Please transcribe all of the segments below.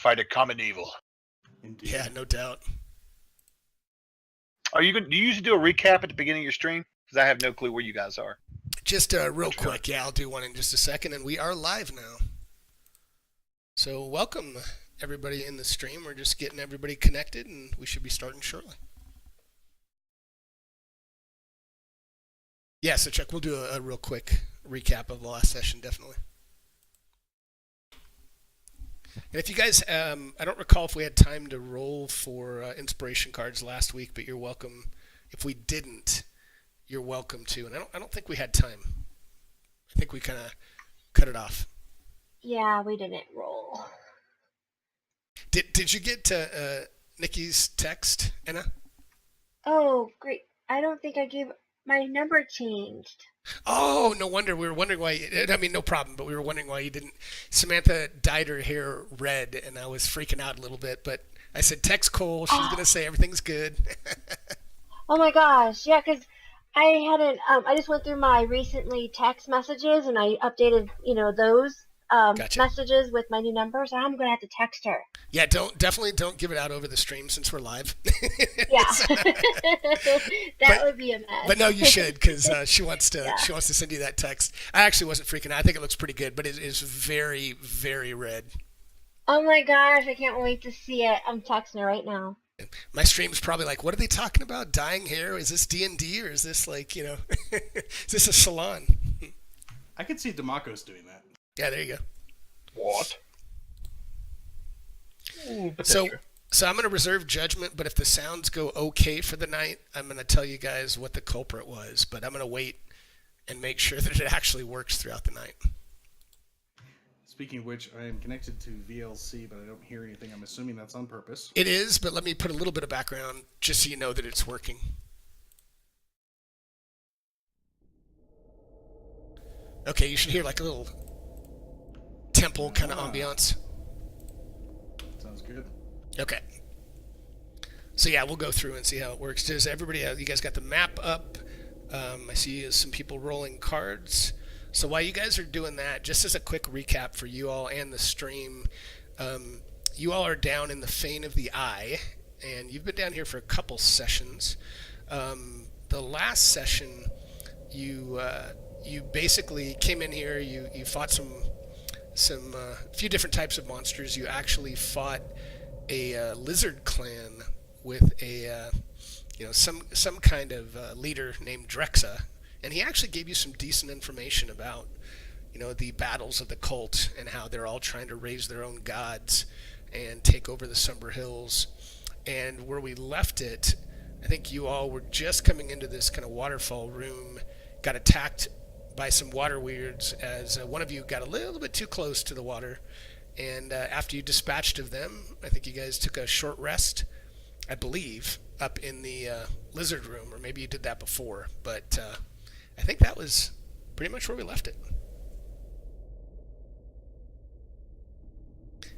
Fight a common evil. Indeed. Yeah, no doubt. Are you? Do you usually do a recap at the beginning of your stream? Because I have no clue where you guys are. Just real quick, yeah, I'll do one in just a second, and we are live now. So welcome, everybody in the stream. We're just getting everybody connected, and we should be starting shortly. Yeah, so Chuck, we'll do a real quick recap of the last session, definitely. And if you guys, I don't recall if we had time to roll for inspiration cards last week, but you're welcome. If we didn't, you're welcome to. And I don't think we had time. I think we kind of cut it off. Yeah, we didn't roll. Did you get Nikki's text, Anna? Oh, great. I don't think I gave... My number changed. Oh, no wonder. We were wondering why. I mean, no problem, but we were wondering why you didn't. Samantha dyed her hair red, and I was freaking out a little bit. But I said, text Cole. She's going to say everything's good. Oh my gosh. Yeah, because I hadn't. I just went through my recently text messages, and I updated, those Gotcha. messages with my new number. So I'm going to have to text her. Yeah, definitely don't give it out over the stream since we're live. Yeah, that would be a mess. But no, you should, because she wants to. Yeah. She wants to send you that text. I actually wasn't freaking out. I think it looks pretty good, but it is very, very red. Oh my gosh, I can't wait to see it. I'm texting her right now. My stream's probably like, what are they talking about? Dyeing hair? Is this D&D, or is this like, is this a salon? I could see Demacos doing that. Yeah, there you go. What? So I'm going to reserve judgment, but if the sounds go okay for the night, I'm going to tell you guys what the culprit was, but I'm going to wait and make sure that it actually works throughout the night. Speaking of which, I am connected to VLC, but I don't hear anything. I'm assuming that's on purpose. It is, but let me put a little bit of background just so you know that it's working. Okay, you should hear like a little temple kind of ambiance. Sounds good. Okay. So yeah, we'll go through and see how it works. Does everybody, you guys got the map up? I see some people rolling cards. So while you guys are doing that, just as a quick recap for you all and the stream, you all are down in the Fane of the Eye, and you've been down here for a couple sessions. The last session, you basically came in here, you fought some few different types of monsters. You actually fought a lizard clan with a some kind of leader named Drexa, and he actually gave you some decent information about the battles of the cult and how they're all trying to raise their own gods and take over the Somber Hills. And where we left it, I think you all were just coming into this kind of waterfall room, got attacked by some water weirds as one of you got a little bit too close to the water, and after you dispatched of them, I think you guys took a short rest, I believe, up in the lizard room, or maybe you did that before, but I think that was pretty much where we left it.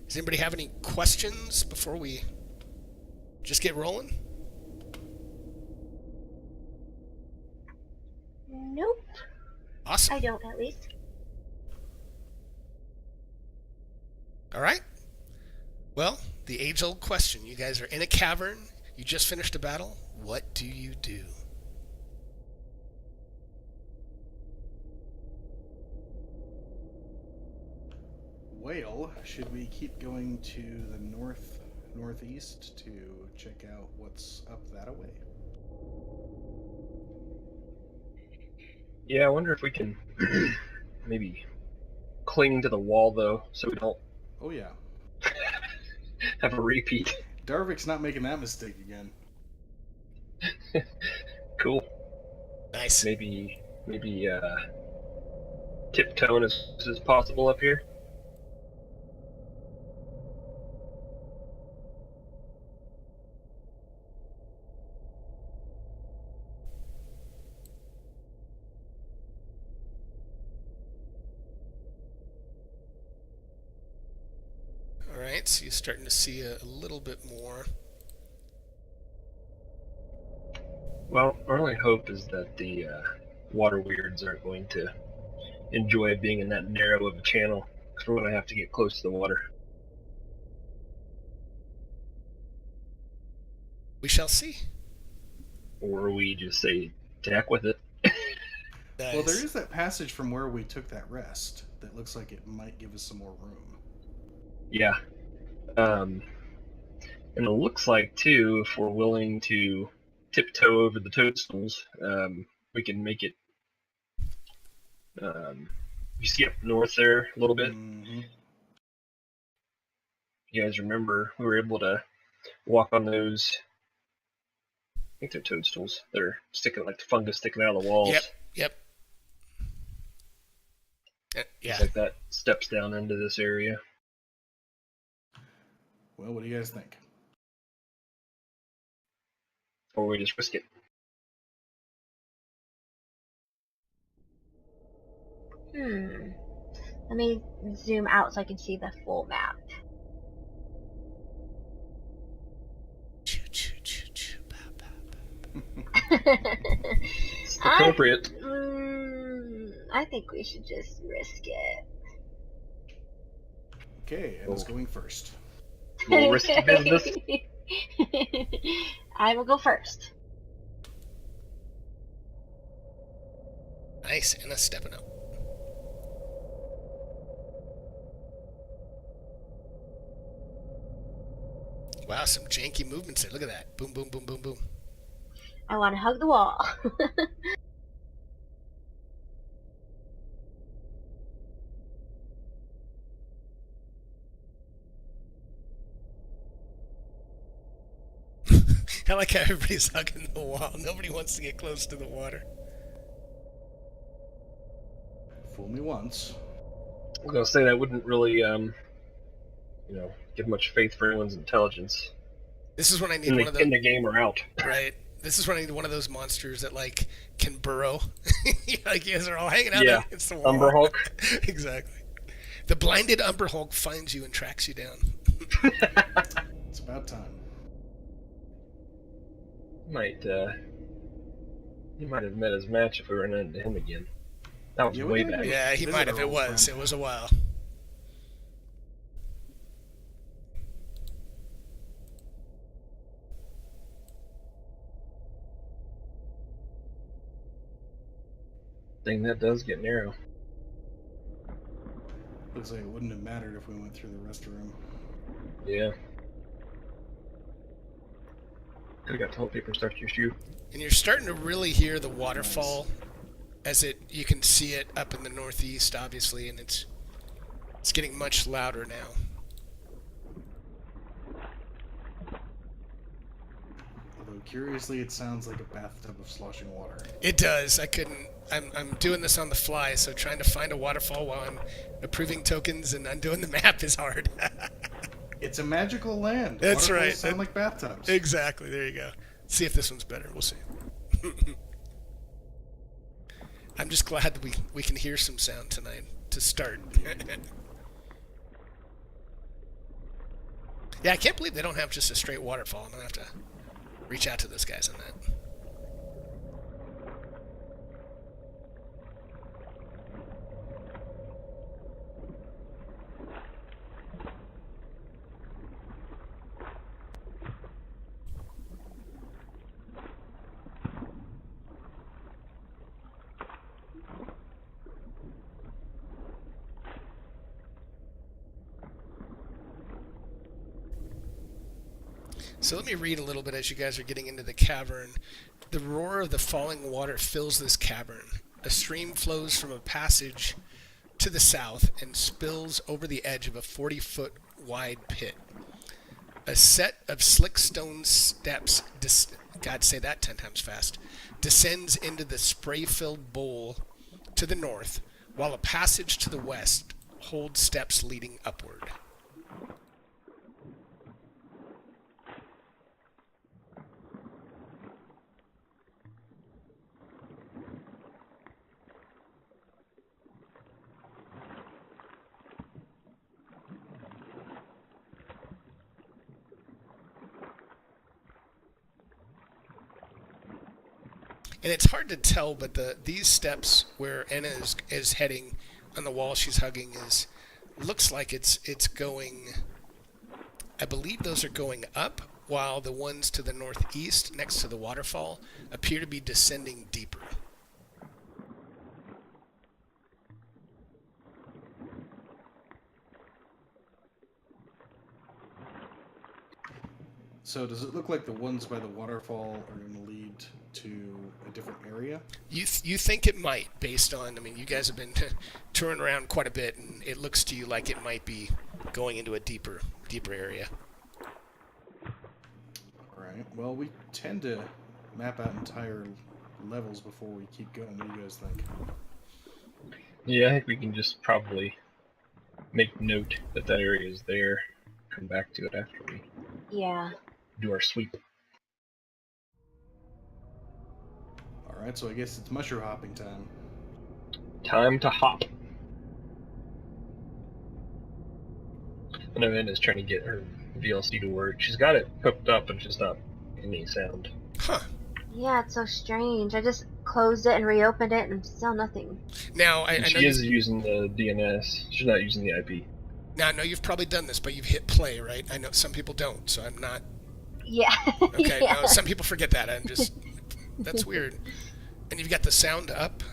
Does anybody have any questions before we just get rolling? Nope. Awesome. I don't, at least. All right. Well, the age-old question. You guys are in a cavern. You just finished a battle. What do you do? Well, should we keep going to the northeast to check out what's up that way? Yeah, I wonder if we can maybe cling to the wall, though, so we don't Oh yeah. have a repeat. Darvik's not making that mistake again. Cool. Nice. Maybe tiptoeing as possible up here. Alright, so you're starting to see a little bit more. Well, our only hope is that the water weirds aren't going to enjoy being in that narrow of a channel, because we're going to have to get close to the water. We shall see. Or we just say, to heck with it. Nice. Well, there is that passage from where we took that rest that looks like it might give us some more room. Yeah. And it looks like, too, if we're willing to tiptoe over the toadstools, we can make it. You see up north there a little bit? Mm-hmm. You guys remember we were able to walk on those. I think they're toadstools. They're sticking like the fungus sticking out of the walls. Yep. Yeah. It's like that steps down into this area. Well, what do you guys think? Or we just risk it. Let me zoom out so I can see the full map. It's appropriate. I think we should just risk it. Okay, Emma's going first. Little risky business. I will go first. Nice, Anna stepping up. Wow, some janky movements there. Look at that. Boom, boom, boom, boom, boom. I want to hug the wall. I like how everybody's hugging the wall. Nobody wants to get close to the water. Fool me once. I was gonna say that wouldn't really, give much faith for anyone's intelligence. This is when I need In one of the, those. in the game or out. Right. This is when I need one of those monsters that like can burrow. Like you guys are all hanging out Yeah. against the wall. Umber Hulk. Exactly. The blinded Umber Hulk finds you and tracks you down. It's about time. He might have met his match if we ran into him again. That was Yeah, way we back. did. Yeah, he Visit might have. our It old was. friend. It was a while. Thing that does get narrow. Looks like it wouldn't have mattered if we went through the restroom. Yeah. Could've got toilet paper stuck to your shoe. And you're starting to really hear the waterfall as you can see it up in the northeast, obviously, and it's getting much louder now. Although curiously, it sounds like a bathtub of sloshing water. It does. I'm doing this on the fly, so trying to find a waterfall while I'm approving tokens and undoing the map is hard. It's a magical land. That's Waterfalls right. Sound like bathtubs. Exactly. There you go. See if this one's better. We'll see. I'm just glad that we can hear some sound tonight to start. Yeah, I can't believe they don't have just a straight waterfall. I'm gonna have to reach out to those guys on that. So let me read a little bit as you guys are getting into the cavern. The roar of the falling water fills this cavern. A stream flows from a passage to the south and spills over the edge of a 40-foot wide pit. A set of slick stone steps, God say that 10 times fast, descends into the spray-filled bowl to the north, while a passage to the west holds steps leading upward. And it's hard to tell, but these steps where Anna is heading on the wall she's hugging looks like it's going. I believe those are going up while the ones to the northeast, next to the waterfall, appear to be descending deeper. So does it look like the ones by the waterfall are going to lead to a different area? You think it might, based on, I mean, you guys have been touring around quite a bit, and it looks to you like it might be going into a deeper area. Alright, well, we tend to map out entire levels before we keep going. What do you guys think? Yeah, I think we can just probably make note that that area is there. Come back to it after we Yeah. do our sweep. Alright, so I guess it's mushroom hopping time. Time to hop. I know Anna's trying to get her VLC to work. She's got it hooked up, and she's not any sound. Huh. Yeah, it's so strange. I just closed it and reopened it and still nothing. Now, I know She is using the DNS. She's not using the IP. Now, I know you've probably done this, but you've hit play, right? I know some people don't, so I'm not... Yeah. Okay, Yeah. no, some people forget that. I'm just... That's weird. And you've got the sound up.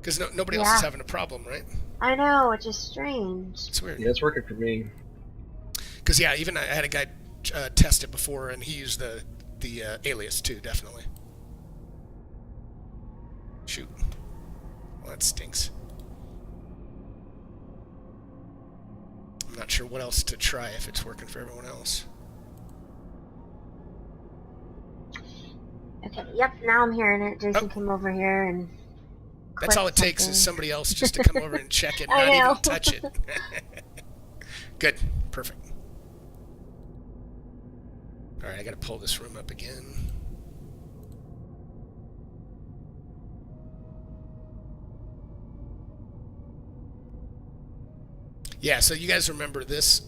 Because nobody else is having a problem, right? I know, it's just strange. It's weird. Yeah, it's working for me. Because, yeah, even I had a guy test it before, and he used the alias, too, definitely. Shoot. Well, that stinks. I'm not sure what else to try if it's working for everyone else. Okay, yep, now I'm hearing it. Jason came over here and... That's all it takes is somebody else just to come over and check it and not even touch it. Good. Perfect. Alright, I gotta pull this room up again. Yeah, so you guys remember this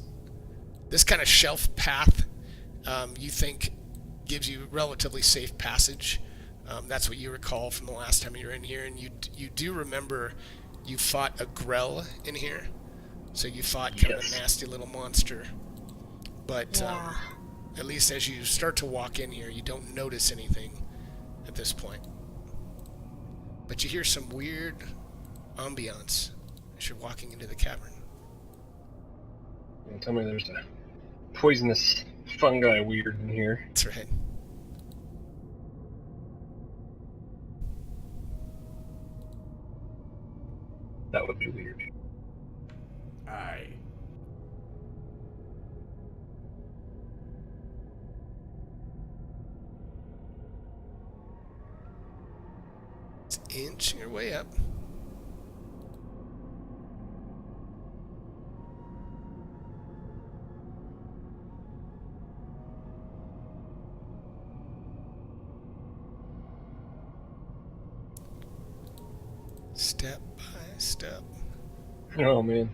kind of shelf path you think gives you relatively safe passage. That's what you recall from the last time you were in here, and you do remember you fought a grell in here. So you fought kind of a nasty little monster. But at least as you start to walk in here, you don't notice anything at this point. But you hear some weird ambiance as you're walking into the cavern. Tell me there's a poisonous fungi weird in here. That's right. That would be weird. Aye. It's inching your way up. Step by step. Oh man.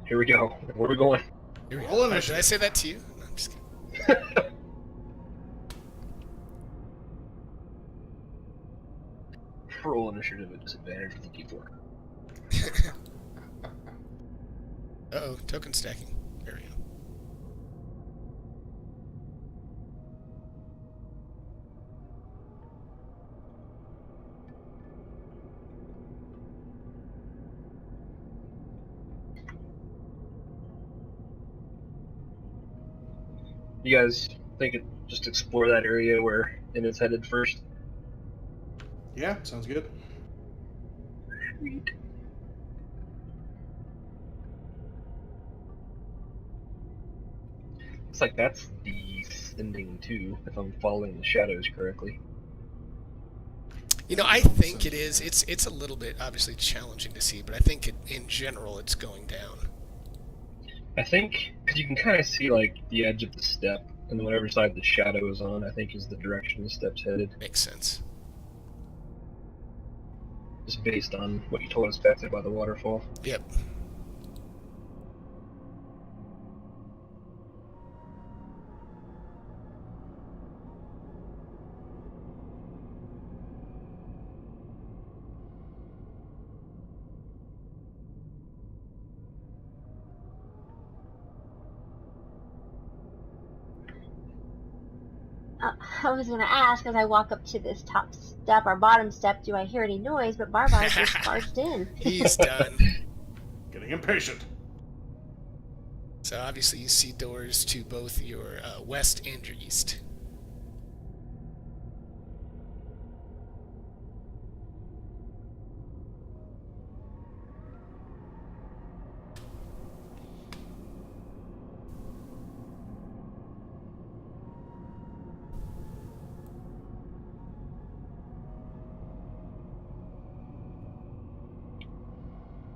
Here we go. Where are we going? Here we Roll go. initiative. Did I say that to you? No, I'm just kidding. Roll initiative at disadvantage with the D4. Uh-oh, token stacking. There we go. You guys think it just explore that area where it's headed first? Yeah, sounds good. Sweet. Looks like that's descending too, if I'm following the shadows correctly. You know, I think it is. It's a little bit obviously challenging to see, but I think in general it's going down. I think, because you can kind of see like the edge of the step, and whatever side the shadow is on, I think is the direction the step's headed. Makes sense. Just based on what you told us back there by the waterfall. Yep. I was going to ask as I walk up to this top step or bottom step, do I hear any noise? But Barbar just barged in. He's done. Getting impatient. So obviously you see doors to both your west and your east.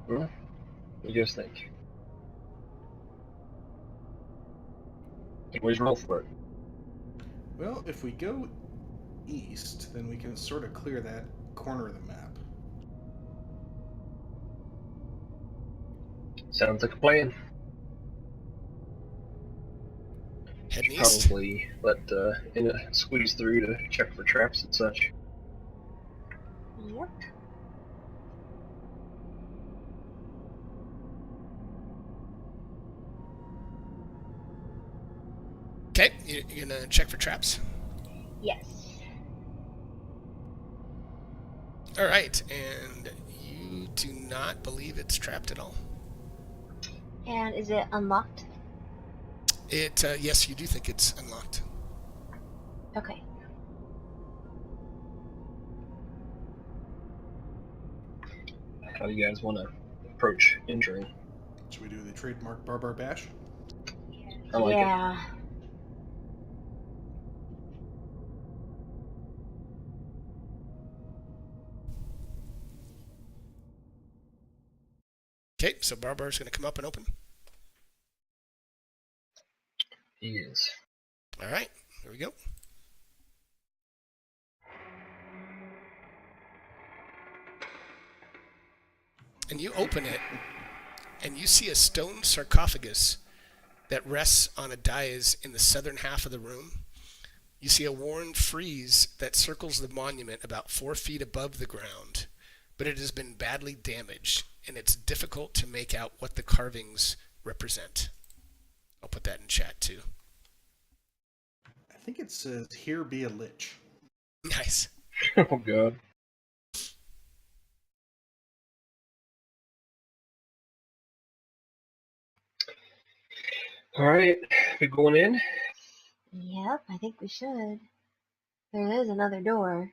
What do you guys think? Always roll for it. Well, if we go east, then we can sort of clear that corner of the map. Sounds like a plan. Heading east. Probably let Inna squeeze through to check for traps and such. Yep. Okay, you're gonna check for traps. Yes. All right, and you do not believe it's trapped at all. And is it unlocked? Yes, you do think it's unlocked. Okay. How do you guys want to approach entering? Should we do the trademark Barbar Bash? I like it. Yeah. Okay, so Barbar's gonna come up and open. He is. All right, here we go. And you open it, and you see a stone sarcophagus that rests on a dais in the southern half of the room. You see a worn frieze that circles the monument about 4 feet above the ground, but it has been badly damaged, and it's difficult to make out what the carvings represent. I'll put that in chat too. I think it says, "Here be a lich." Nice. Oh god. Alright, we going in? Yep, I think we should. There is another door.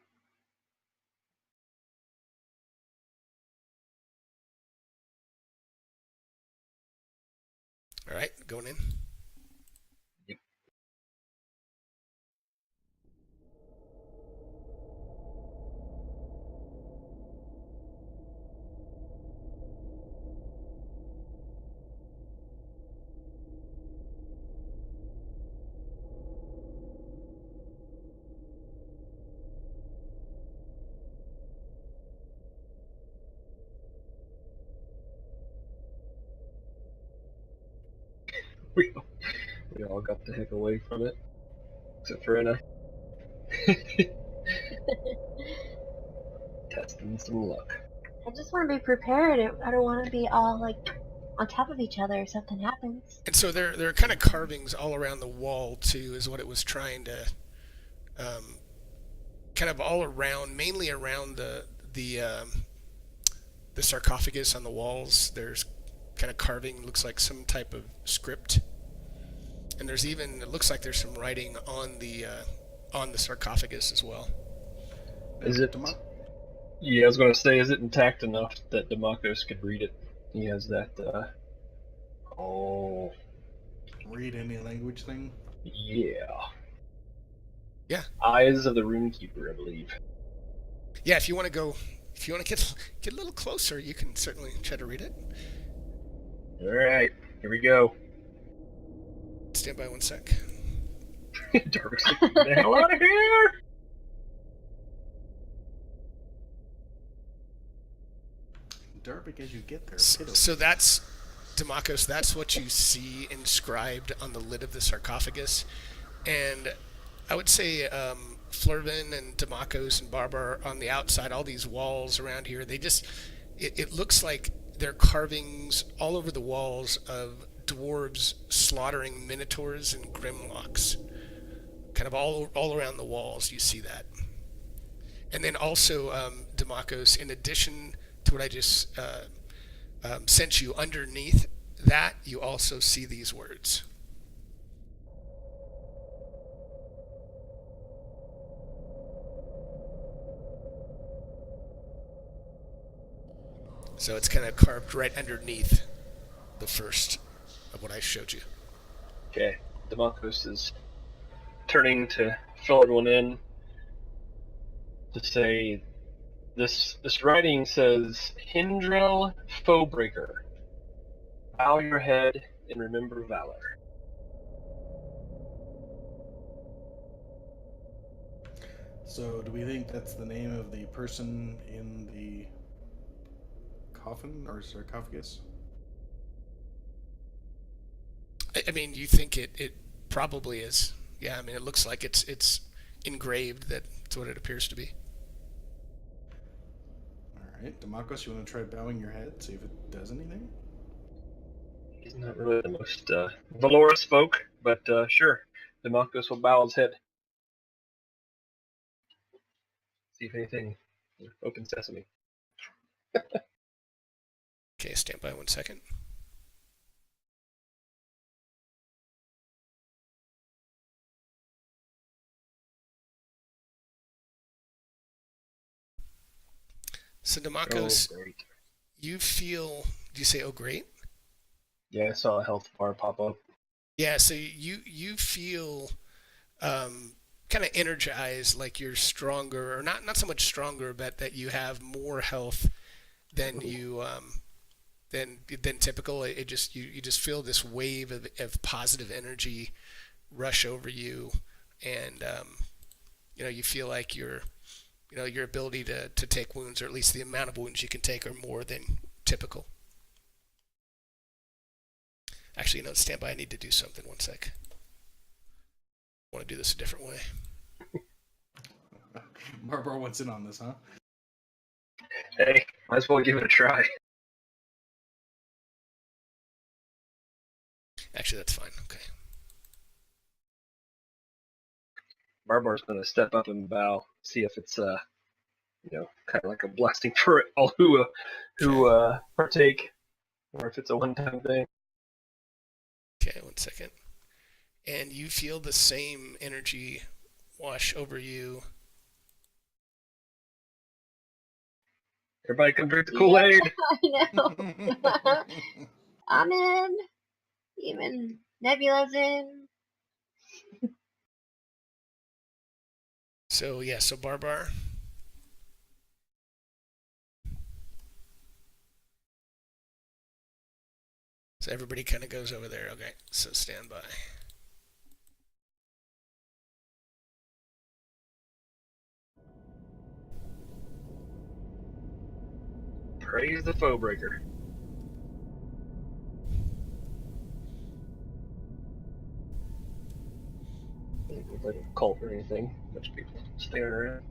All right, going in. Yep. We all got the heck away from it. Except for Inna. Testing some luck. I just want to be prepared. I don't want to be all like on top of each other if something happens. And so there are kind of carvings all around the wall too, is what it was trying to, kind of all around, mainly around the sarcophagus on the walls. There's kind of carving, looks like some type of script, and there's even, it looks like there's some writing on the sarcophagus as well. Is it? Yeah, I was gonna say, is it intact enough that Demakos could read it? He has that. Oh. Read any language thing? Yeah. Yeah. Eyes of the Runekeeper, I believe. Yeah, if you want to get a little closer, you can certainly try to read it. All right, here we go. Stand by 1 sec. Dark's like, get the hell out of here! Darvik, as you get there. So that's Demakos. That's what you see inscribed on the lid of the sarcophagus, and I would say Flurvin and Demakos and Barbar on the outside, all these walls around here, they just, it looks like they're carvings all over the walls of dwarves slaughtering minotaurs and grimlocks. kind of all around the walls. You see that. And then also, Demakos, in addition to what I just sent you, underneath that, you also see these words. So it's kind of carved right underneath the first of what I showed you. Okay. Demakos is turning to fill everyone in to say this writing says Hindrel Foebreaker. Bow your head and remember valor. So, do we think that's the name of the person in the coffin or sarcophagus? I mean, you think it probably is. Yeah, I mean, it looks like it's engraved. That's what it appears to be. All right, Demakos, you want to try bowing your head, see if it does anything? He's not really the most valorous folk, but sure. Demakos will bow his head. See if anything. Open sesame. Okay, stand by 1 second. So Demakos, Oh, great. you feel? Do you say, "Oh, great"? Yeah, I saw a health bar pop up. Yeah. So you feel kind of energized, like you're stronger, or not so much stronger, but that you have more health than you than typical. It just you just feel this wave of positive energy rush over you, and you feel like your ability to take wounds, or at least the amount of wounds you can take, are more than typical. Actually, stand by. I need to do something. 1 sec. I want to do this a different way. Barbara wants in on this, huh? Hey, might as well give it a try. Actually, that's fine. Okay. Barbar's gonna step up and bow, see if it's kind of like a blessing for all who partake, or if it's a one-time thing. Okay, 1 second. And you feel the same energy wash over you. Everybody come drink the Kool-Aid. I know. I'm in. Even Nebula's in. So yeah, so Barbar. So everybody kind of goes over there. Okay, so stand by. Praise the Foebreaker. Doesn't look like a cult or anything. A bunch of people staring around.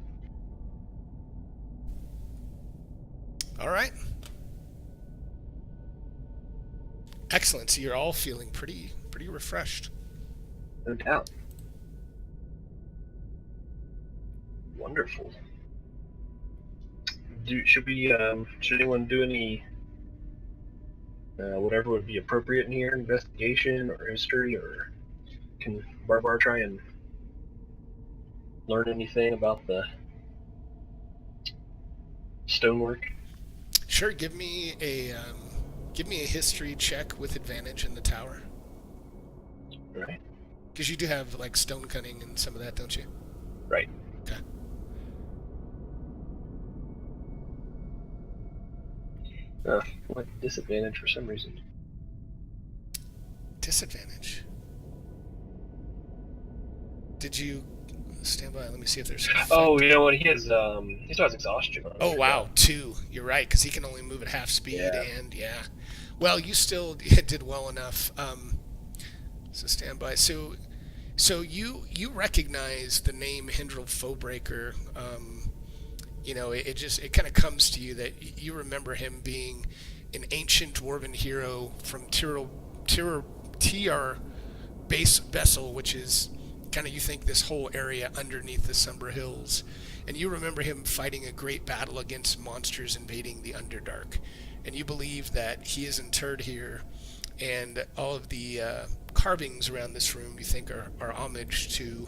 All right. Excellent. So you're all feeling pretty refreshed. No doubt. Wonderful. Should anyone do any whatever would be appropriate in here? Investigation or history, or can Barbar try and learn anything about the stonework? Sure. Give me a history check with advantage in the tower. Right. Because you do have like stone cutting and some of that, don't you? Right. Okay. What disadvantage for some reason? Disadvantage. Did you stand by? Let me see if there's. Oh, you know what? He still has exhaustion. Oh wow, 2. You're right, because he can only move at half speed, Yeah. and yeah. Well, you still did well enough. So stand by. So you recognize the name Hindrel Foebreaker. It kind of comes to you that you remember him being an ancient dwarven hero from Tiar base vessel, which is kind of you think this whole area underneath the Sombra Hills, and you remember him fighting a great battle against monsters invading the Underdark, and you believe that he is interred here, and all of the carvings around this room you think are homage to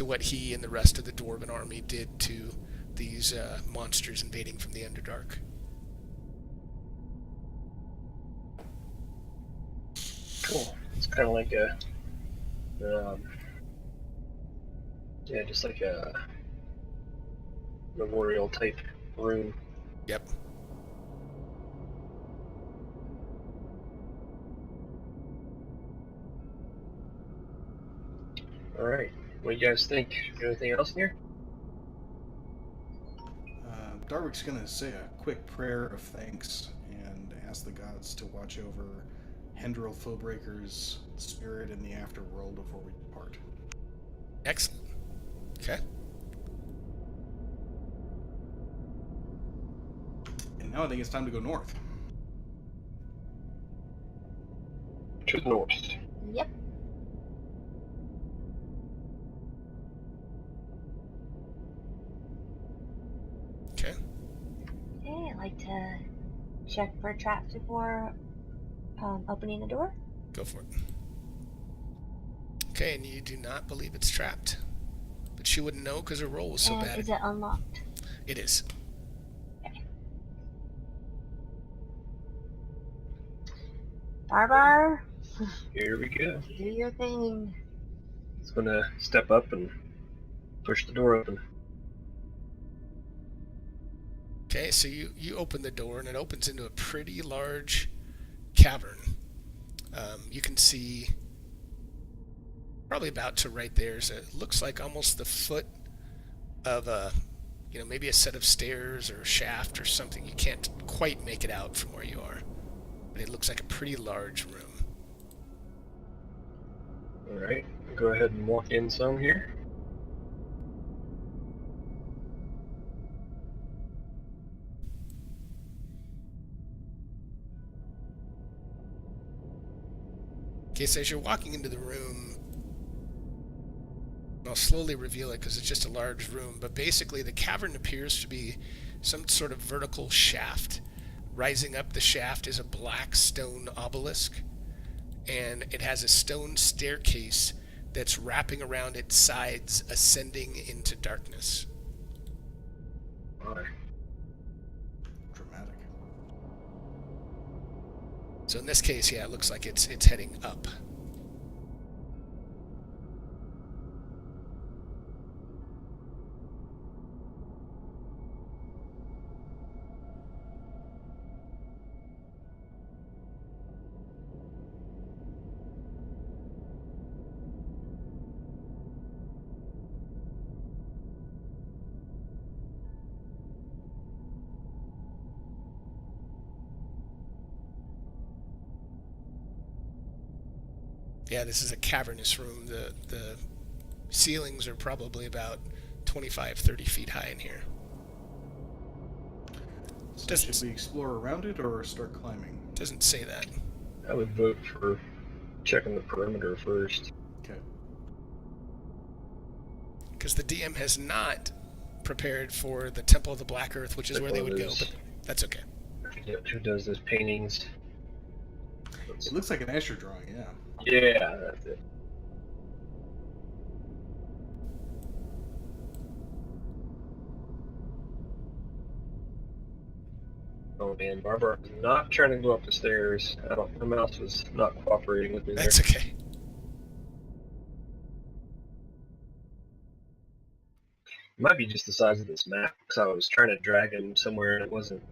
what he and the rest of the Dwarven army did to these monsters invading from the Underdark. Cool. It's kind of like a, just like a memorial type room. Yep. All right. What do you guys think? Anything else in here? Darwick's going to say a quick prayer of thanks and ask the gods to watch over Hendril Fillbreaker's spirit in the afterworld before we depart. Excellent. Okay. And now I think it's time to go north. To the north. Yep. Okay. Okay, I'd like to check for traps before opening the door. Go for it. Okay, and you do not believe it's trapped. But she wouldn't know because her roll was so And bad. is it unlocked? It is. Barbar, Here we go. do your thing. It's gonna step up and push the door open. Okay, so you open the door and it opens into a pretty large cavern. You can see probably about to right there. So it looks like almost the foot of a, maybe a set of stairs or a shaft or something. You can't quite make it out from where you are, but it looks like a pretty large room. All right. Go ahead and walk in some here. Okay, so as you're walking into the room, I'll slowly reveal it because it's just a large room, but basically the cavern appears to be some sort of vertical shaft. Rising up the shaft is a black stone obelisk, and it has a stone staircase that's wrapping around its sides, ascending into darkness. All right. Dramatic. So in this case, yeah, it looks like it's heading up. Yeah, this is a cavernous room. The ceilings are probably about 25, 30 feet high in here. So should we explore around it or start climbing? Doesn't say that. I would vote for checking the perimeter first. Okay. Because the DM has not prepared for the Temple of the Black Earth, which is where they would go, but that's okay. Who does those paintings? It looks like an Escher drawing, yeah. Yeah, that's it. Oh man, Barbara is not trying to go up the stairs. Her mouse was not cooperating with me there. That's okay. It might be just the size of this map, because I was trying to drag him somewhere and it wasn't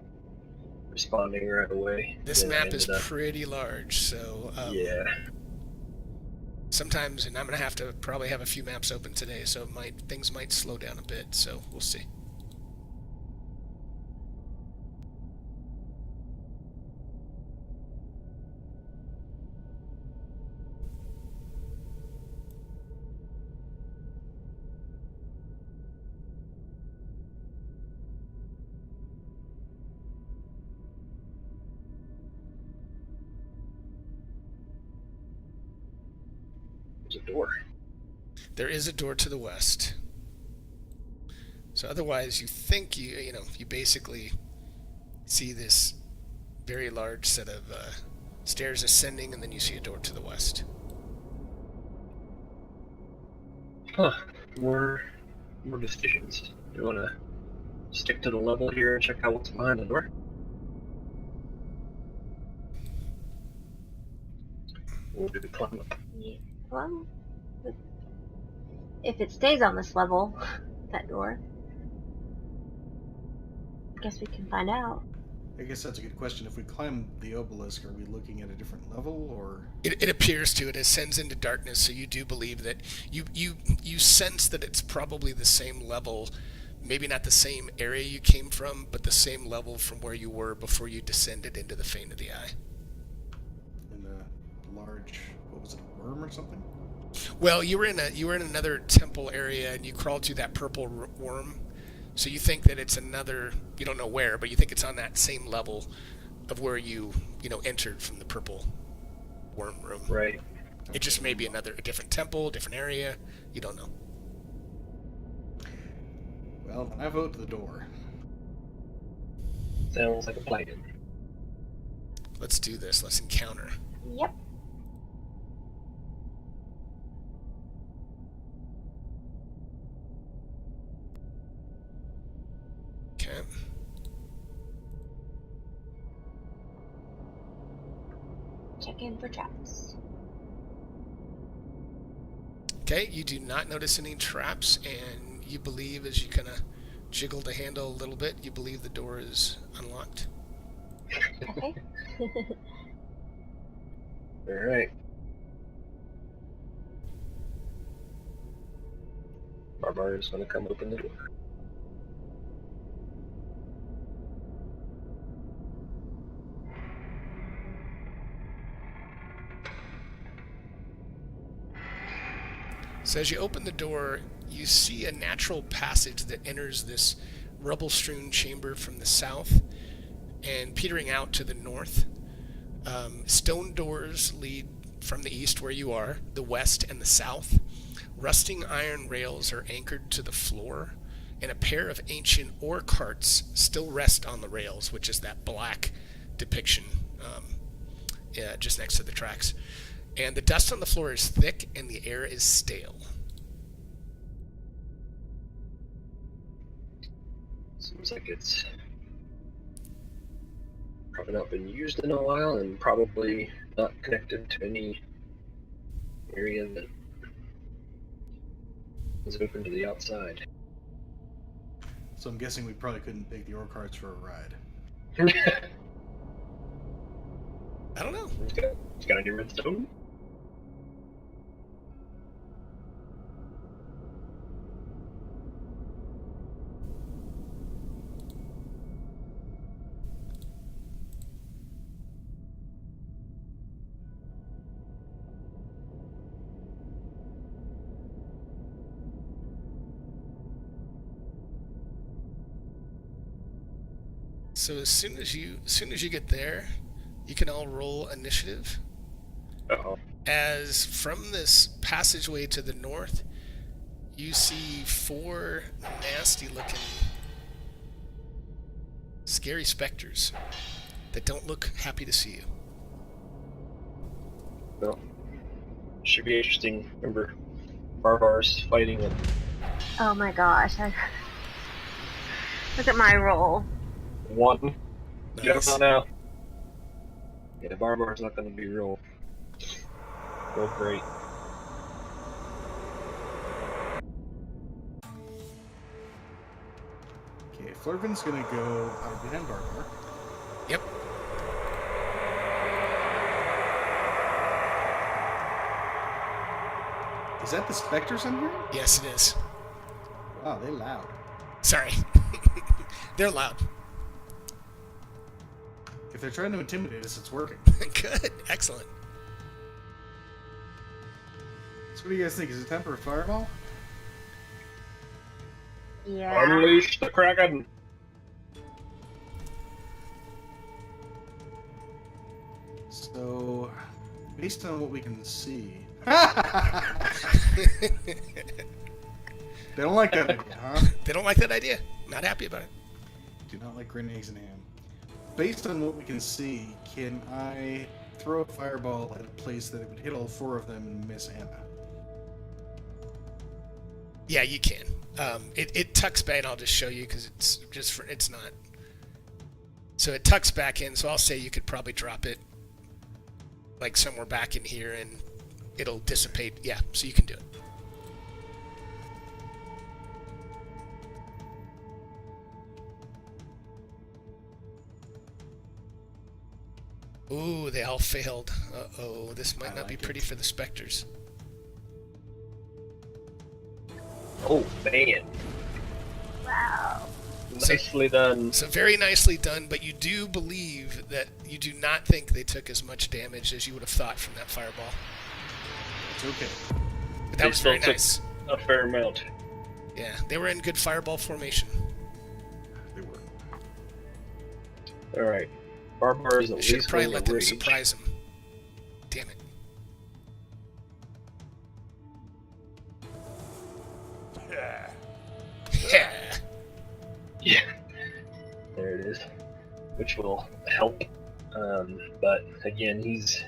responding right away. This map is pretty large, so yeah. Sometimes, and I'm gonna have to probably have a few maps open today, so things might slow down a bit. So we'll see. There's a door. There is a door to the west. So otherwise, you think you basically see this very large set of stairs ascending, and then you see a door to the west. Huh. More decisions. Do you want to stick to the level here and check out what's behind the door? Or do we climb up? Yeah. Well, if it stays on this level, that door, guess we can find out. I guess that's a good question. If we climb the obelisk, are we looking at a different level, or? It appears to. It ascends into darkness, so you do believe that you sense that it's probably the same level, maybe not the same area you came from, but the same level from where you were before you descended into the Fane of the Eye. In a large, what was it, a worm or something? Well, you were in another temple area, and you crawled through that purple worm. So you think that it's another, you don't know where, but you think it's on that same level of where you entered from the purple worm room. Right. It just may be a different temple, different area. You don't know. Well, then I vote the door. Sounds like a plan. Let's do this. Let's encounter. Yep. Okay. Check in for traps. Okay, you do not notice any traps, and you believe as you kind of jiggle the handle a little bit, you believe the door is unlocked. Okay. Alright. Barbar is going to come open the door. So as you open the door, you see a natural passage that enters this rubble-strewn chamber from the south and petering out to the north. Stone doors lead from the east where you are, the west and the south. Rusting iron rails are anchored to the floor, and a pair of ancient ore carts still rest on the rails, which is that black depiction just next to the tracks. And the dust on the floor is thick, and the air is stale. Seems like it's probably not been used in a while, and probably not connected to any area that is open to the outside. So I'm guessing we probably couldn't take the ore carts for a ride. I don't know. It's got any redstone? So as soon as you get there, you can all roll initiative. Uh-oh. As from this passageway to the north, you see 4 nasty-looking, scary specters that don't look happy to see you. Well, should be interesting. Remember, Barbar's fighting with... Oh my gosh. Look at my roll. 1. Nice. Get him out now. Yeah, Barbar's not going to be real great. Okay, Flurvin's gonna go hide behind Barbar. Yep. Is that the specters in here? Yes, it is. Wow, they loud. Sorry. They're loud. If they're trying to intimidate us, it's working. Good. Excellent. So what do you guys think? Is it time for a fireball? Yeah. Unleash the Kraken! So, based on what we can see, They don't like that idea, huh? They don't like that idea. Not happy about it. Do not like grenades and ham. Based on what we can see, can I throw a fireball at a place that it would hit all 4 of them and miss Anna? Yeah, you can. It tucks back, and I'll just show you because it's not. So it tucks back in. So I'll say you could probably drop it like somewhere back in here, and it'll dissipate. Yeah, so you can do it. Ooh, they all failed. Uh-oh, this might not be pretty for the Spectres. Oh, man. Wow. Nicely done. So very nicely done, but you do believe that you do not think they took as much damage as you would have thought from that fireball. It's okay. But that They was still very took nice. A fair amount. Yeah, they were in good fireball formation. They were. Alright. Barbar is at Should least probably going let to them rage. surprise him. Damn it. Yeah. Yeah. There it is. Which will help. But again, he's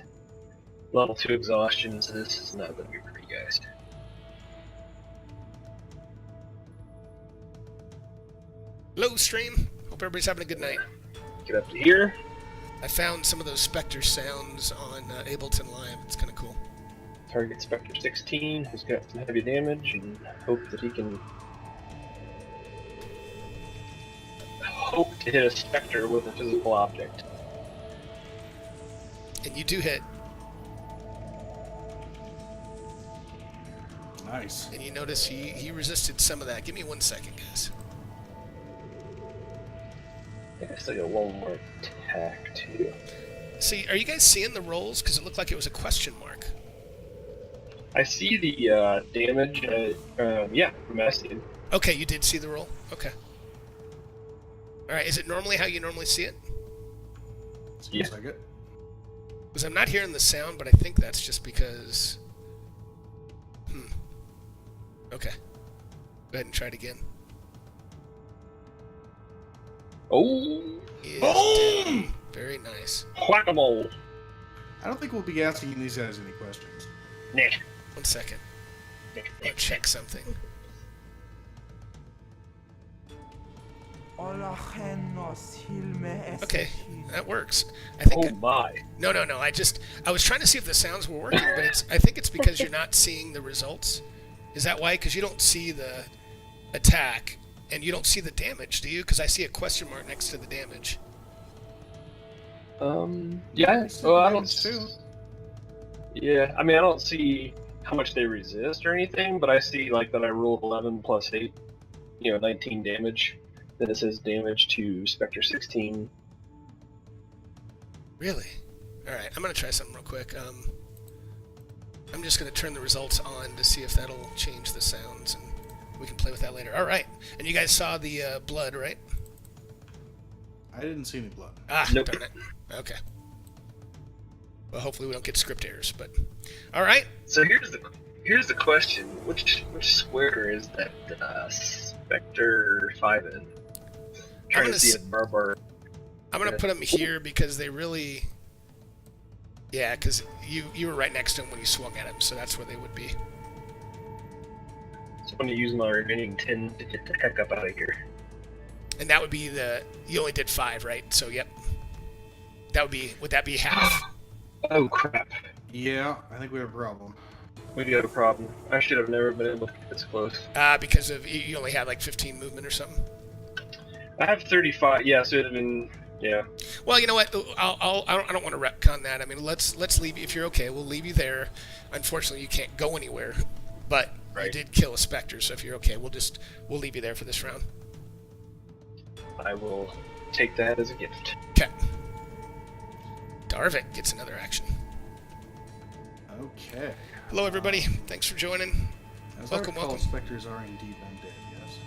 level 2 exhaustion, so this is not going to be pretty, guys. Hello, stream. Hope everybody's having a good night. Get up to here. I found some of those Spectre sounds on Ableton Live. It's kind of cool. Target Spectre 16, who's got some heavy damage, and hope that he can hope to hit a Spectre with a physical object. And you do hit. Nice. And you notice he resisted some of that. Give me 1 second, guys. I think I still got one more attack, too. See, are you guys seeing the rolls? Because it looked like it was a question mark. I see the damage. Yeah, from Estian. Okay, you did see the roll? Okay. Alright, is it normally how you normally see it? Seems like it. Because I'm not hearing the sound, but I think that's just because... Okay. Go ahead and try it again. Oh! Is Boom! dead. Very nice. Whack-a-mole! I don't think we'll be asking these guys any questions. Nah. 1 second. I'll check something. Okay, that works. I think. Oh my. No. I was trying to see if the sounds were working, but I think it's because you're not seeing the results. Is that why? Because you don't see the attack and you don't see the damage, do you? Because I see a question mark next to the damage. Yeah. Well, I don't. too. Yeah, I mean, I don't see how much they resist or anything, but I see like that I rolled 11 plus 8, 19 damage. Then it says damage to Spectre 16. Really? Alright, I'm going to try something real quick. I'm just going to turn the results on to see if that'll change the sounds, and we can play with that later. Alright, and you guys saw the blood, right? I didn't see any blood. Ah, Nope. darn it. Okay. Well, hopefully we don't get script errors, but... Alright. So here's the question: which square is that Spectre 5 in? Trying to see if Barbar. I'm going to put them here because they really... Yeah, because you were right next to him when you swung at him, so that's where they would be. So I'm going to use my remaining 10 to get the heck up out of here. And that would be the... You only did 5, right? So, yep. That would be... Would that be half? Oh crap. Yeah, I think we have a problem. We got a problem. I should have never been able to get this close. Because of... You only had like 15 movement or something? I have 35. Yeah, so it'd have been. Yeah. Well, you know what? I don't want to retcon that. I mean, let's leave you, if you're okay. We'll leave you there. Unfortunately, you can't go anywhere. But you did kill a Spectre, so if you're okay, we'll leave you there for this round. I will take that as a gift. Okay. Darvik gets another action. Okay. Hello, everybody. Thanks for joining. As Welcome, I recall, welcome. specters are indeed undead, yes.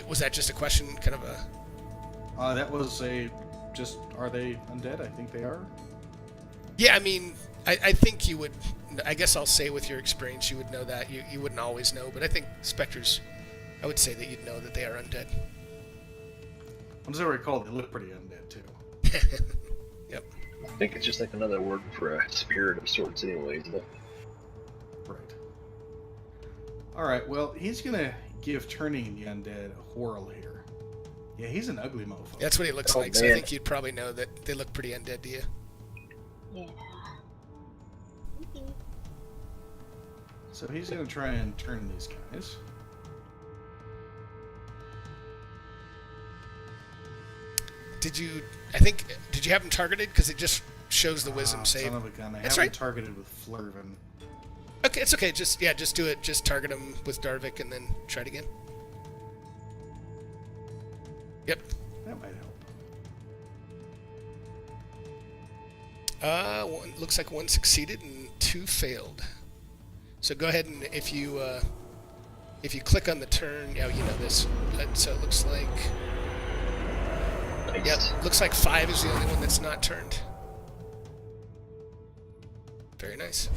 Was that just a question, kind of a... That was a just, are they undead? I think they are. Yeah, I mean, I think you would. I guess I'll say with your experience, you would know that. You wouldn't always know, but I think specters. I would say that you'd know that they are undead. As I recall, they look pretty undead too. Yep. I think it's just like another word for a spirit of sorts, anyways. But... Right. All right. Well, he's gonna give turning the undead a whirl here. Yeah, he's an ugly mofo. That's what he looks Oh, like. So I man. think you'd probably know that they look pretty undead to you. Yeah. So he's gonna try and turn these guys. Did you have him targeted? Because it just shows the wisdom save. Son of a gun! I That's have him right. targeted with Flurvin. Okay, it's okay. Just do it. Just target him with Darvik and then try it again. Yep. That might help. One looks like one succeeded and two failed. So go ahead and if you click on the turn, you know this. So it looks like Nice. looks like 5 is the only one that's not turned. Very nice.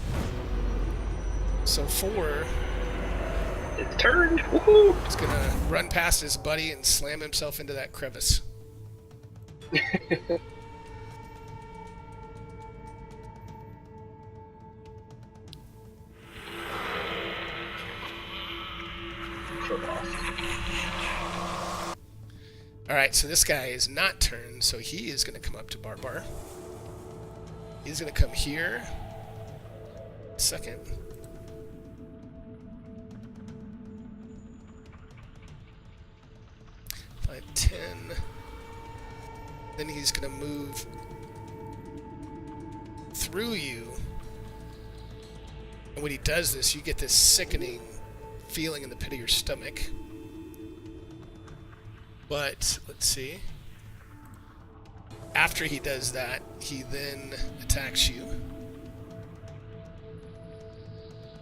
So 4 It's turned! Woohoo! is gonna run past his buddy and slam himself into that crevice. Alright, so this guy is not turned, so he is going to come up to Barbar. He's going to come here. Second. Five, 10. Then he's going to move through you. And when he does this, you get this sickening feeling in the pit of your stomach. But, let's see. After he does that, he then attacks you.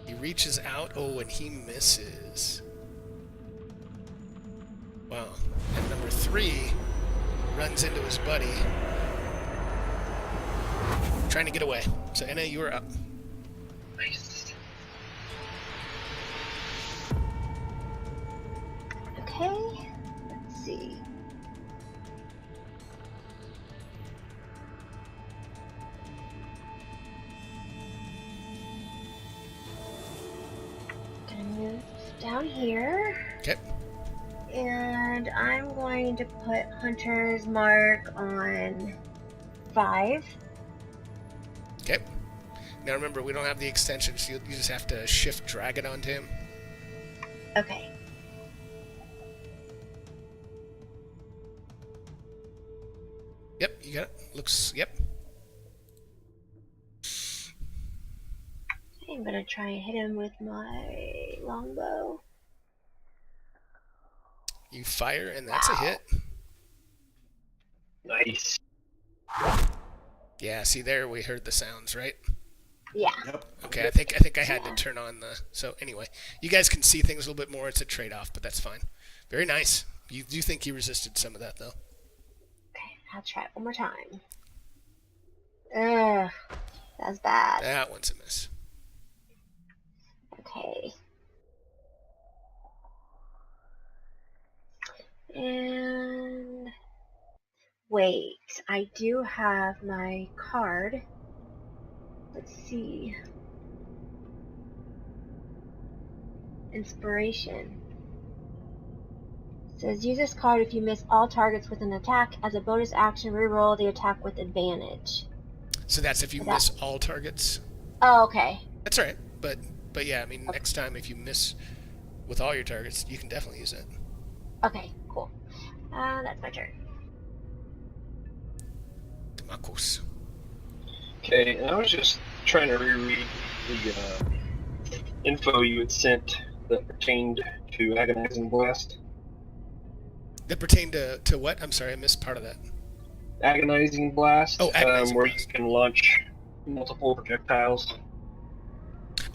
He reaches out. Oh, and he misses. Wow. And number 3 runs into his buddy, trying to get away. So, Anna, you are up. Nice. Okay. Let's see. Gonna move down here. Okay. And I'm going to put Hunter's Mark on 5. Okay. Now remember, we don't have the extension, so you just have to shift drag it onto him. Okay. Yep, you got it. Looks, yep. I'm gonna try and hit him with my longbow. You fire, and that's a hit. Nice. Yeah, see there, we heard the sounds, right? Yeah. Yep. Okay, I think I had to turn on the... So anyway, you guys can see things a little bit more. It's a trade-off, but that's fine. Very nice. You do think he resisted some of that, though. Okay, I'll try it one more time. Ugh, that's bad. That one's a miss. Okay. And wait, I do have my card. Let's see. Inspiration. It says use this card if you miss all targets with an attack. As a bonus action, reroll the attack with advantage. So that's if you miss all targets. Oh, okay. That's all right. But yeah, I mean, next time if you miss with all your targets, you can definitely use it. Okay, cool. That's my turn. Demakos. Okay, and I was just trying to reread the info you had sent that pertained to Agonizing Blast. That pertained to what? I'm sorry, I missed part of that. Agonizing Blast, Oh, Agonizing where Blast. you can launch multiple projectiles.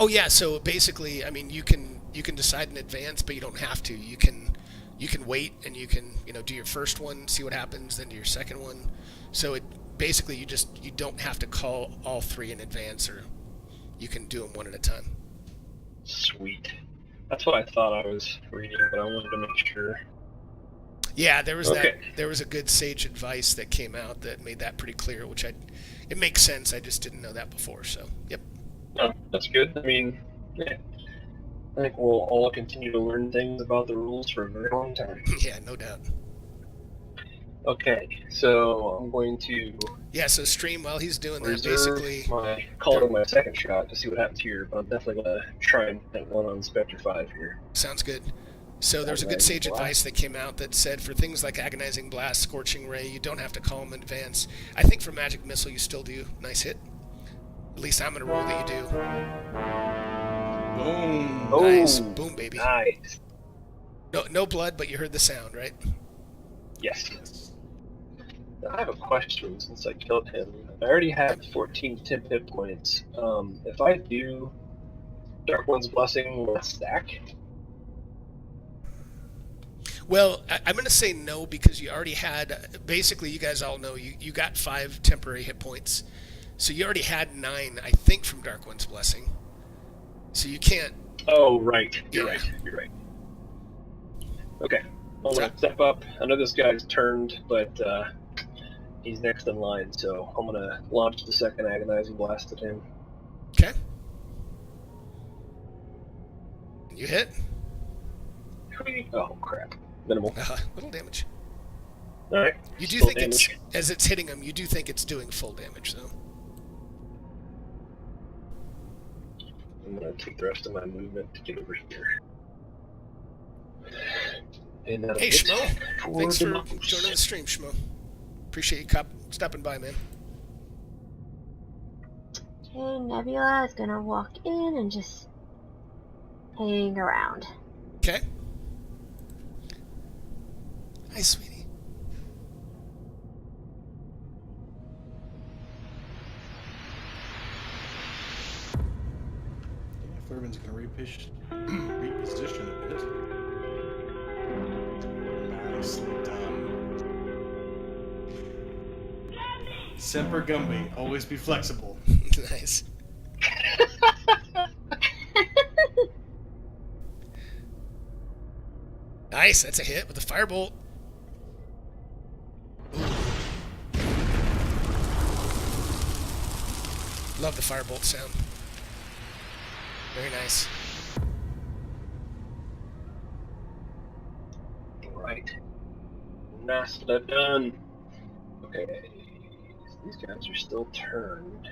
Oh yeah, so basically, I mean, you can decide in advance, but you don't have to. You can you can wait and you can, do your first one, see what happens, then do your second one. So it basically you don't have to call all 3 in advance, or you can do them one at a time. Sweet. That's what I thought I was reading, but I wanted to make sure. Yeah, there was Okay. there was a good sage advice that came out that made that pretty clear, which it makes sense. I just didn't know that before. So, yep. No, that's good. I mean, yeah. I think we'll all continue to learn things about the rules for a very long time. Yeah, no doubt. Okay, so I'm going to Yeah, so stream while he's doing that, reserve basically. call it my second shot to see what happens here, but I'm definitely going to try and get one on Spectre 5 here. Sounds good. So there's a good Agonizing sage Blast. advice that came out that said for things like Agonizing Blast, Scorching Ray, you don't have to call them in advance. I think for Magic Missile you still do. Nice hit. At least I'm going to roll that you do. Boom. Oh, Nice. Boom, baby. Nice. No blood, but you heard the sound, right? Yes. Yes. I have a question since I killed him. I already have 14 temp hit points. If I do Dark One's Blessing, will it stack? Well, I'm going to say no because you already had, basically you guys all know, you got 5 temporary hit points. So you already had 9, I think, from Dark One's Blessing. So you can't... Oh, right. You're Yeah. right. You're right. Okay. I'm going to step up. I know this guy's turned, but he's next in line, so I'm going to launch the second Agonizing Blast at him. Okay. You hit. Oh, crap. Minimal. Little damage. Alright. You do Still think damage. as it's hitting him, you do think it's doing full damage, though. I'm going to take the rest of my movement to get over here. And that'll Hey, hit Schmo. for Thanks the for mouse. joining the stream, Schmo. Appreciate you stopping by, man. Okay, Nebula is gonna walk in and just hang around. Okay. Hi, sweetie. Yeah, Flurban's gonna reposition a bit. Nicely done. Semper Gumby, always be flexible. Nice. Nice, that's a hit with a firebolt. Ooh. Love the firebolt sound. Very nice. Right. Nicely done. Okay. These guys are still turned.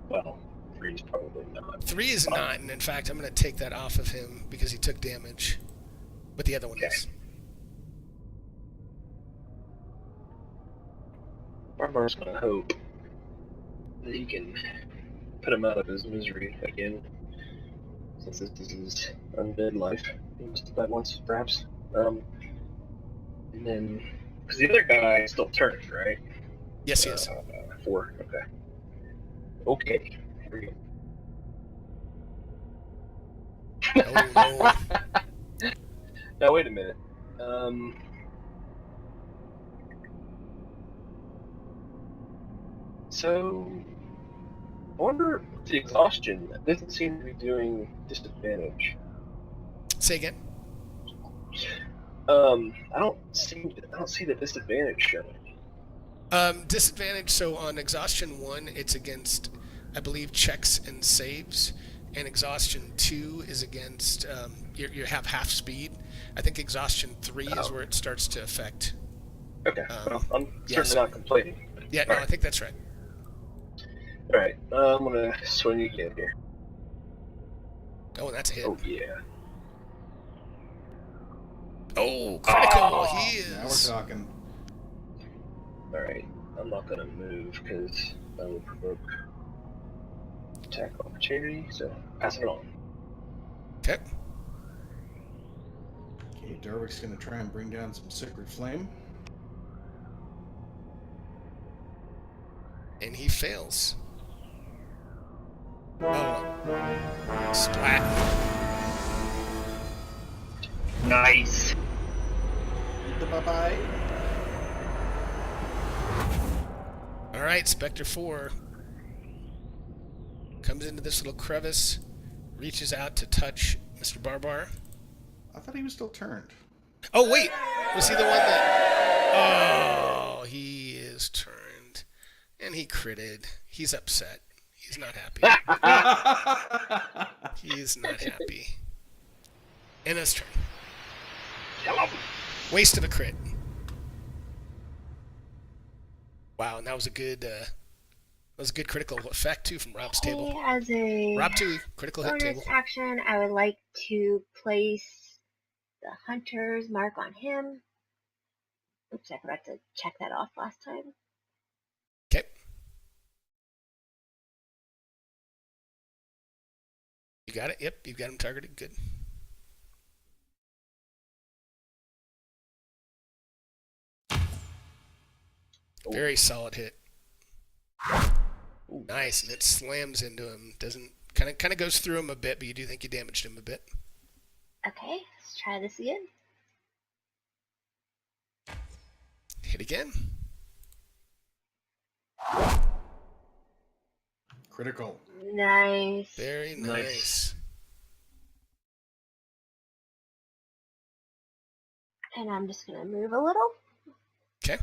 Well, 3's probably not. 3 is not, and in fact, I'm going to take that off of him because he took damage. But the other one Okay. is. Barbar's gonna hope that he can put him out of his misery again. Since this is his undead life. He must have died once, perhaps. And then. Because the other guy still turned, right? Yes, he is. 4, okay. Okay, here we go. Oh, no. Now, wait a minute. So, I wonder if the exhaustion doesn't seem to be doing disadvantage. Say again. I don't see the disadvantage showing. Disadvantage, so on Exhaustion 1, it's against, I believe, checks and saves. And Exhaustion 2 is against, you have half speed. I think Exhaustion 3 is where it starts to affect. Okay, well, I'm yeah, certainly so- not complaining. Yeah, no, I think that's right. Alright, I'm gonna swing again here. Oh, and that's a hit. Oh, yeah. Oh, critical! Oh, He Now we're is. talking. Alright, I'm not gonna move because that will provoke attack opportunity, so passing it on. Okay. Okay, Darwick's gonna try and bring down some Sacred Flame. And he fails. Oh. Splat. Nice. the bye-bye. All right, Spectre 4 comes into this little crevice, reaches out to touch Mr. Barbar. I thought he was still turned. Oh, wait. Was he the one that... Oh, he is turned. And he critted. He's upset. He's not happy. He's not happy. And his turn. Waste of a crit. Wow, and that was a good critical effect too from Rob's table. As a Rob 2 critical hit bonus table. action, I would like to place the hunter's mark on him. Oops, I forgot to check that off last time. Okay. You got it? Yep, you've got him targeted. Good. Very solid hit. Ooh, Nice, and it slams into him. Doesn't kind of goes through him a bit, but you do think you damaged him a bit. Okay, let's try this again. Hit again. Critical. Nice. Very Nice. nice. And I'm just gonna move a little. Okay.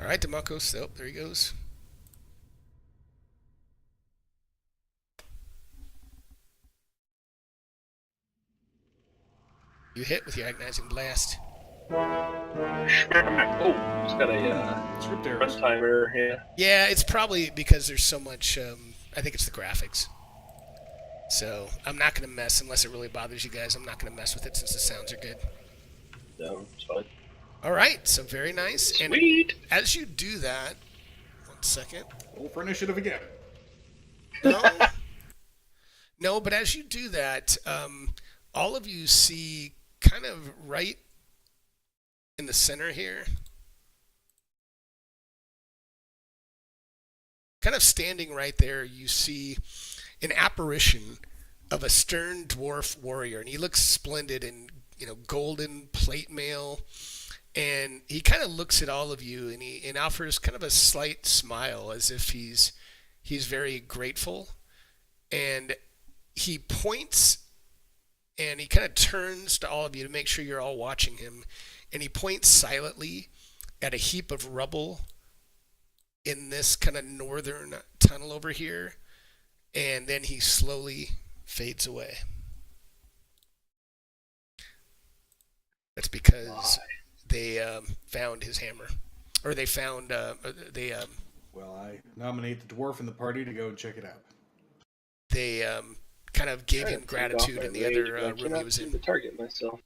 All right, Demacos. Oh, there he goes. You hit with your agonizing blast. Oh, he's got a Script errors. runtime. Yeah. Yeah, it's probably because there's so much. I think it's the graphics. So I'm not gonna mess unless it really bothers you guys. I'm not gonna mess with it since the sounds are good. No, it's fine. All right, so very nice. Sweet. And as you do that, 1 second. Roll for initiative again. No, no, but as you do that, all of you see kind of right in the center here, kind of standing right there, you see an apparition of a stern dwarf warrior, and he looks splendid in golden plate mail, and he kind of looks at all of you, and he offers kind of a slight smile as if he's very grateful, and he points and he kind of turns to all of you to make sure you're all watching him, and he points silently at a heap of rubble in this kind of northern tunnel over here, and then he slowly fades away. That's because they found his hammer, or they found Well, I nominate the dwarf in the party to go and check it out. they kind of gave him gratitude in the other room he was To in. target myself.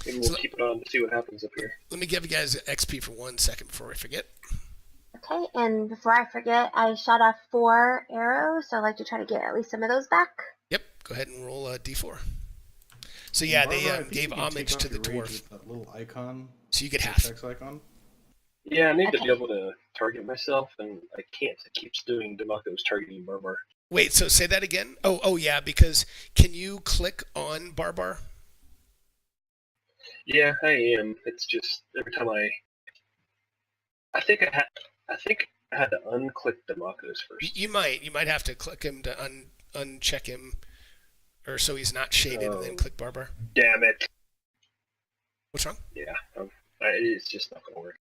Maybe we'll So- keep it on to see what happens up here. Let me give you guys XP for 1 second before I forget. Okay, and before I forget, I shot off 4 arrows, so I'd like to try to get at least some of those back. Yep, go ahead and roll a D4. So yeah, Barbara, I they think gave you can homage take to off the your rage dwarf. with that little icon, So you get half. text icon. Yeah, I need to Okay. be able to target myself, and I can't. It keeps doing Demaco's targeting Barbar. Wait, so say that again? Oh yeah, because can you click on Barbar? Yeah, I am. It's just every time I think I had to unclick Demaco's first. You might have to click him to uncheck him, or so he's not shaded, and then Oh. click Barbar. Damn it! What's wrong? Yeah, it's just not gonna work.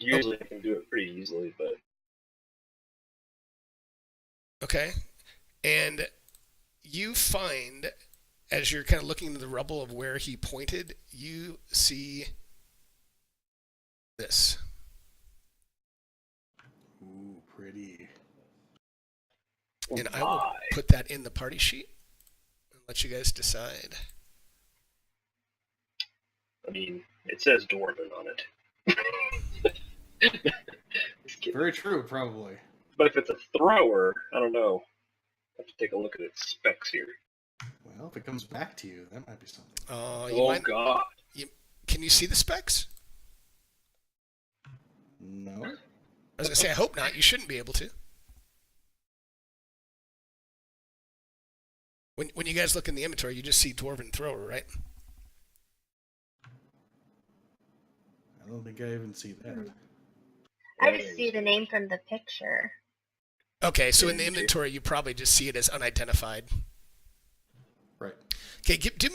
Usually I can do it pretty easily, but Okay, and you find, as you're kind of looking into the rubble of where he pointed, you see this. Ooh, pretty. And I will why? put that in the party sheet and let you guys decide. I mean, it says Dwarven on it. Just kidding. Very true, probably. But if it's a thrower, I don't know. I have to take a look at its specs here. Well, if it comes back to you, that might be something. You Oh might, god. can you see the specs? No? I was gonna say, I hope not. You shouldn't be able to. When you guys look in the inventory, you just see Dwarven Thrower, right? I don't think I even see that. I just see the name from the picture. Okay, so in the inventory, you probably just see it as unidentified. Right. Okay, give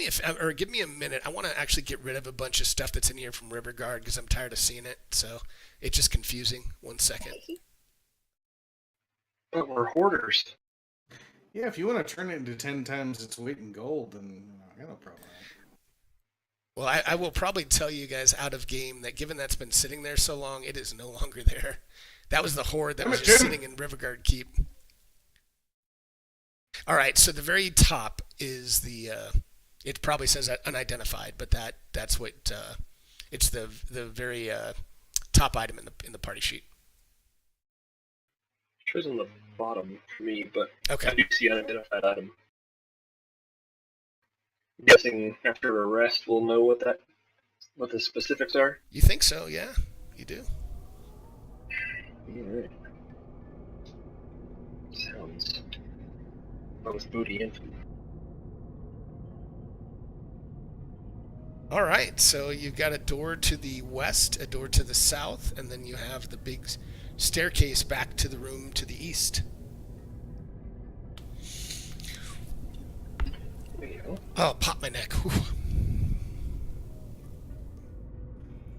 me a minute. I want to actually get rid of a bunch of stuff that's in here from Riverguard because I'm tired of seeing it. So it's just confusing. 1 second. But we're hoarders. Yeah, if you want to turn it into 10 times its weight in gold, then I got no problem with that. Well, I will probably tell you guys out of game that given that's been sitting there so long, it is no longer there. That was the hoard that was just sitting in Riverguard Keep. All right, so the very top is the. It probably says unidentified, but that's what it's the very top item in the party sheet. It shows on the bottom for me, but Okay. I do see unidentified item. I'm guessing after a rest we'll know what the specifics are. You think so? Yeah, you do. Alright. Sounds both booty and food. All right, so you've got a door to the west, a door to the south, and then you have the big staircase back to the room to the east. There you go. Oh, pop my neck. Whew.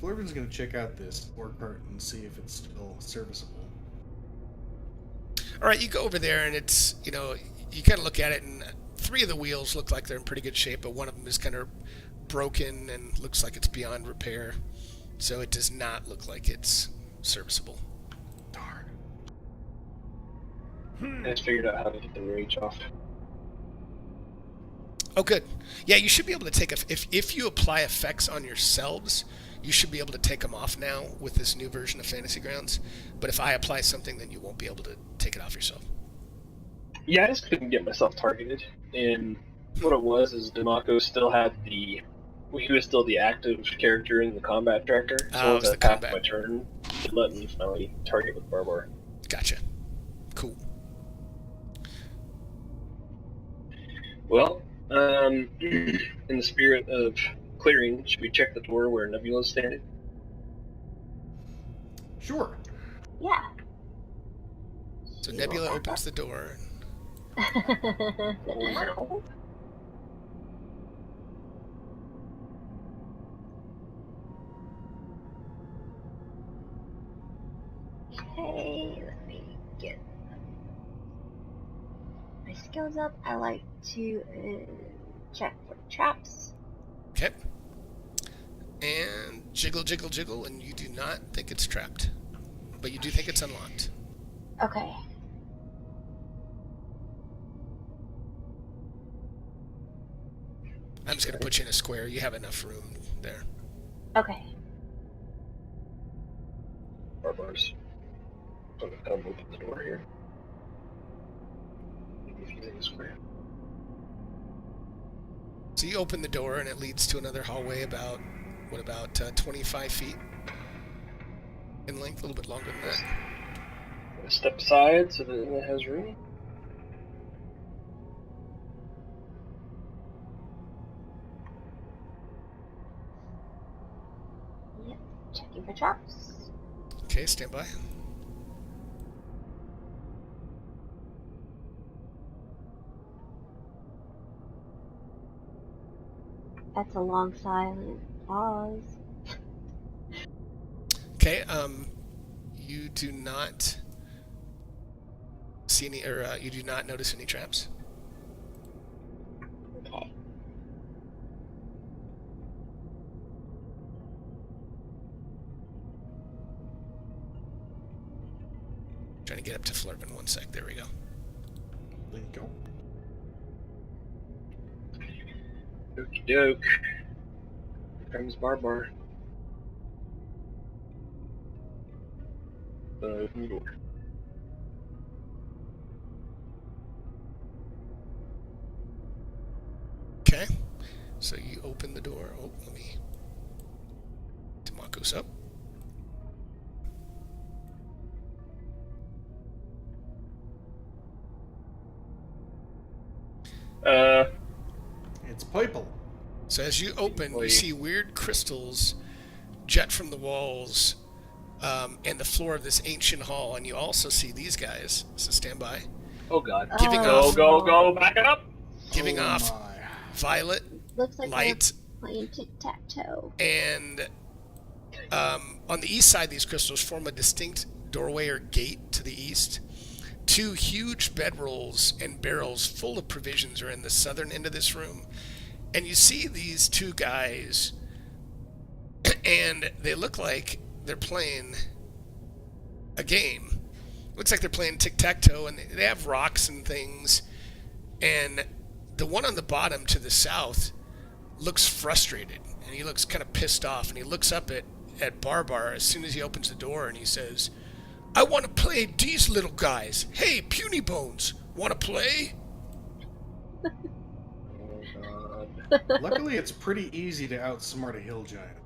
Flurvin's going to check out this ore cart and see if it's still serviceable. All right, you go over there, and it's, you kind of look at it, and 3 of the wheels look like they're in pretty good shape, but one of them is kind of broken and looks like it's beyond repair. So it does not look like it's serviceable. Darn. I just figured out how to get the rage off. Oh, good. Yeah, you should be able to take if you apply effects on yourselves, you should be able to take them off now with this new version of Fantasy Grounds. But if I apply something, then you won't be able to take it off yourself. Yeah, I just couldn't get myself targeted. And what it was is Demaco still had he was still the active character in the combat tracker. So Oh, it once was I the passed combat. my turn, it let me finally target with Barbar. Gotcha. Cool. Well, in the spirit of clearing, should we check the door where Nebula's standing? Sure. Yeah. So Nebula opens the door. Okay, let me get my skills up. I like to check for traps. Okay. And jiggle, jiggle, jiggle, and you do not think it's trapped. But you do think it's unlocked. Okay. I'm just going to put you in a square. You have enough room there. Okay. Barbar's gonna come open the door here. If he's in the square. So you open the door, and it leads to another hallway about 25 feet in length, a little bit longer than that. Gonna step aside so that it has room. Yep. Checking for traps. Okay, stand by. That's a long silent pause. Okay, you do not see any, or you do not notice any traps. Okay. Trying to get up to Flurvin 1 sec. There we go. There you go. Okie doke. Here comes Barbar. Open the door. Okay, so you open the door. Oh, let me. Demaco's up. It's purple. So as you open, you Wait. see weird crystals jet from the walls and the floor of this ancient hall, and you also see these guys. So stand by. Oh god. Giving Go, off- go, back it up! Giving Oh off my. violet Looks like light, they're playing tic-tac-toe. and on the east side, these crystals form a distinct doorway or gate to the east. Two huge bedrolls and barrels full of provisions are in the southern end of this room. And you see these two guys, and they look like they're playing a game. Looks like they're playing tic-tac-toe, and they have rocks and things. And the one on the bottom to the south looks frustrated, and he looks kind of pissed off, and he looks up at Barbar as soon as he opens the door, and he says, "I want to play these little guys. Hey, puny bones, want to play?" Oh god. Luckily, it's pretty easy to outsmart a hill giant.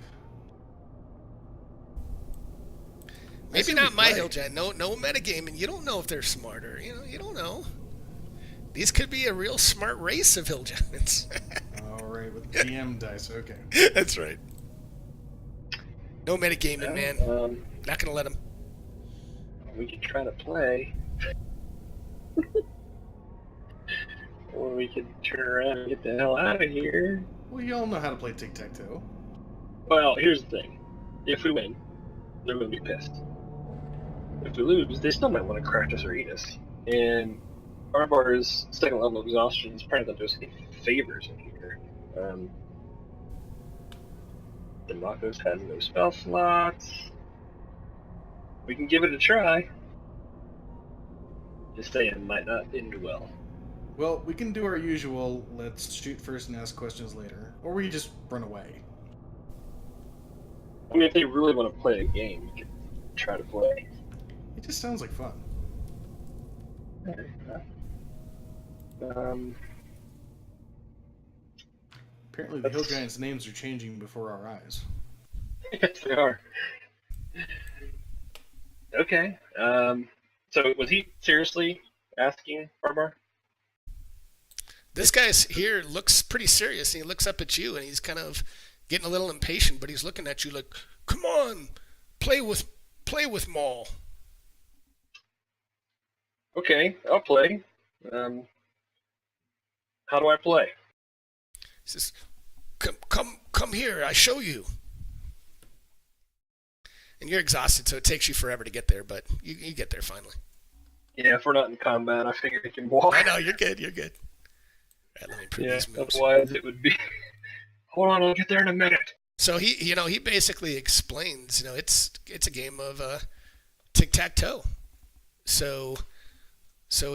Maybe see not we my play. hill giant. No metagaming. You don't know if they're smarter. You don't know. These could be a real smart race of hill giants. All right, with GM dice. Okay. That's right. No metagaming, man. Not gonna let them. We can try to play. Or we could turn around and get the hell out of here. Well, you all know how to play tic-tac-toe. Well, here's the thing. If we win, they're going to be pissed. If we lose, they still might want to crash us or eat us. And Barbar's second level exhaustion is probably not doing us any favors in here. Demacos has no spell slots. We can give it a try. Just saying, it might not end well. Well, we can do our usual, let's shoot first and ask questions later. Or we just run away. I mean, if they really want to play a game, we could try to play. It just sounds like fun. Apparently the hill giants' names are changing before our eyes. Yes, they are. Okay. So was he seriously asking Barbar? This guy's here looks pretty serious, and he looks up at you, and he's kind of getting a little impatient, but he's looking at you like, "Come on, play with Maul." Okay, I'll play. How do I play? He says, "Come here, I show you." And you're exhausted, so it takes you forever to get there, but you get there finally. Yeah, if we're not in combat, I figure I can walk. I know, you're good. All right, let me prove Yeah, these moves. otherwise it would be. Hold on, I'll get there in a minute. So he basically explains, it's a game of tic-tac-toe. So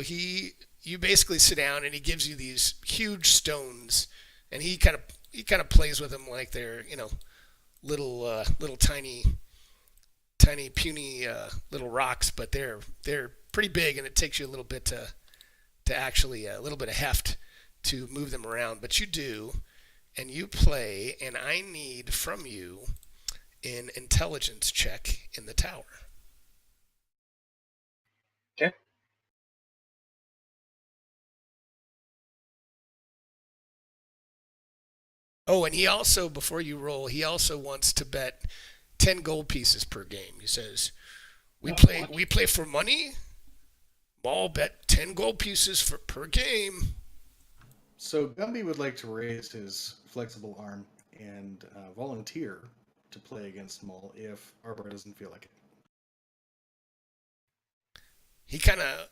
you basically sit down, and he gives you these huge stones, and he kind of plays with them like they're little tiny puny little rocks, but they're pretty big, and it takes you a little bit to actually a little bit of heft to move them around, but you do, and you play, and I need from you an intelligence check in the tower. Okay. Oh, and he also, before you roll, he also wants to bet 10 gold pieces per game. He says, we play for money. Maul bet 10 gold pieces per game. So Gumby would like to raise his flexible arm and volunteer to play against Maul if Barbar doesn't feel like it. He kind of...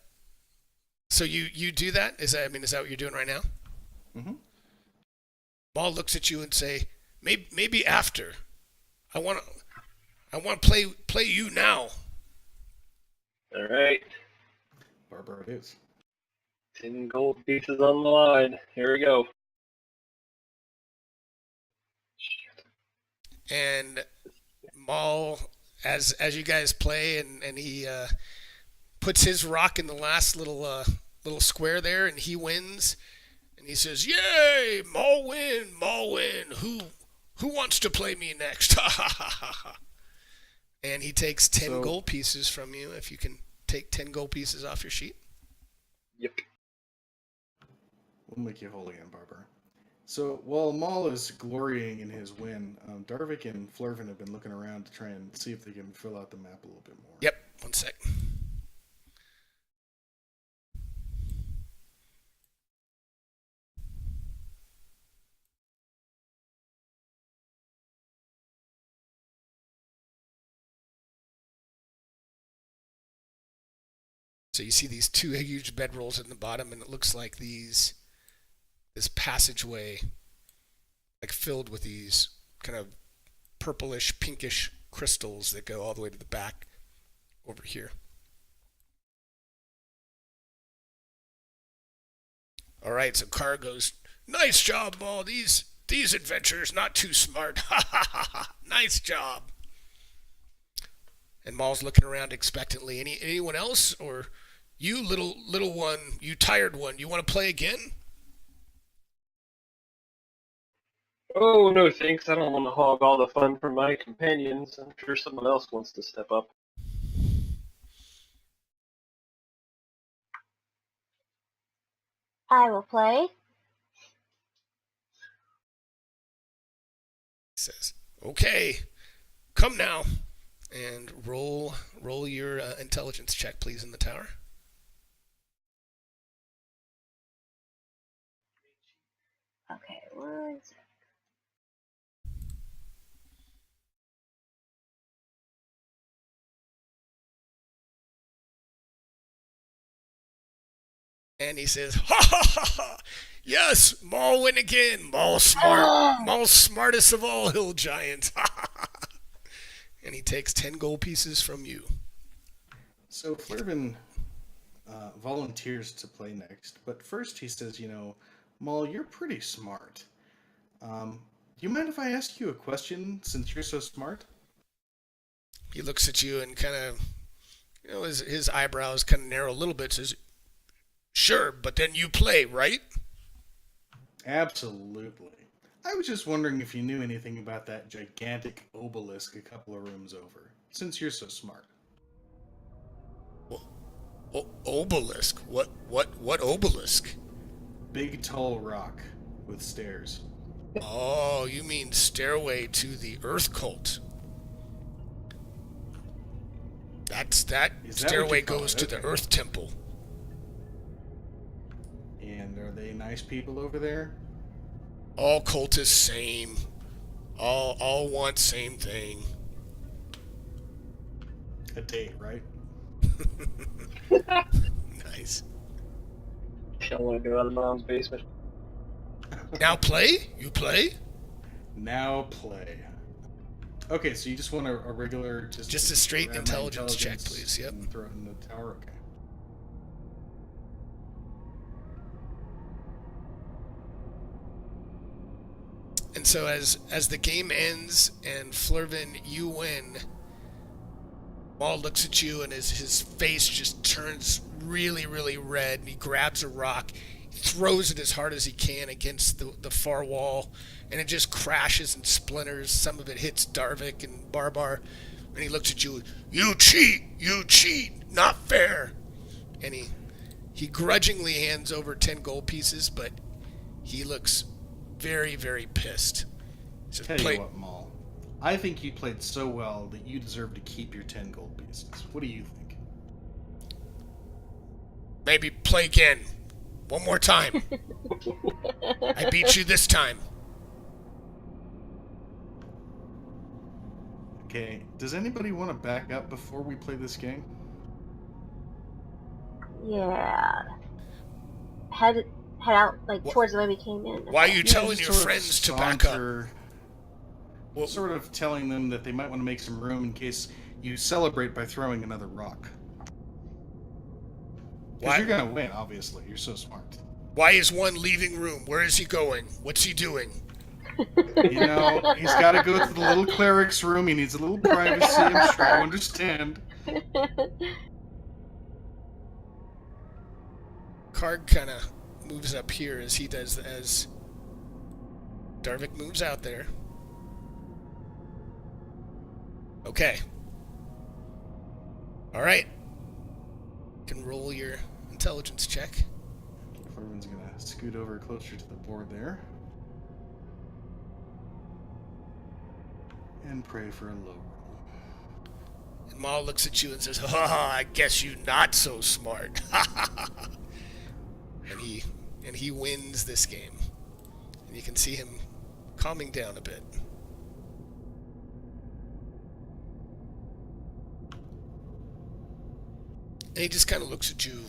So you do that? Is that what you're doing right now? Mm-hmm. Maul looks at you and say, maybe after. I want to play you now. All right. Barbar it is. 10 gold pieces on the line. Here we go. And Maul, as you guys play, and he puts his rock in the last little square there, and he wins. And he says, "Yay! Maul win! Maul win! Who wants to play me next?" Ha ha ha ha ha. And he takes 10 gold pieces from you. If you can take 10 gold pieces off your sheet. Yep. We'll make you whole again, Barbara. So while Maul is glorying in his win, Darvik and Flurvin have been looking around to try and see if they can fill out the map a little bit more. Yep, one sec. So you see these two huge bedrolls in the bottom, and it looks like this passageway, like filled with these kind of purplish, pinkish crystals that go all the way to the back over here. All right, so Carr goes, "Nice job, Maul. These adventurers not too smart. Ha ha ha ha. Nice job." And Maul's looking around expectantly. Anyone else? Or you little one, you tired one, you want to play again? Oh, no thanks. I don't want to hog all the fun from my companions. I'm sure someone else wants to step up. I will play. He says, "Okay, come now." And roll your intelligence check, please, in the tower. Okay, 1 sec. And he says, "Ha ha ha ha! Yes, Maul win again. Maul's smart. Maul's smartest of all hill giants. Ha ha ha!" And he takes 10 gold pieces from you. So Flurvin volunteers to play next, but first he says, Maul, you're pretty smart. Do you mind if I ask you a question since you're so smart? He looks at you and kind of, his eyebrows kind of narrow a little bit, says, "Sure, but then you play, right?" Absolutely. I was just wondering if you knew anything about that gigantic obelisk a couple of rooms over, since you're so smart. Obelisk? What obelisk? Big tall rock with stairs. Oh, you mean Stairway to the Earth Cult. That stairway goes to the Earth Temple. And are they nice people over there? All cultists same. All want same thing. A date, right? Nice. Don't want to go out of mom's basement. Now play? You play? Now play. Okay, so you just want a regular... Just a straight intelligence check, please. Yep. And throw it in the tower, okay. And so as the game ends and Flurvin, you win, Maul looks at you and his face just turns really, really red, and he grabs a rock, throws it as hard as he can against the far wall, and it just crashes and splinters. Some of it hits Darvik and Barbar, and he looks at you, "You cheat, not fair." And he grudgingly hands over 10 gold pieces, but he looks very, very pissed. So Tell you what, Maul. I think you played so well that you deserve to keep your 10 gold pieces. What do you think? Maybe play again. One more time. I beat you this time. Okay, does anybody want to back up before we play this game? Yeah. Head out towards the way we came in. Why are you telling just your sort of friends to back up? Well, sort of telling them that they might want to make some room in case you celebrate by throwing another rock. Because you're going to win, obviously. You're so smart. Why is one leaving room? Where is he going? What's he doing? He's got to go to the little cleric's room. He needs a little privacy. I'm sure you understand. Karg kind of moves up here as he does, as Darvik moves out there. Okay. All right. You can roll your intelligence check. Flurvin's gonna scoot over closer to the board there. And pray for a low roll. And Maul looks at you and says, "Ha! I guess you not so smart." and he wins this game. And you can see him calming down a bit. And he just kind of looks at you.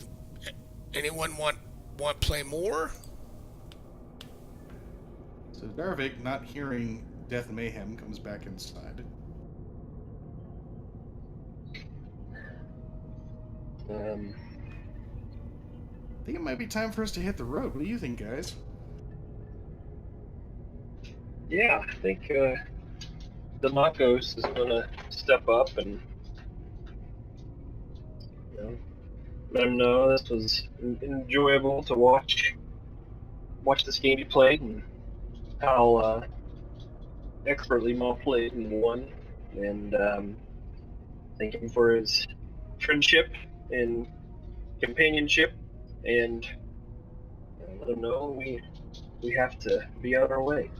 Anyone want play more? So Darvik, not hearing Death Mayhem, comes back inside. I think it might be time for us to hit the road. What do you think, guys? Yeah, I think the Makos is gonna step up and let him know this was enjoyable to watch this game he played and how expertly Maul played and won, and thank him for his friendship and companionship, and let him know we have to be on our way.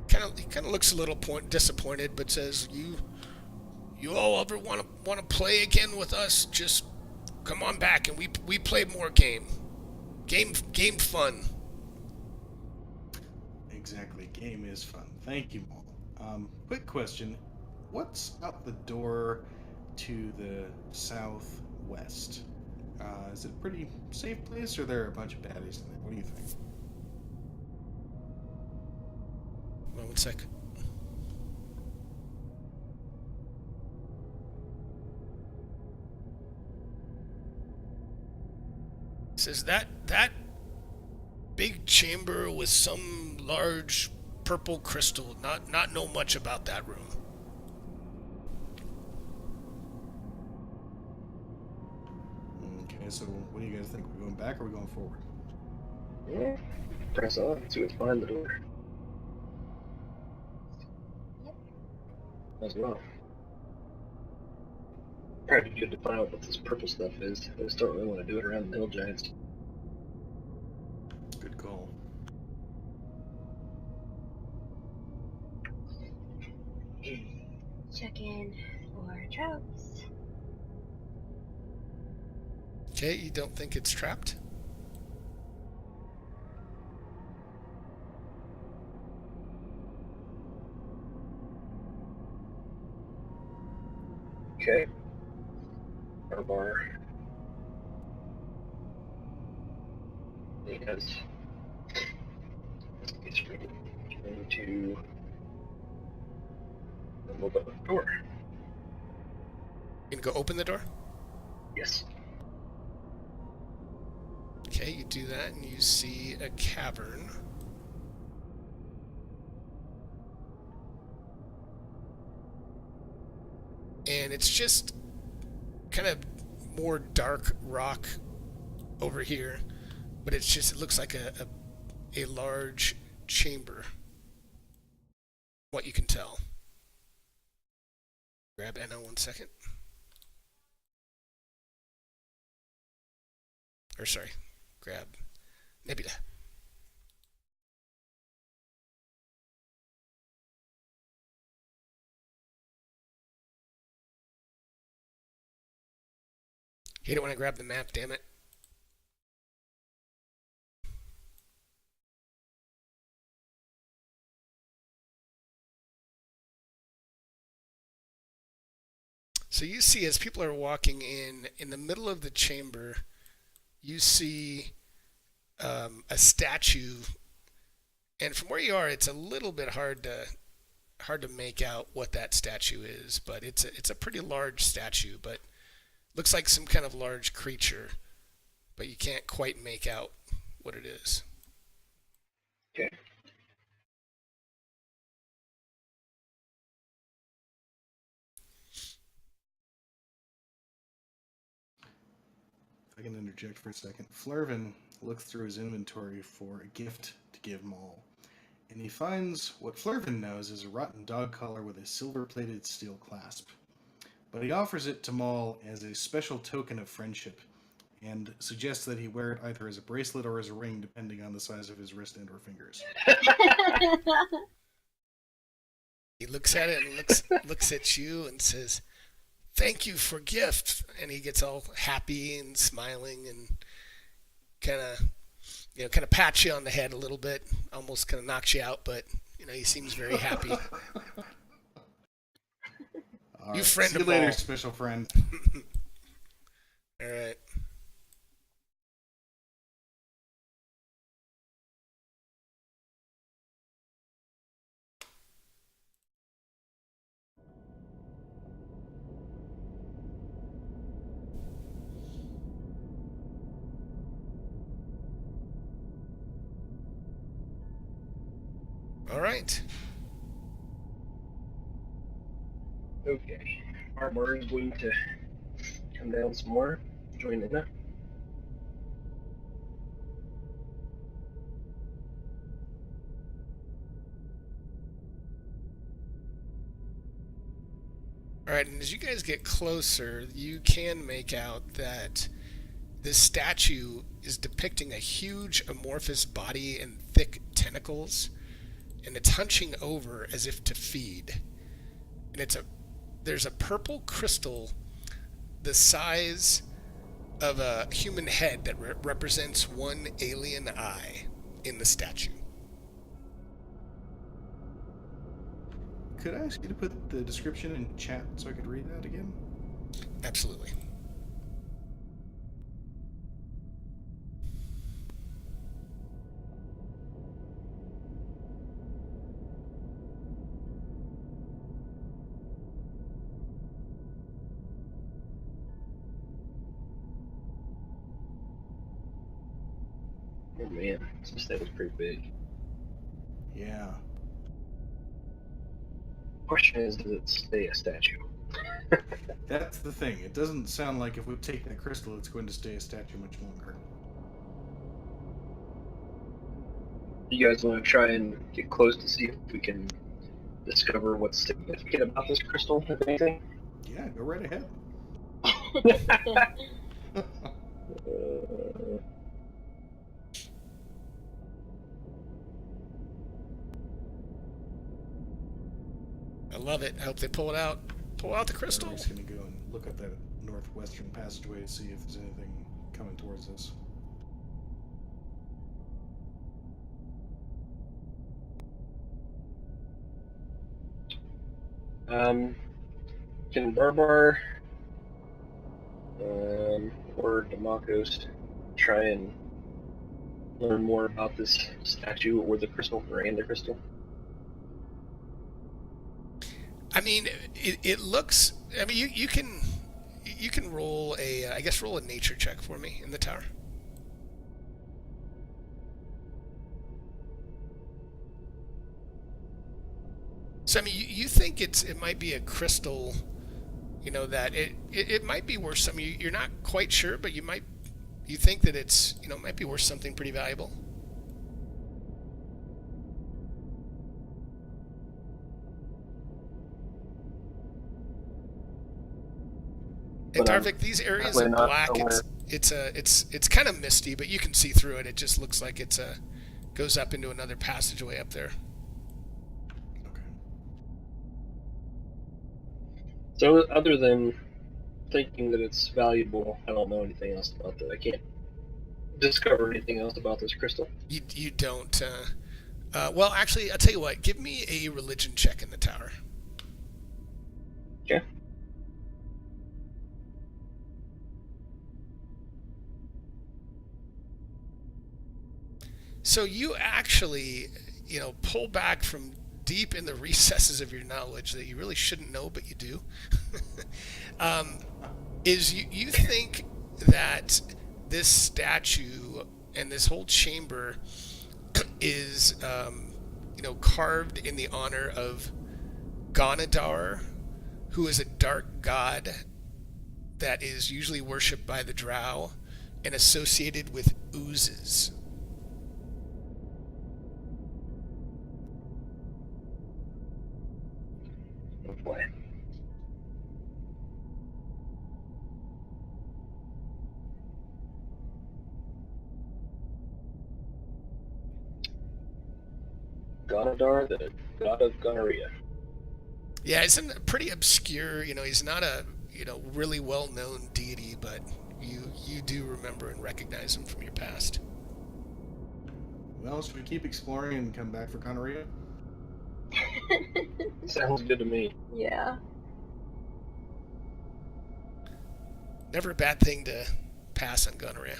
He kind of looks a little disappointed, but says, "You all ever want to play again with us? Just come on back, and we play more game fun." Exactly, game is fun. Thank you, Maul. Quick question: what's out the door to the southwest? Is it a pretty safe place, or are there a bunch of baddies in there? What do you think? One sec. Says that big chamber with some large purple crystal. Not know much about that room. Okay, so what do you guys think? We're going back or are we going forward? Yeah, press on, see what's behind the door. As well. Probably good to find out what this purple stuff is. I just don't really want to do it around the hill giants. Good call. Check in for traps. Okay, you don't think it's trapped? Okay. Our bar. It has. It's ready to move up the door. You gonna go open the door? Yes. Okay, you do that and you see a cavern. And it's just kind of more dark rock over here, but it looks like a large chamber. What you can tell. Grab Anna 1 second. Or sorry, grab Nebula. You don't want to grab the map, damn it. So you see, as people are walking in the middle of the chamber, you see a statue, and from where you are, it's a little bit hard to make out what that statue is, but it's a pretty large statue, but looks like some kind of large creature, but you can't quite make out what it is. Okay. If I can interject for a second, Flurvin looks through his inventory for a gift to give Maul, and he finds what Flurvin knows is a rotten dog collar with a silver-plated steel clasp. But he offers it to Maul as a special token of friendship, and suggests that he wear it either as a bracelet or as a ring, depending on the size of his wrist and or fingers. He looks at it and looks at you and says, "Thank you for gift." And he gets all happy and smiling and kind of pats you on the head a little bit, almost kind of knocks you out, but he seems very happy. All You right, friend see you of later, all. special friend. All right. All right. Okay. Armor is going to come down some more. Join in now. All right, and as you guys get closer, you can make out that this statue is depicting a huge amorphous body and thick tentacles, and it's hunching over as if to feed. And there's a purple crystal the size of a human head that represents one alien eye in the statue. Could I ask you to put the description in chat so I could read that again? Absolutely. Oh man, this thing was pretty big. Yeah. Question is, does it stay a statue? That's the thing. It doesn't sound like if we take that crystal, it's going to stay a statue much longer. You guys want to try and get close to see if we can discover what's significant about this crystal, if anything? Yeah, go right ahead. I love it. I hope they pull it out. Pull out the crystal. We're just going to go and look up that northwestern passageway to see if there's anything coming towards us. Can Barbar or Damakos try and learn more about this statue or the crystal, or and the crystal? I mean, it looks. I mean, you can roll roll a nature check for me in the tower. So I mean, you think it might be a crystal, that it might be worth something. You're not quite sure, but you think that it's might be worth something pretty valuable. And Tarvik, these areas are black. It's kind of misty, but you can see through it. It just looks like goes up into another passageway up there. So other than thinking that it's valuable, I don't know anything else about that. I can't discover anything else about this crystal. You don't. Well, actually, I'll tell you what. Give me a religion check in the tower. Okay. So you actually, pull back from deep in the recesses of your knowledge that you really shouldn't know, but you do. Is you think that this statue and this whole chamber is, carved in the honor of Ganadar, who is a dark god that is usually worshipped by the Drow and associated with oozes. Oh boy. Gonadar, the god of gonorrhea. Yeah, he's a pretty obscure. He's not a really well-known deity, but you do remember and recognize him from your past. Well, should we keep exploring and come back for gonorrhea? Sounds good to me. Yeah. Never a bad thing to pass on gonorrhea.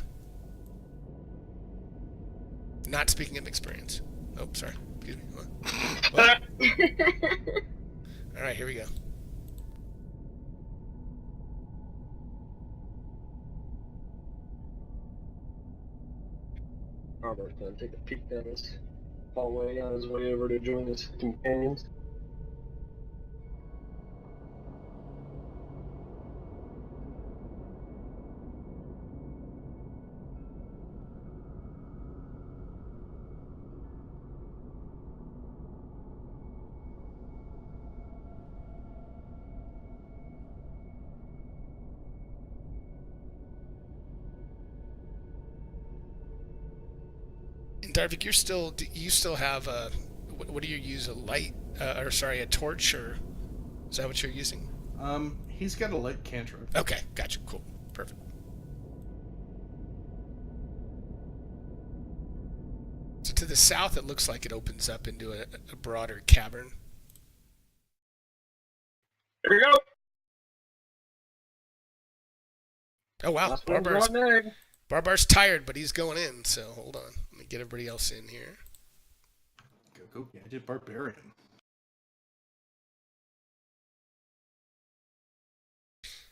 Not speaking of experience. Oh, sorry. Excuse me. What? All right, here we go. Robert's gonna take a peek down this hallway on his way over to join his companions. And Darvik, you still have a, what do you use, a light, a torch, or is that what you're using? He's got a light cantrip. Okay, gotcha, cool, perfect. So to the south, it looks like it opens up into a broader cavern. Here we go! Oh wow, Barbar's tired, but he's going in, so hold on. Let me get everybody else in here. Go gadget barbarian.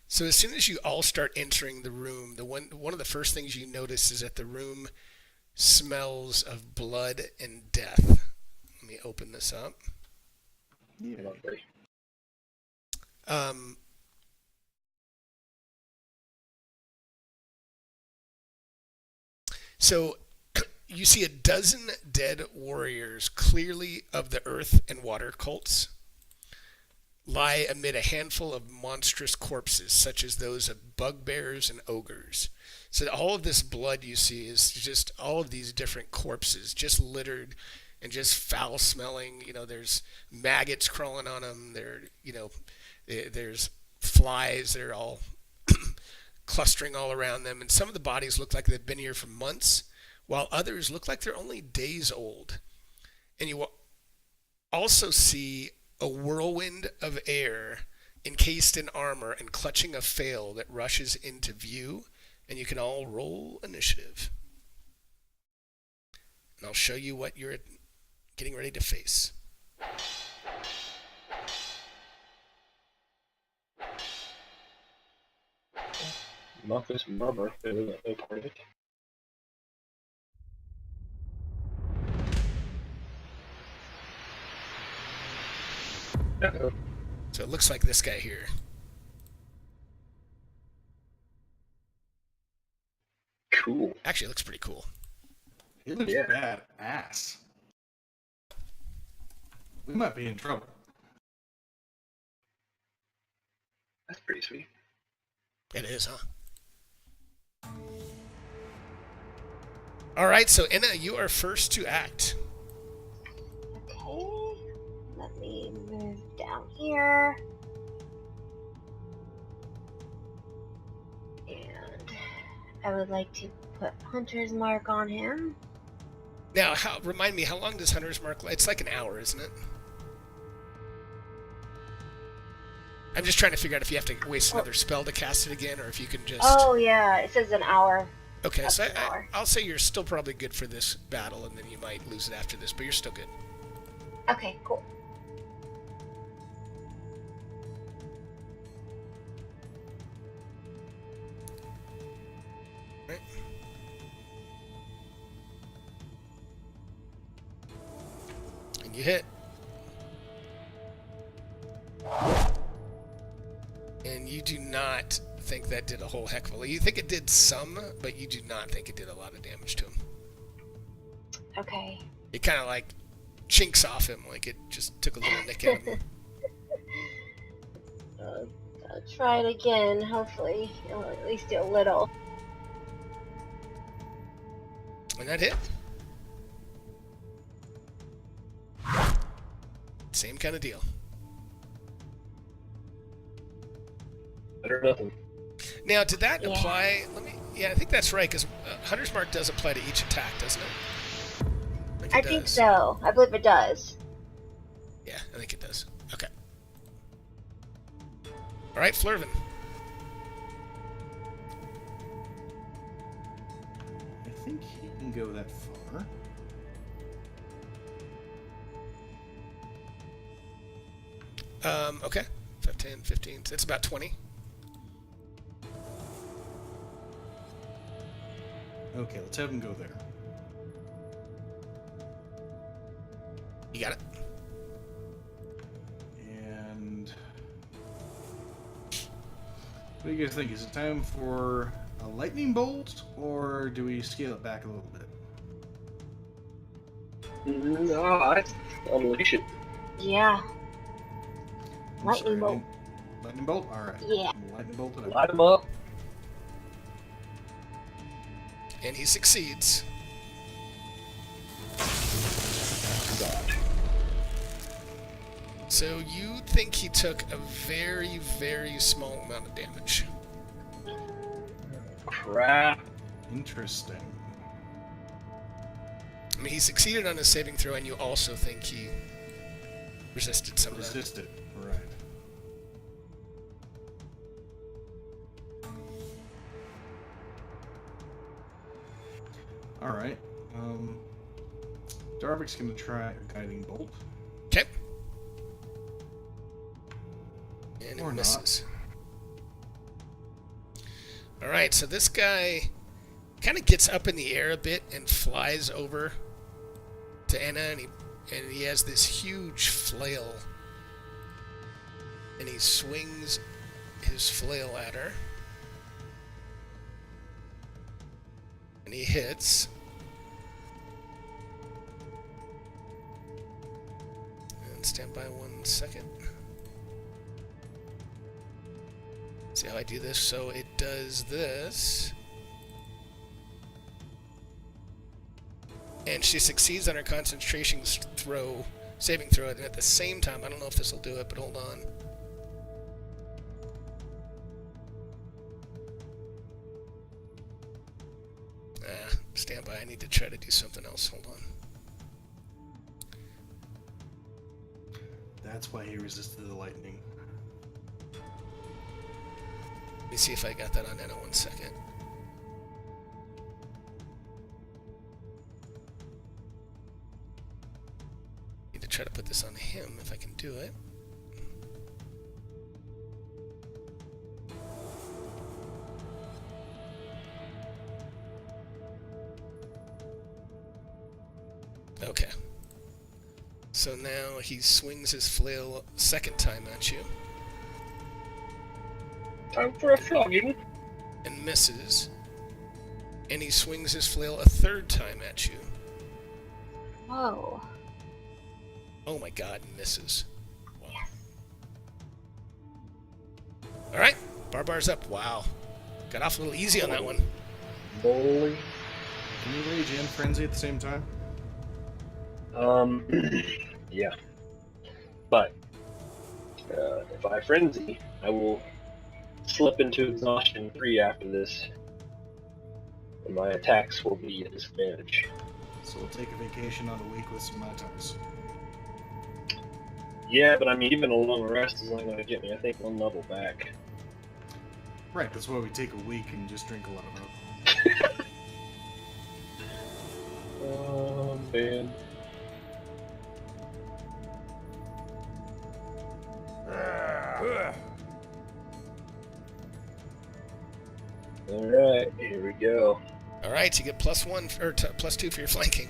So as soon as you all start entering the room, one of the first things you notice is that the room smells of blood and death. Let me open this up. Yeah. Lovely. So you see a dozen dead warriors, clearly of the earth and water cults, lie amid a handful of monstrous corpses, such as those of bugbears and ogres. So all of this blood you see is just all of these different corpses, just littered and just foul smelling. There's maggots crawling on them. There's flies. They're all clustering all around them. And some of the bodies look like they've been here for months, while others look like they're only days old. And you will also see a whirlwind of air encased in armor and clutching a flail that rushes into view, and you can all roll initiative. And I'll show you what you're getting ready to face. Not this barber, but no part of it. Uh-oh. So it looks like this guy here. Cool. Actually, it looks pretty cool. It looks Yeah. bad ass. We might be in trouble. That's pretty sweet. It is, huh? All right, so Enna, you are first to act. Okay. Let me move down here. And I would like to put Hunter's Mark on him. Now, remind me, how long does Hunter's Mark? It's like an hour, isn't it? I'm just trying to figure out if you have to waste another spell to cast it again, or if you can just... Oh, yeah. It says an hour. Okay, so an hour. I'll say you're still probably good for this battle, and then you might lose it after this, but you're still good. Okay, cool. Right. And you hit. And you do not think that did a whole heck of a lot. You think it did some, but you do not think it did a lot of damage to him. Okay. It kind of like chinks off him, like it just took a little nick out of him. I'll try it again. Hopefully, it'll at least do a little. And that hit. Same kind of deal. Better than nothing. Now, did that Yeah. apply? Yeah, I think that's right, because Hunter's Mark does apply to each attack, doesn't it? Like it I think does. so. I believe it does. Yeah, I think it does. Okay. All right, Flurvin. I think he can go that far. Okay. 5, 10, 15. It's about 20. Okay, let's have him go there. You got it. And what do you guys think? Is it time for a lightning bolt, or do we scale it back a little bit? No, I unleash it. Yeah. I'm Lightning sorry, bolt. Lightning bolt? Alright. Yeah. Lightning bolt it up. Light him up. And he succeeds. God. So you think he took a very, very small amount of damage. Crap. Interesting. I mean, he succeeded on his saving throw, and you also think he resisted some of that. Resisted. Right. Alright. Darvik's gonna try a guiding bolt. Okay. And it Or not. misses. Alright, so this guy kind of gets up in the air a bit and flies over to Anna, and he has this huge flail. And he swings his flail at her. And he hits. And stand by 1 second. See how I do this? So it does this. And she succeeds on her concentration saving throw, and at the same time, I don't know if this will do it, but hold on. Stand by, I need to try to do something else, hold on. That's why he resisted the lightning. Let me see if I got that on Anna 1 second. Need to try to put this on him if I can do it. Okay. So now he swings his flail second time at you Time for a flogging. and misses. And he swings his flail a third time at you. Whoa. Oh my god, misses. Wow. Alright, Barbar's up. Wow. Got off a little easy on that one. Bowling. Can you rage and frenzy at the same time? Yeah. But if I frenzy, I will slip into exhaustion 3 after this, and my attacks will be at disadvantage. So we'll take a vacation on a week with some Mai Tais. Yeah, but I mean, even a long rest is only going to get me, I think, 1 level back. Right, that's why we take a week and just drink a lot of alcohol. Oh, man. Alright, here we go. Alright, so you get +1 or +2 for your flanking.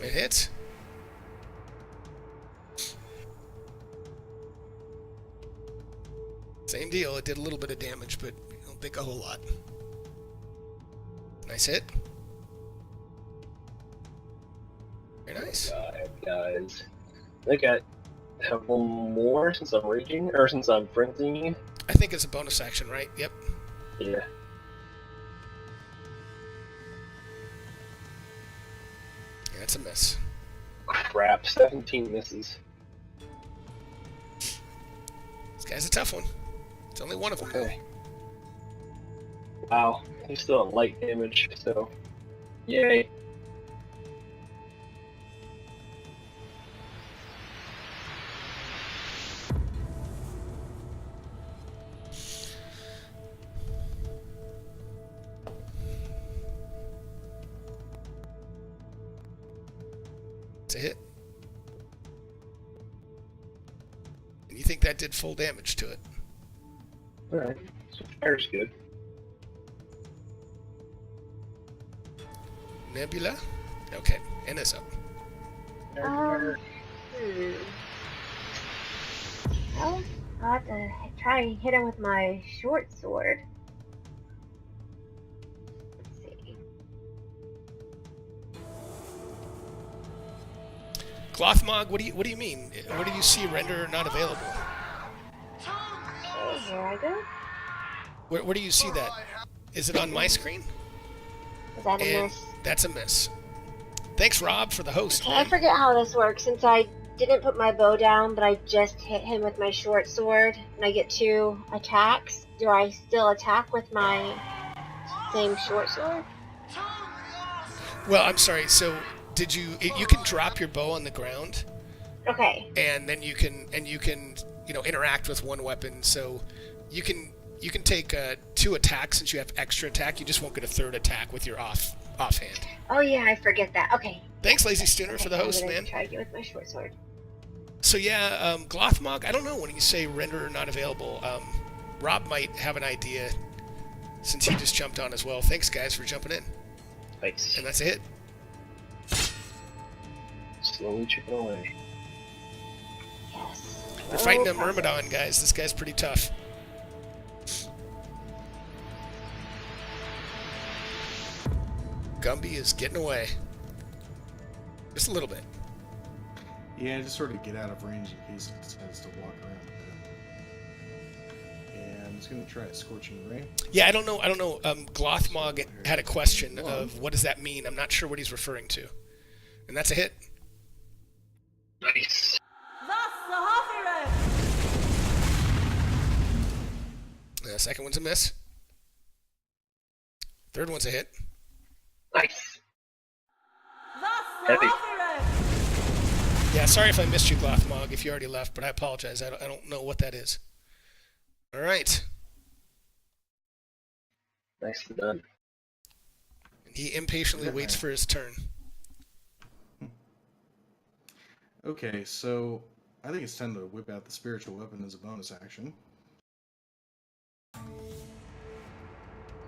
It hits. Same deal, it did a little bit of damage, but I don't think a whole lot. Nice hit. Very nice. God, guys. I think I have 1 more since I'm raging, or since I'm frenzying. I think it's a bonus action, right? Yep. Yeah. Yeah, that's a miss. Crap, 17 misses. This guy's a tough one. It's only one of them. Okay. Wow, he's still on light damage, so yay. It's a hit. And you think that did full damage to it? Alright, so fire's good. Nebula? Okay, Anna's up. Well, I'll have to try and hit him with my short sword. Let's see. Glothmog, what do you mean? What do you see render not available? Oh, here I go. Where do you see that? Is it on my screen? Is that a And miss? that's a miss. Thanks, Rob, for the host. Okay, I forget how this works since I didn't put my bow down, but I just hit him with my short sword, and I get 2 attacks. Do I still attack with my same short sword? Well, I'm sorry. So, did you? You can drop your bow on the ground, Okay. and then you can interact with one weapon. So, you can take 2 attacks since you have extra attack. You just won't get a 3rd attack with your offhand. Oh yeah, I forget that. Okay. Thanks, Lazy Stooner, for the I'm host, gonna man. try to get with my short sword. So yeah, Glothmog, I don't know when you say render not available. Rob might have an idea since he just jumped on as well. Thanks, guys, for jumping in. Nice. And that's a hit. Slowly chipping away. Yes. We're fighting a Oh, Myrmidon, guys. This guy's pretty tough. Gumby is getting away. Just a little bit. Yeah, just sort of get out of range in case it decides to walk around a bit. And I'm just gonna try a Scorching Ray. Yeah, I don't know. Glothmog had a question of what does that mean. I'm not sure what he's referring to. And that's a hit. Nice. The second one's a miss. Third one's a hit. Nice. Heavy. Yeah, sorry if I missed you, Glothmog, if you already left, but I apologize. I don't know what that is. All right. Nicely done. He impatiently waits for his turn. Okay, so I think it's time to whip out the spiritual weapon as a bonus action.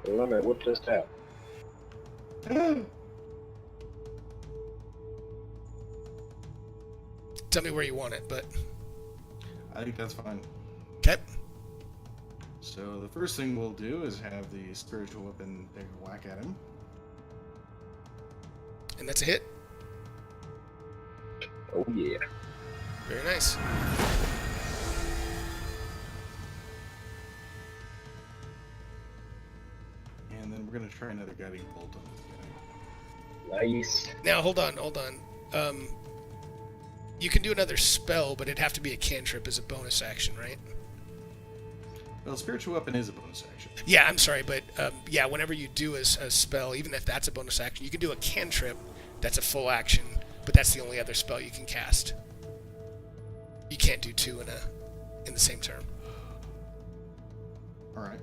Let me whip this out. Tell me where you want it, but... I think that's fine. Okay. So the first thing we'll do is have the spiritual weapon take a whack at him. And that's a hit. Oh yeah. Very nice. And then we're going to try another guiding bolt on this guy. Nice. Now, hold on. You can do another spell, but it'd have to be a cantrip as a bonus action, right? Well, spiritual weapon is a bonus action. Yeah, I'm sorry, but yeah, whenever you do a spell, even if that's a bonus action, you can do a cantrip that's a full action, but that's the only other spell you can cast. You can't do 2 in the same turn. All right.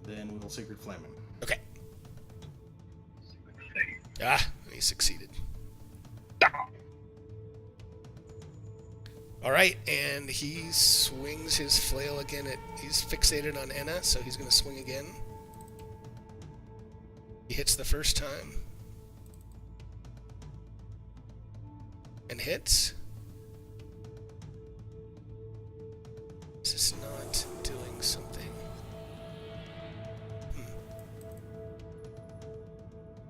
Then we will Sacred Flame him. Okay. Ah, he succeeded. All right, and he swings his flail again. He's fixated on Enna, so he's going to swing again. He hits the first time. And hits. This is not doing something.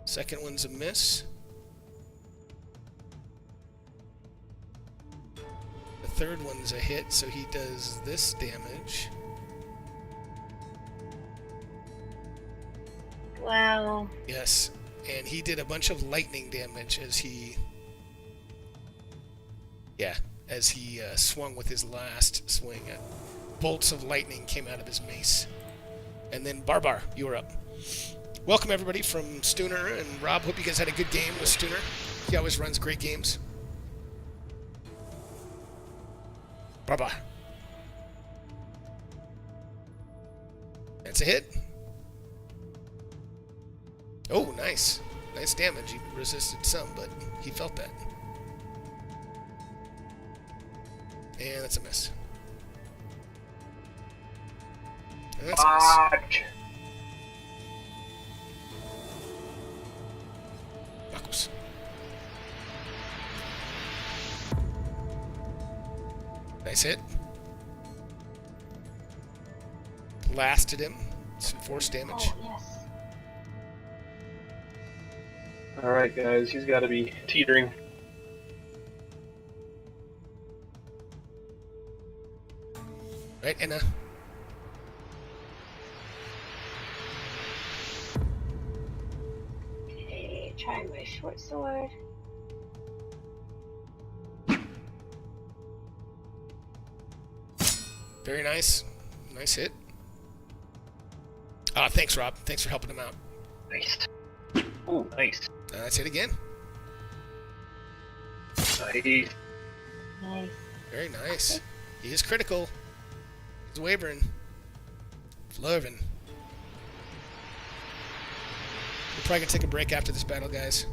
Second one's a miss. The third one's a hit, so he does this damage. Wow. Yes, and he did a bunch of lightning damage as he swung with his last swing. Bolts of lightning came out of his mace. And then Barbar, you were up. Welcome everybody from Stooner and Rob. Hope you guys had a good game with Stooner. He always runs great games. Barbar. That's a hit. Oh, nice. Nice damage. He resisted some, but he felt that. And that's a miss. And that's a miss. Knuckles. Nice hit. Blasted him. Some force damage. Oh, yes. Alright, guys, he's got to be teetering. Right, Anna? Okay, try my short sword. Very nice. Nice hit. Thanks, Rob. Thanks for helping him out. Nice. Oh, nice. That's hit again. Nice. Nice. Very nice. He is critical. He's wavering. Flurvin. We're probably going to take a break after this battle, guys.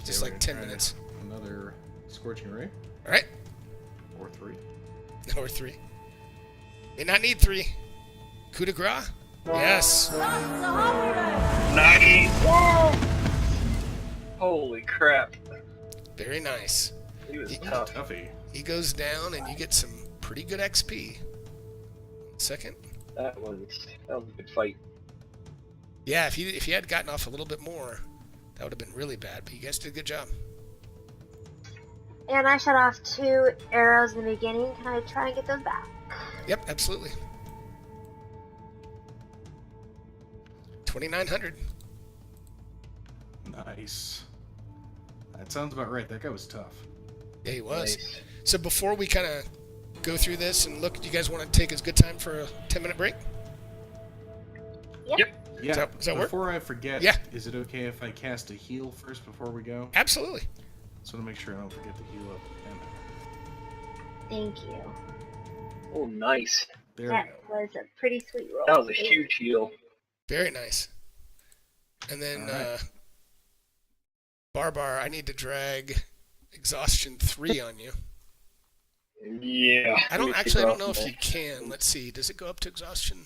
Just like 10 minutes. Another Scorching Ray. Alright. Or 3. Or 3. May not need 3. Coup de grace? Yes. Nice. Holy crap. Very nice. He was tough. Tuffy. He goes down and you get some pretty good XP. Second. That was a good fight. Yeah, if you had gotten off a little bit more, that would have been really bad. But you guys did a good job. And I shot off 2 arrows in the beginning. Can I try and get those back? Yep, absolutely. 2,900. Nice. That sounds about right. That guy was tough. Yeah, he was. Nice. So before we kind of go through this and look, do you guys want to take a good time for a 10-minute break? Yep. Yeah. Does that work? Before I forget, Yeah. is it okay if I cast a heal first before we go? Absolutely. So to make sure I don't forget to heal up. Thank you. Oh, nice. There That we go. was a pretty sweet roll. That was a huge heal. Very nice. And then, Alright. Barbar, I need to drag Exhaustion 3 on you. Yeah. I don't know if you can. Let's see. Does it go up to Exhaustion?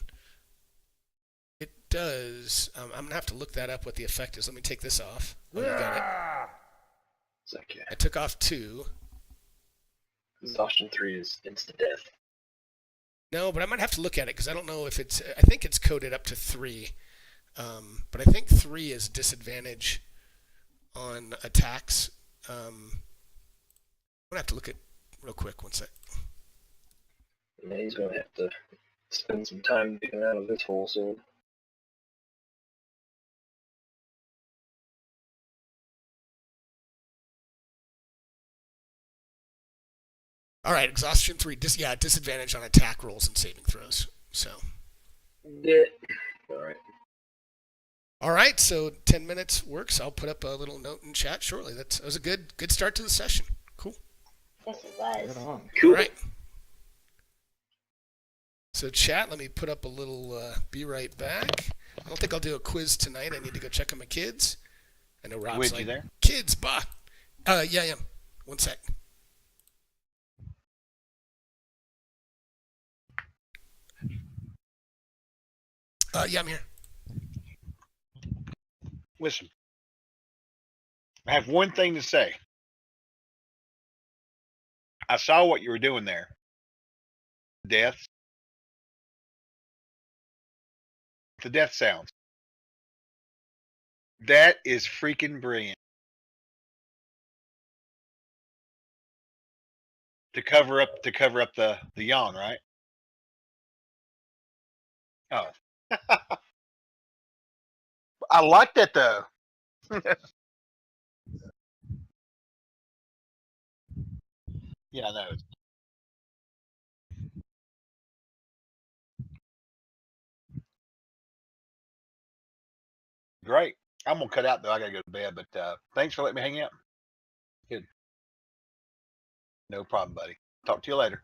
It does. I'm going to have to look that up what the effect is. Let me take this off. Oh, you got it. Okay. I took off 2. Exhaustion 3 is instant death. No, but I might have to look at it because I don't know if it's. I think it's coded up to 3, but I think 3 is disadvantage on attacks. I'm gonna have to look at real quick. One sec. Yeah, he's gonna have to spend some time getting out of this hole soon. All right, exhaustion 3. Disadvantage on attack rolls and saving throws. So. Yeah. Alright. All right, so 10 minutes works. I'll put up a little note in chat shortly. That was a good start to the session. Cool. Yes, it was. Right on. Cool. All right. So chat, let me put up a little be right back. I don't think I'll do a quiz tonight. I need to go check on my kids. I know Rob's Wait, like, you there? kids, bah. Yeah, I am. One sec. Yeah, I'm here. Listen, I have one thing to say. I saw what you were doing there. Deaths. The death sounds. That is freaking brilliant. To cover up the yawn, right? Oh. I like that though. Yeah, I know. Great. I'm gonna cut out though. I gotta go to bed. But thanks for letting me hang out. Good. No problem, buddy. Talk to you later.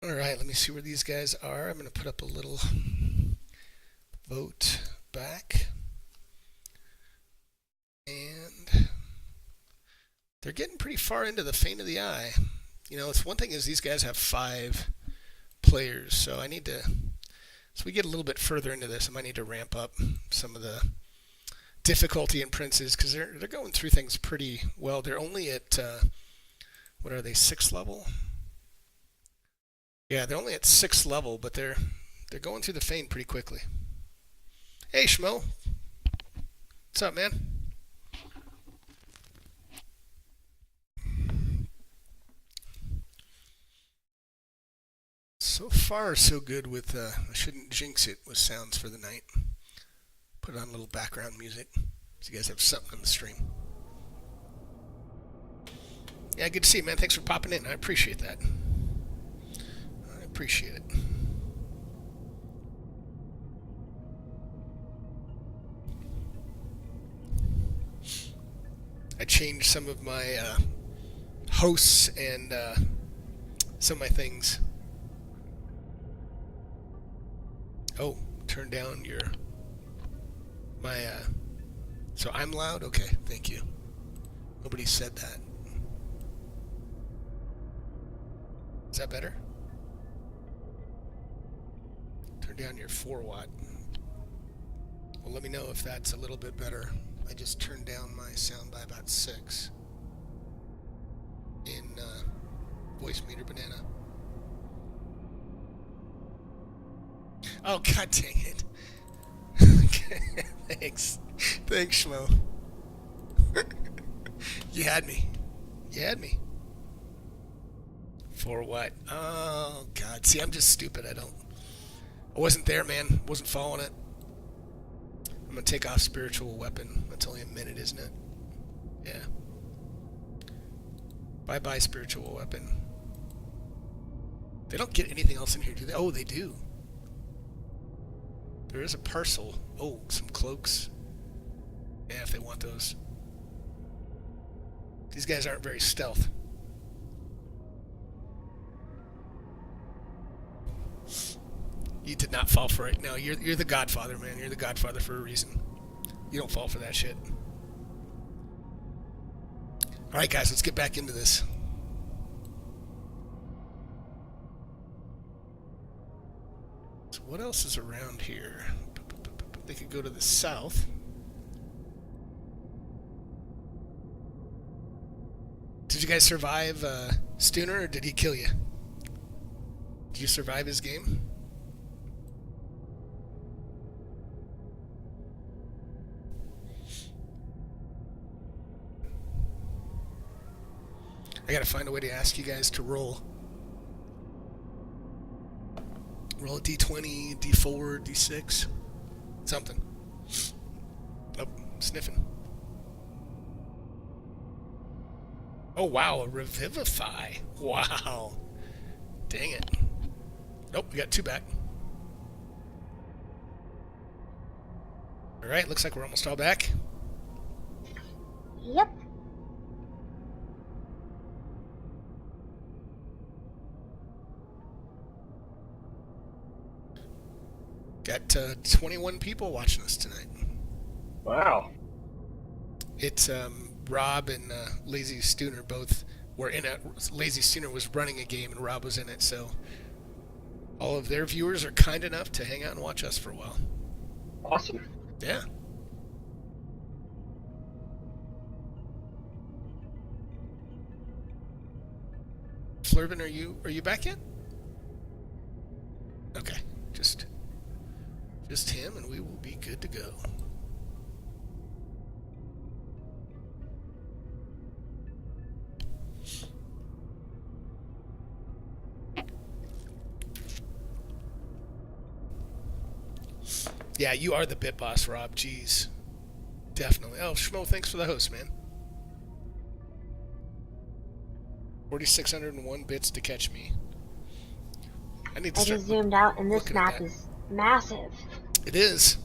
All right, let me see where these guys are. I'm going to put up a little vote back. And they're getting pretty far into the faint of the eye. You know, it's one thing is these guys have 5 players, so I need to, as we get a little bit further into this, I might need to ramp up some of the difficulty in Princes because they're going through things pretty well. They're only at, what are they, 6th level? Yeah, they're only at 6th level, but they're going through the feint pretty quickly. Hey, Schmo. What's up, man? So far, so good with, I shouldn't jinx it with sounds for the night. Put on a little background music so you guys have something on the stream. Yeah, good to see you, man. Thanks for popping in. I appreciate that. I appreciate it. I changed some of my hosts and some of my things. Oh, turn down my so I'm loud? Okay, thank you. Nobody said that. Is that better? Turn down your 4 watt. Well, let me know if that's a little bit better. I just turned down my sound by about 6 in Voice Meter Banana. Oh, god dang it. Thanks. Thanks, Schmo. You had me. You had me. For what? Oh, God. See, I'm just stupid. I wasn't there, man. Wasn't following it. I'm going to take off Spiritual Weapon. That's only a minute, isn't it? Yeah. Bye-bye, Spiritual Weapon. They don't get anything else in here, do they? Oh, they do. There is a parcel. Oh, some cloaks. Yeah, if they want those. These guys aren't very stealth. You did not fall for it. No, you're the Godfather, man. You're the Godfather for a reason. You don't fall for that shit. All right, guys, let's get back into this. So what else is around here? They could go to the south. Did you guys survive Stooner, or did he kill you? Did you survive his game? I gotta find a way to ask you guys to roll. Roll a d20, d4, d6. Something. Nope, sniffing. Oh, wow, a Revivify. Wow. Dang it. Nope, we got 2 back. Alright, looks like we're almost all back. Yep. Got 21 people watching us tonight. Wow. It's Rob and Lazy Stooner both were in it. Lazy Stooner was running a game and Rob was in it, so all of their viewers are kind enough to hang out and watch us for a while. Awesome. Yeah. Flurvin, are you back yet? Okay, just him, and we will be good to go. Yeah, you are the bit boss, Rob. Jeez. Definitely. Oh, Schmo, thanks for the host, man. 4,601 bits to catch me. I need to I start just zoomed out, and this looking at map that. is massive. It is.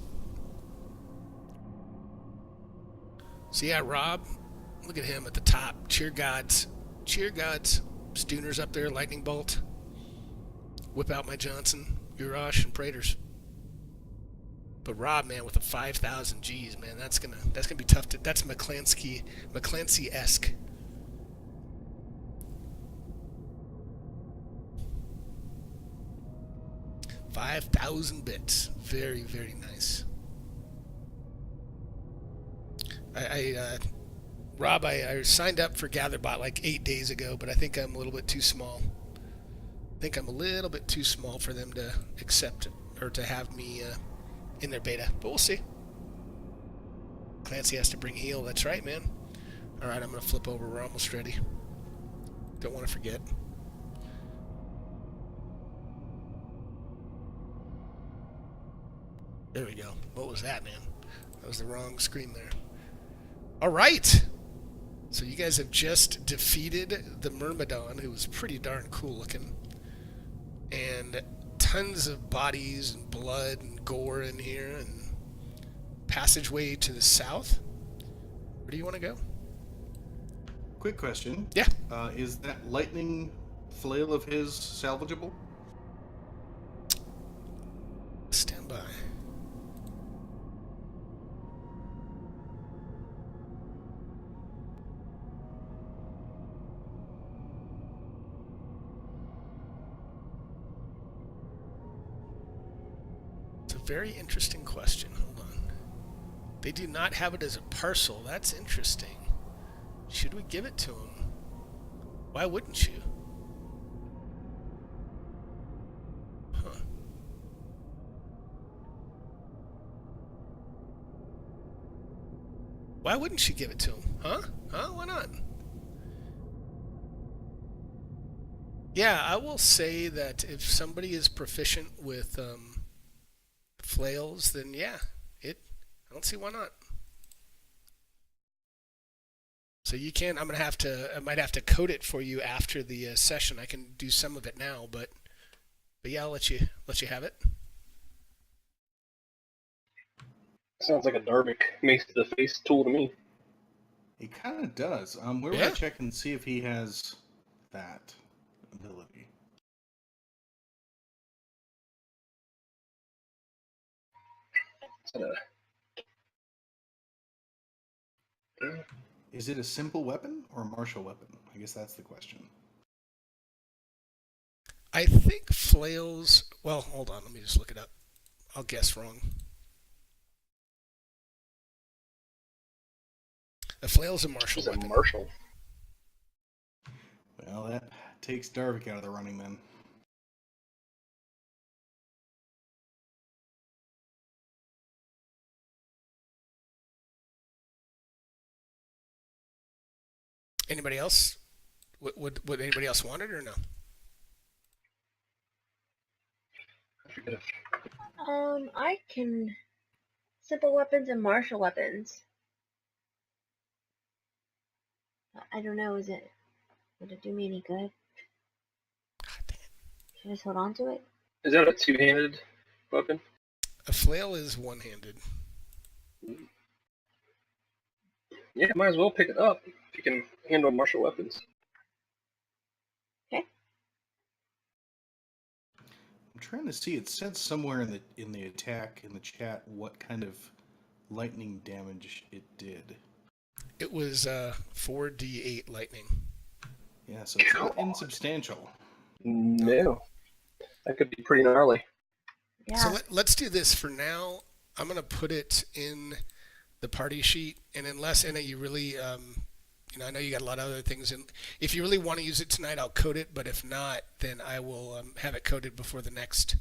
So yeah, Rob, look at him at the top. Cheer gods. Cheer gods. Stooner's up there, lightning bolt. Whip out my Johnson, Urash, and Praters. But Rob, man, with a 5,000 G's, man, that's gonna be tough to. That's McClancy-esque. $5,000 bits. Very, very nice. Rob, I signed up for GatherBot like 8 days ago, but I think I'm a little bit too small. I think I'm a little bit too small for them to accept or to have me in their beta, but we'll see. Clancy has to bring heal. That's right, man. All right, I'm going to flip over. We're almost ready. Don't want to forget. There we go. What was that, man? That was the wrong screen there. All right. So you guys have just defeated the Myrmidon, who was pretty darn cool looking. And tons of bodies and blood and gore in here, and passageway to the south. Where do you want to go? Quick question. Yeah. Is that lightning flail of his salvageable? Stand by. It's a very interesting question. Hold on. They do not have it as a parcel. That's interesting. Should we give it to them? Why wouldn't you? Huh. Why wouldn't you give it to them? Huh? Why not? Yeah, I will say that if somebody is proficient with flails, then yeah, I don't see why not. So you can. I might have to code it for you after the session. I can do some of it now, but yeah, I'll let you have it. Sounds like a Darvik mace to the face tool to me. It kind of does. We're Yeah. gonna check and see if he has that ability. Is it a simple weapon or a martial weapon? I guess that's the question. I think flails. Well, hold on. Let me just look it up. I'll guess wrong. A flail's a martial Is it weapon. martial? Well, that takes Darvik out of the running then. Anybody else? Would anybody else want it or no? I forget if I can simple weapons and martial weapons. I don't know. Would it do me any good? God dang it. Should I just hold on to it? is that a two-handed weapon? A flail is one-handed. Yeah, might as well pick it up if you can handle martial weapons. Okay. I'm trying to see. It said somewhere in the attack in the chat what kind of lightning damage it did. It was 4d8 lightning. Yeah, so it's not insubstantial. No. That could be pretty gnarly. Yeah. So let's do this for now. I'm gonna put it in the party sheet, and unless you really, I know you got a lot of other things, and if you really want to use it tonight, I'll code it. But if not, then I will have it coded before the next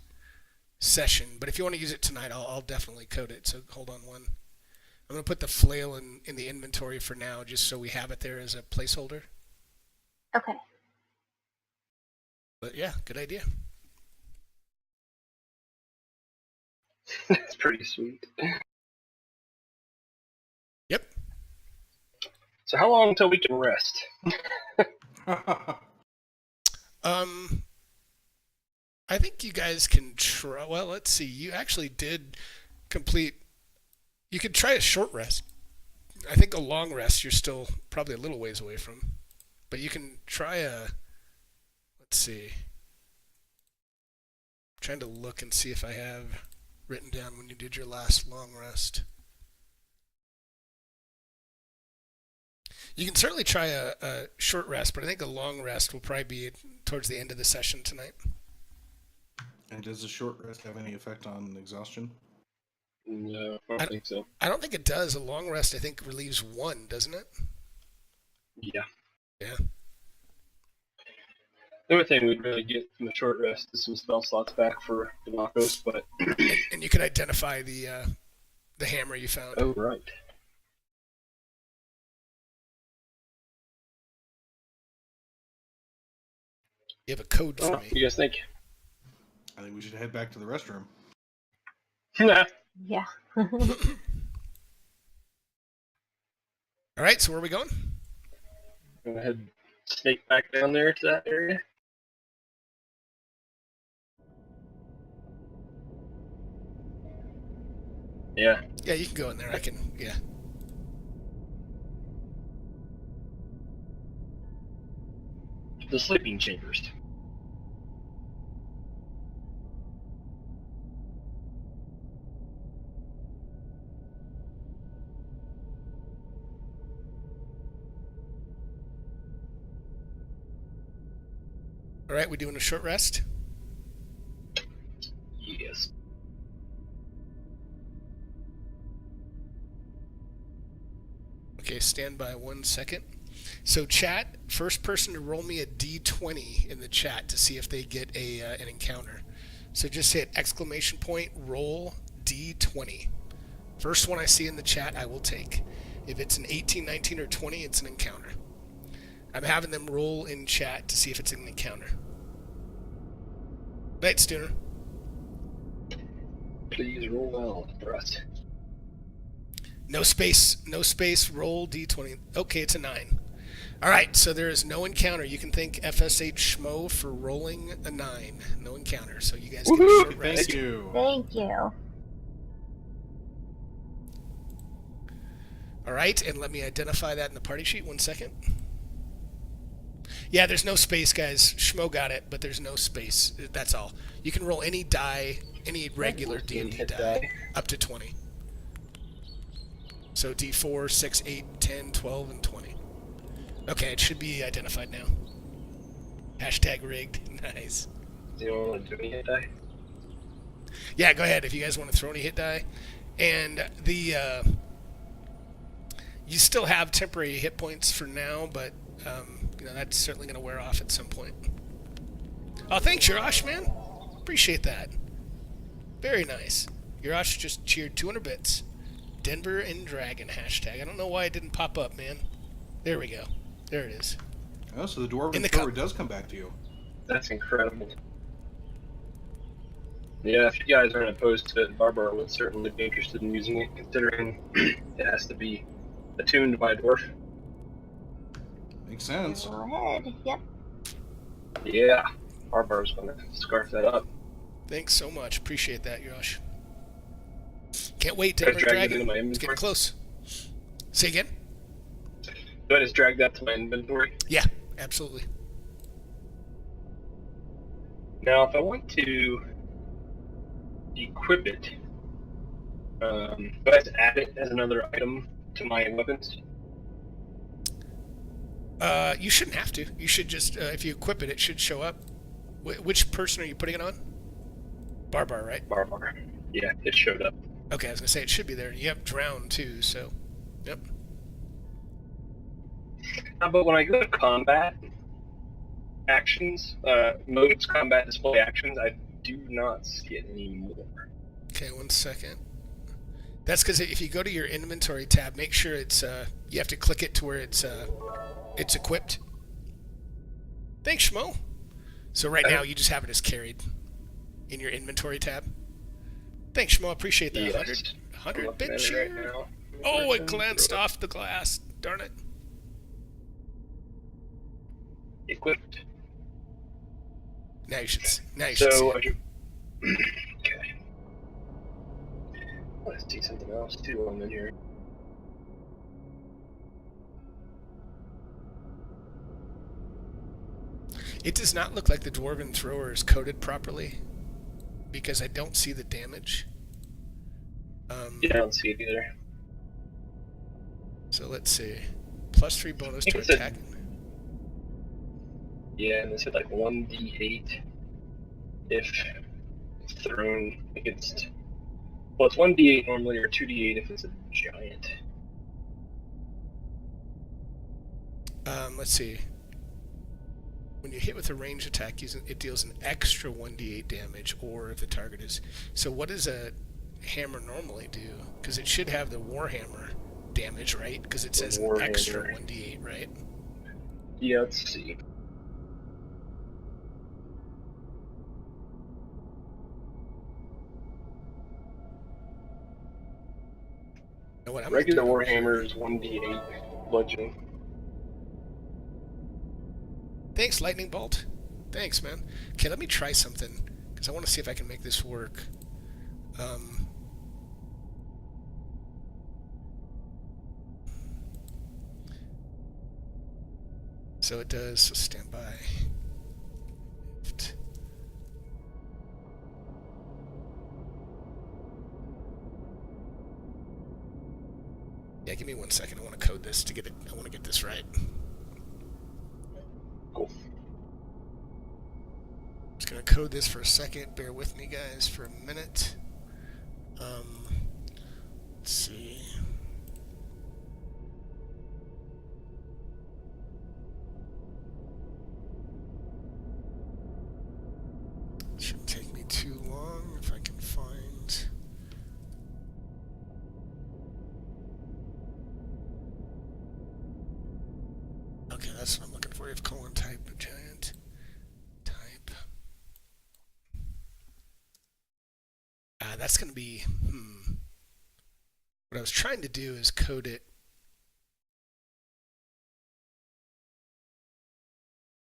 session. But if you want to use it tonight, I'll definitely code it. So hold on one. I'm gonna put the flail in the inventory for now, just so we have it there as a placeholder. Okay. But yeah, good idea. That's pretty sweet. Yep. So how long until we can rest? I think you guys can try. Well, let's see. You actually did complete. You could try a short rest. I think a long rest you're still probably a little ways away from. But you can try a. Let's see. I'm trying to look and see if I have written down when you did your last long rest. You can certainly try a short rest, but I think a long rest will probably be towards the end of the session tonight. And does a short rest have any effect on exhaustion? No, I don't think so. I don't think it does. A long rest, I think, relieves one, doesn't it? Yeah. Yeah. The only thing we'd really get from the short rest is some spell slots back for Demakos, but... And you could identify the hammer you found. Oh, right. You have a code for What me. do you guys think? I think we should head back to the restroom. Yeah. All right, so where are we going? Go ahead, snake back down there to that area. Yeah. Yeah, you can go in there. I can, yeah. The sleeping chambers. All right, we doing a short rest? Yes. Okay, stand by 1 second. So chat, first person to roll me a D20 in the chat to see if they get an encounter. So just hit exclamation point, roll D20. First one I see in the chat, I will take. If it's an 18, 19, or 20, it's an encounter. I'm having them roll in chat to see if it's an encounter. Night, Stooner. Please roll well for us. No space, roll D20. Okay, it's a 9. All right, so there is no encounter. You can thank FSH Schmo for rolling a 9. No encounter, so you guys get a short rest. Thank you. Thank you. All right, and let me identify that in the party sheet. 1 second. Yeah, there's no space, guys. Schmo got it, but there's no space. That's all. You can roll any die, any regular D&D die, up to 20. So D4, 6, 8, 10, 12, and 20. Okay, it should be identified now. Hashtag rigged. Nice. Do you want to do any hit die? Yeah, go ahead if you guys want to throw any hit die. And the you still have temporary hit points for now, but that's certainly going to wear off at some point. Oh, thanks, Urash, man. Appreciate that. Very nice. Urash just cheered 200 bits. Denver and Dragon hashtag. I don't know why it didn't pop up, man. There we go. There it is. Oh, so the Dwarven Thrower does come back to you. That's incredible. Yeah, if you guys aren't opposed to it, Barbara would certainly be interested in using it, considering it has to be attuned by a dwarf. Makes sense. Go ahead. Yep. Yeah, Barbara's gonna scarf that up. Thanks so much. Appreciate that, Yosh. Can't wait, Denver Dragon. It's getting close. Say again? Do I just drag that to my inventory? Yeah, absolutely. Now, if I want to equip it, do I have to add it as another item to my weapons? You shouldn't have to. You should just, if you equip it, it should show up. Which person are you putting it on? Barbar, right? Barbar. Yeah, it showed up. Okay, I was going to say, it should be there. You have Drown, too, so, yep. But when I go to combat actions, modes, combat display actions, I do not see it anymore. Okay, 1 second. That's because if you go to your inventory tab, make sure it's, you have to click it to where it's equipped. Thanks, Schmo. So right now, you just have it as carried in your inventory tab. Thanks, Schmo. Appreciate that. Yes. 100 bit share. Right oh, it glanced off the glass. Darn it. Equipped. Now you should see it. Okay. Let's see something else too while I'm in here. It does not look like the Dwarven Thrower is coded properly because I don't see the damage. Yeah, I don't see it either. So let's see. +3 bonus to attack. Yeah, and it said like 1d8 if thrown against. Well, it's 1d8 normally, or 2d8 if it's a giant. Let's see. When you hit with a range attack, it deals an extra 1d8 damage, or if the target is. So what does a hammer normally do? Because it should have the Warhammer damage, right? Because it says an extra 1d8, right? Yeah, let's see. Regular Warhammer is 1d8 bludgeoning. Thanks, Lightning Bolt. Thanks, man. Okay, let me try something, because I want to see if I can make this work. So it does, so stand by. Yeah, give me 1 second. I want to code this to get it. I want to get this right. Cool. Just gonna code this for a second. Bear with me, guys, for a minute. Let's see. too long if I can find. Okay, that's what I'm looking for. If colon type giant type. That's going to be. What I was trying to do is code it.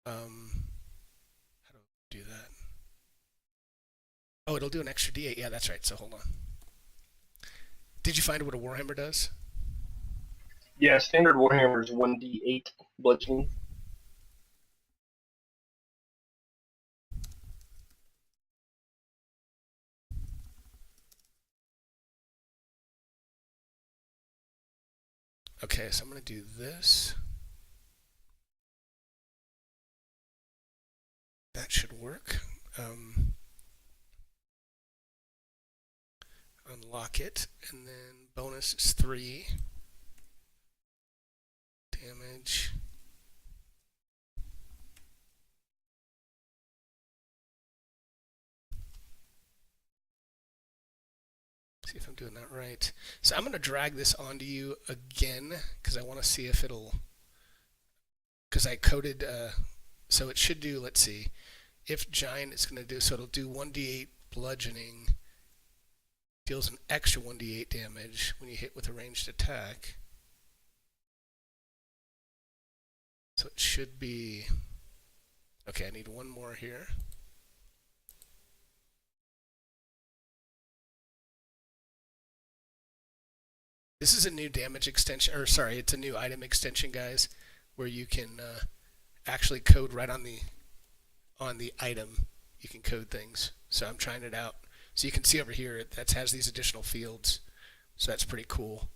How do I do that? Oh, it'll do an extra D8. Yeah, that's right. So hold on. Did you find what a Warhammer does? Yeah, standard Warhammer is 1d8 bludgeoning. Okay, so I'm going to do this. That should work. Unlock it, and then bonus is 3 damage. See if I'm doing that right. So I'm going to drag this onto you again because I want to see if it'll. Because I coded, so it should do. Let's see, if giant it's going to do. So it'll do 1d8 bludgeoning. Deals an extra 1d8 damage when you hit with a ranged attack. So it should be. Okay, I need one more here. This is a new damage extension, or sorry, it's a new item extension, guys, where you can actually code right on the item. You can code things. So I'm trying it out. So you can see over here that has these additional fields. So that's pretty cool.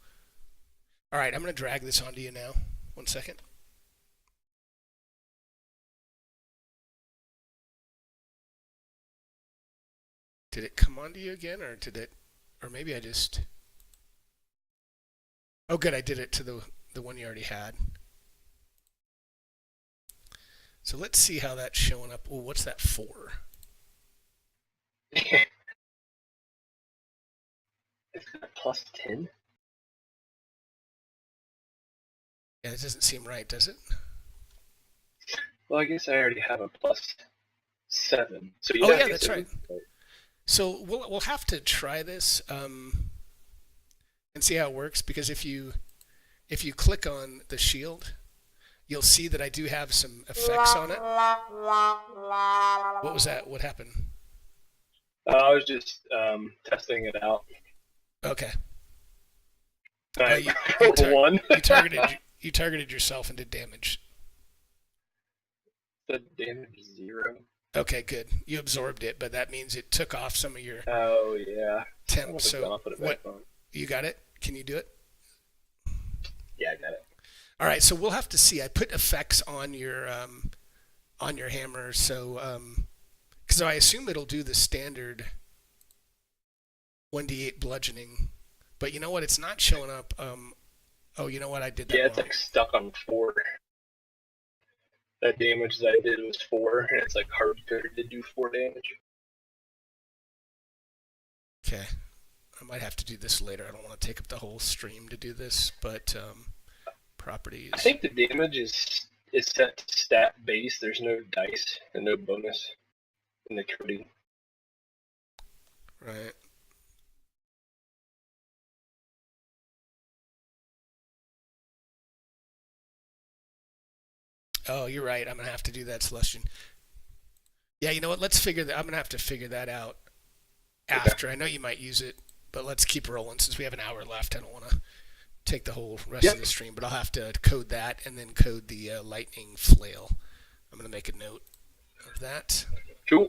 All right, I'm going to drag this onto you now. 1 second. Did it come onto you again, or did it, or maybe I just. Oh, good, I did it to the one you already had. So let's see how that's showing up. Oh, what's that for? It's got a +10. Yeah, it doesn't seem right, does it? Well, I guess I already have a +7. So Oh yeah, that's right. So we'll have to try this and see how it works, because if you click on the shield, you'll see that I do have some effects on it. What was that? What happened? I was just testing it out. Okay. You targeted yourself and did damage. The damage is 0. Okay, good. You absorbed it, but that means it took off some of your Oh yeah. temp. So what? You got it? Can you do it? Yeah, I got it. All right, so we'll have to see. I put effects on your hammer, so because I assume it'll do the standard 1d8 bludgeoning, but you know what? It's not showing up. Oh, you know what? I did that. Yeah, it's wrong. like stuck on 4. That damage that I did was 4, and it's like hard coded to do 4 damage. Okay, I might have to do this later. I don't want to take up the whole stream to do this, but properties. I think the damage is set to stat base. There's no dice and no bonus in the coding. Right. Oh, you're right. I'm gonna have to do that, Celestian. Yeah, you know what? Let's figure that. I'm gonna have to figure that out after. Okay. I know you might use it, but let's keep rolling since we have an hour left. I don't want to take the whole rest of the stream, but I'll have to code that and then code the lightning flail. I'm gonna make a note of that. Cool.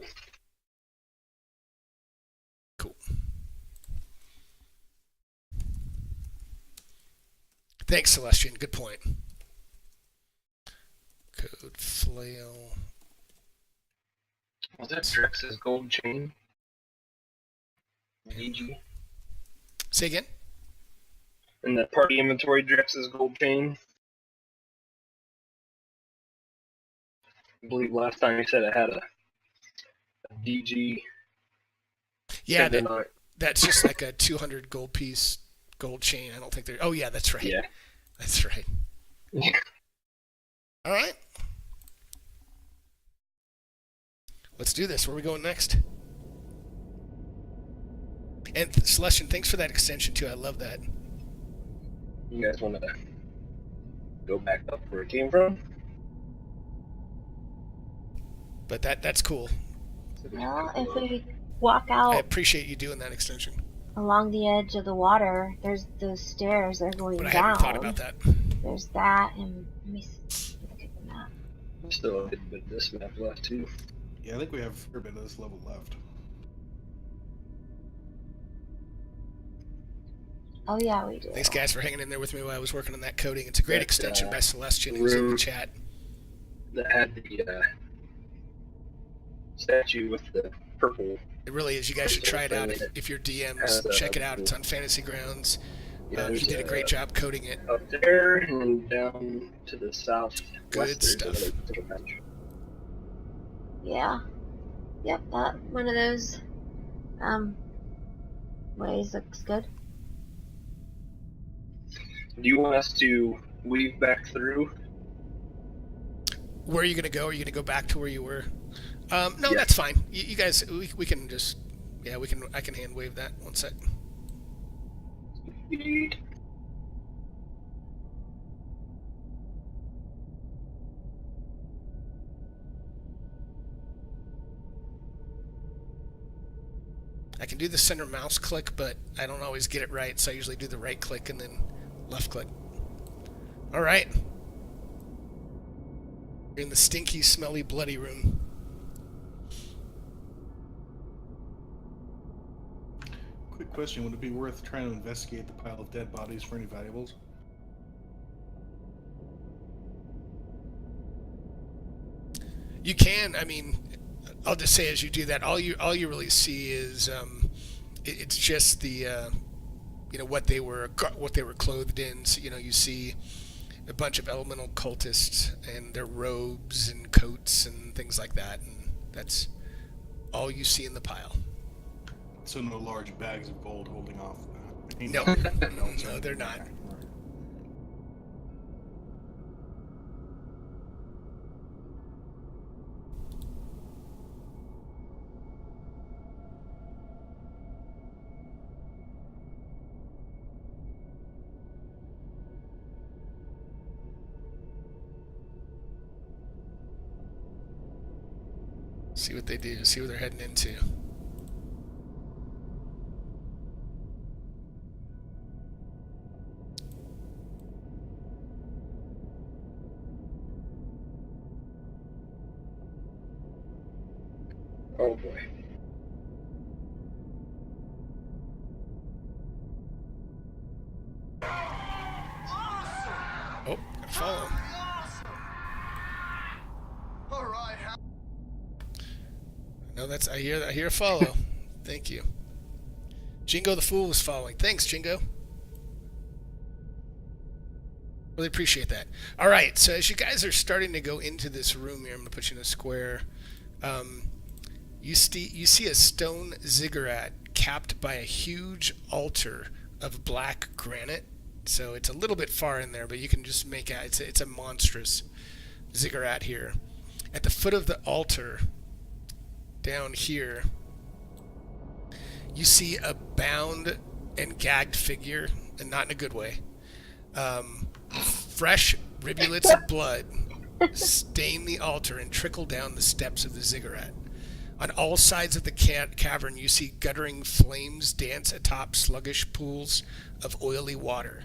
Cool. Thanks, Celestian. Good point. Code flail. Was that Drex's gold chain? DG. Say again? In the party inventory, Drex's gold chain. I believe last time you said it had a DG Yeah, they're not. that's just like a 200 gold piece, gold chain. I don't think they're. Oh yeah, that's right. Yeah. That's right. All right. Let's do this. Where are we going next? And Celestian, thanks for that extension too. I love that. You guys want to go back up where it came from? But that's cool. Well, if we walk I out appreciate you doing that extension. along the edge of the water, there's those stairs. They're going But I down. hadn't thought about that. There's that, and let me look at the map. Still a good bit of this map left too. Yeah, I think we have a fair bit of this level left. Oh yeah, we do. Thanks, guys, for hanging in there with me while I was working on that coding. It's a great That, extension by Celestian, who's in the chat. That had the statue with the purple. It really is. You guys should try it out if you're DMs. Check it out. It's on Fantasy Grounds. He did a great job coding it. Up there and down to the south. Good stuff. Yeah. Yep, that one of those ways looks good. Do you want us to weave back through? Where are you going to go? Are you going to go back to where you were? No, Yeah. that's fine. You guys, we can just, yeah, I can hand wave that. One sec. I can do the center mouse click, but I don't always get it right, so I usually do the right click and then left click. All right. You're in the stinky, smelly, bloody room. Quick question, would it be worth trying to investigate the pile of dead bodies for any valuables? You can. I mean, I'll just say as you do that, all you really see is it's just the what they were clothed in. So, you see a bunch of elemental cultists and their robes and coats and things like that, and that's all you see in the pile. So no large bags of gold holding off that? No, no, they're not. See what they do, see what they're heading into. Oh boy. Oh, gotta follow. No, I hear a follow. Thank you. Jingo the Fool was following. Thanks, Jingo. Really appreciate that. All right, so as you guys are starting to go into this room here, I'm going to put you in a square. You see a stone ziggurat capped by a huge altar of black granite. So it's a little bit far in there, but you can just make out it's a monstrous ziggurat here. At the foot of the altar, down here, you see a bound and gagged figure, and not in a good way. Fresh rivulets of blood stain the altar and trickle down the steps of the ziggurat. On all sides of the cavern, you see guttering flames dance atop sluggish pools of oily water.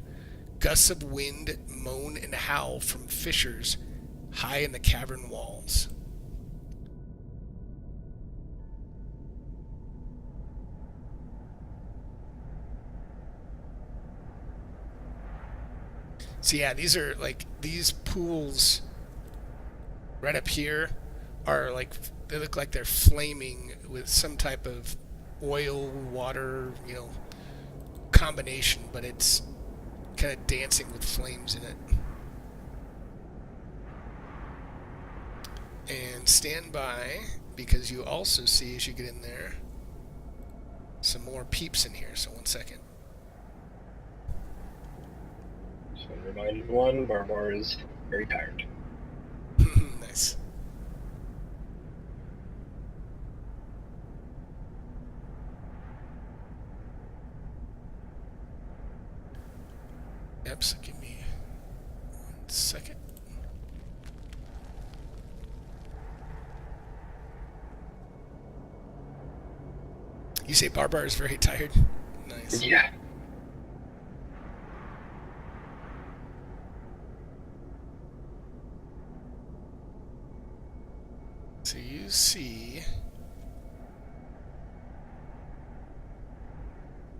Gusts of wind moan and howl from fissures high in the cavern walls. So yeah, these pools right up here are they look like they're flaming with some type of oil, water, combination, but it's kind of dancing with flames in it. And stand by, because you also see as you get in there, some more peeps in here, so 1 second. So remind everyone, Barbar is very tired. Nice. Yep, so give me 1 second. You say Barbar is very tired? Nice. Yeah. So you see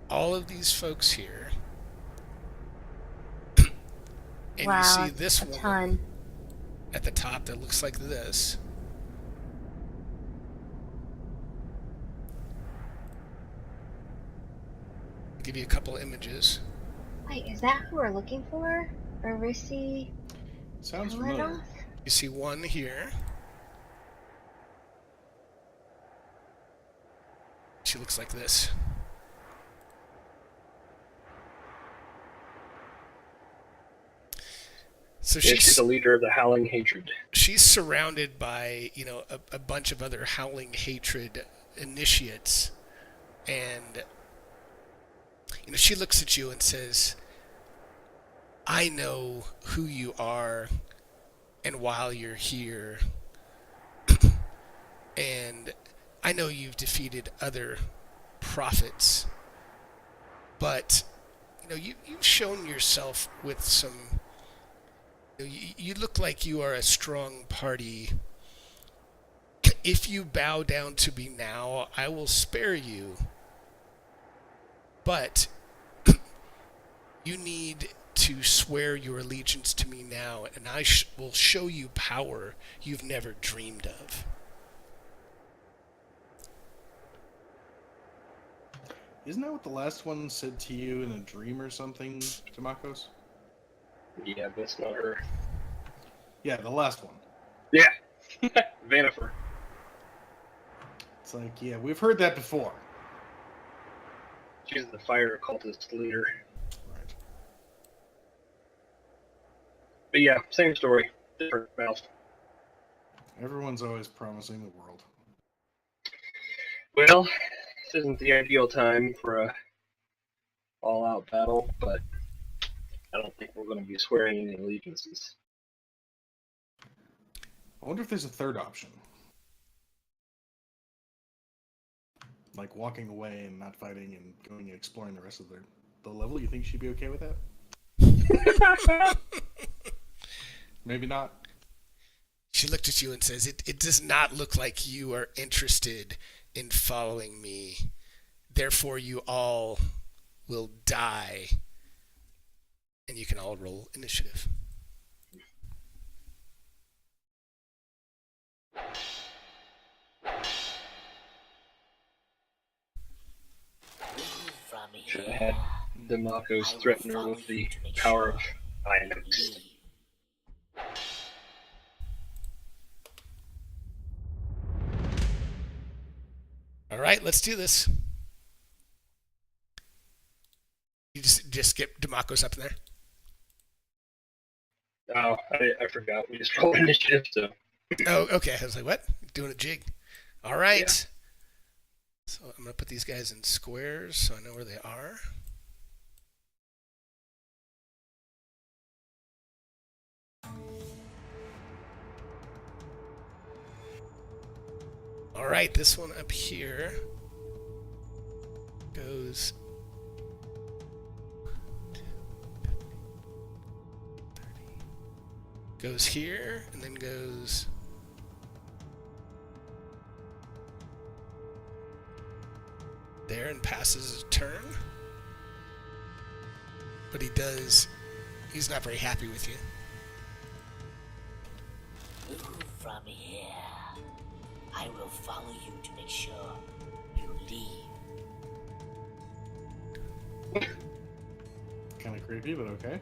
all of these folks here. And Wow, you see this a one ton. at the top that looks like this. I'll give you a couple images. Wait, is that who we're looking for? Arisi Sounds familiar. Pelados? You see one here. She looks like this. So Yeah, she's the leader of the Howling Hatred. she's surrounded by, you know, a bunch of other Howling Hatred initiates, and you know, she looks at you and says, I know who you are and while you're here, and I know you've defeated other prophets, but you know, you've shown yourself with some. You look like you are a strong party. If you bow down to me now, I will spare you. But you need to swear your allegiance to me now, and I will show you power you've never dreamed of. Isn't that what the last one said to you in a dream or something, Demakos? Yeah, that's not her. Yeah, the last one. Yeah. Vanifer. It's like, yeah, we've heard that before. She's the fire occultist leader. Right. But yeah, same story. Different mouth. Everyone's always promising the world. Well, this isn't the ideal time for a all-out battle, but I don't think we're going to be swearing any allegiances. I wonder if there's a third option. Like walking away and not fighting and going and exploring the rest of the level. You think she'd be okay with that? Maybe not. She looked at you and says, it does not look like you are interested in following me. Therefore, you all will die. And you can all roll initiative. Should have had Demakos threaten her with the power of I next. All right, let's do this. You just get Demakos up in there. Oh, I forgot. We just rolled initiative, so. Oh, okay. I was like, what? Doing a jig. All right. Yeah. So I'm going to put these guys in squares so I know where they are. All right, this one up here goes here and then goes there and passes a turn. But he's not very happy with you. Move from here. I will follow you to make sure you leave. Kind of creepy, but okay.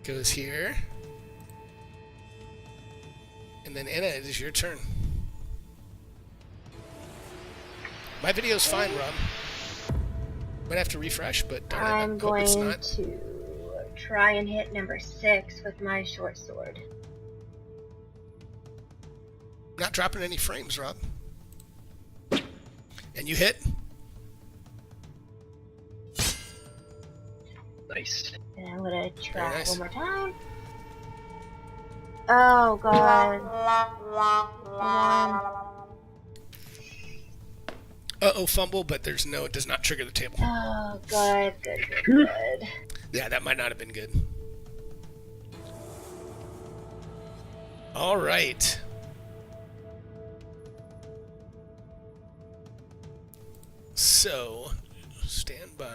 Goes here. And then Anna, it is your turn. My video's fine, Rob. Might have to refresh, but darn it, I'm hope going it's not. to try and hit number 6 with my short sword. Not dropping any frames, Rob. And you hit? Nice. And I'm gonna try nice. one more time. Oh god. Uh-oh, fumble, but there's no, it does not trigger the table. Oh, good. Yeah, that might not have been good. All right. So, stand by.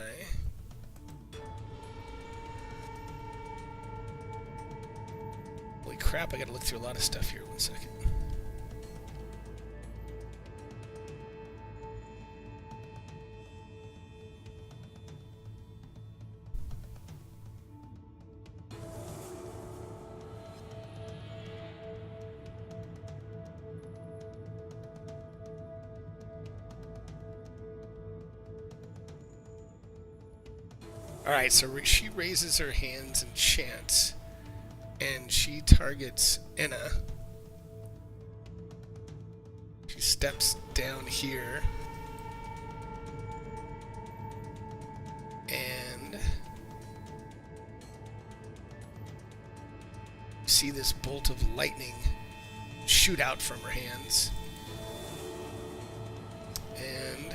Holy crap, I gotta look through a lot of stuff here. 1 second. Alright, so she raises her hands and chants, and she targets Enna. She steps down here, and you see this bolt of lightning shoot out from her hands. And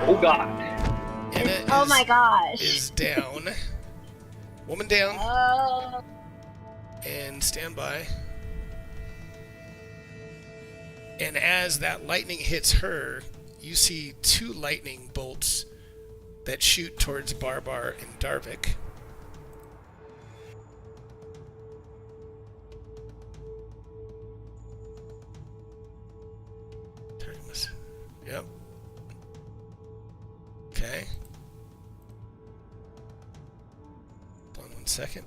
Oh god. Enna Oh my gosh. is down. Woman down. Oh. And stand by. And as that lightning hits her, you see 2 lightning bolts that shoot towards Barbar and Darvik. Yep. Okay. Hold on 1 second.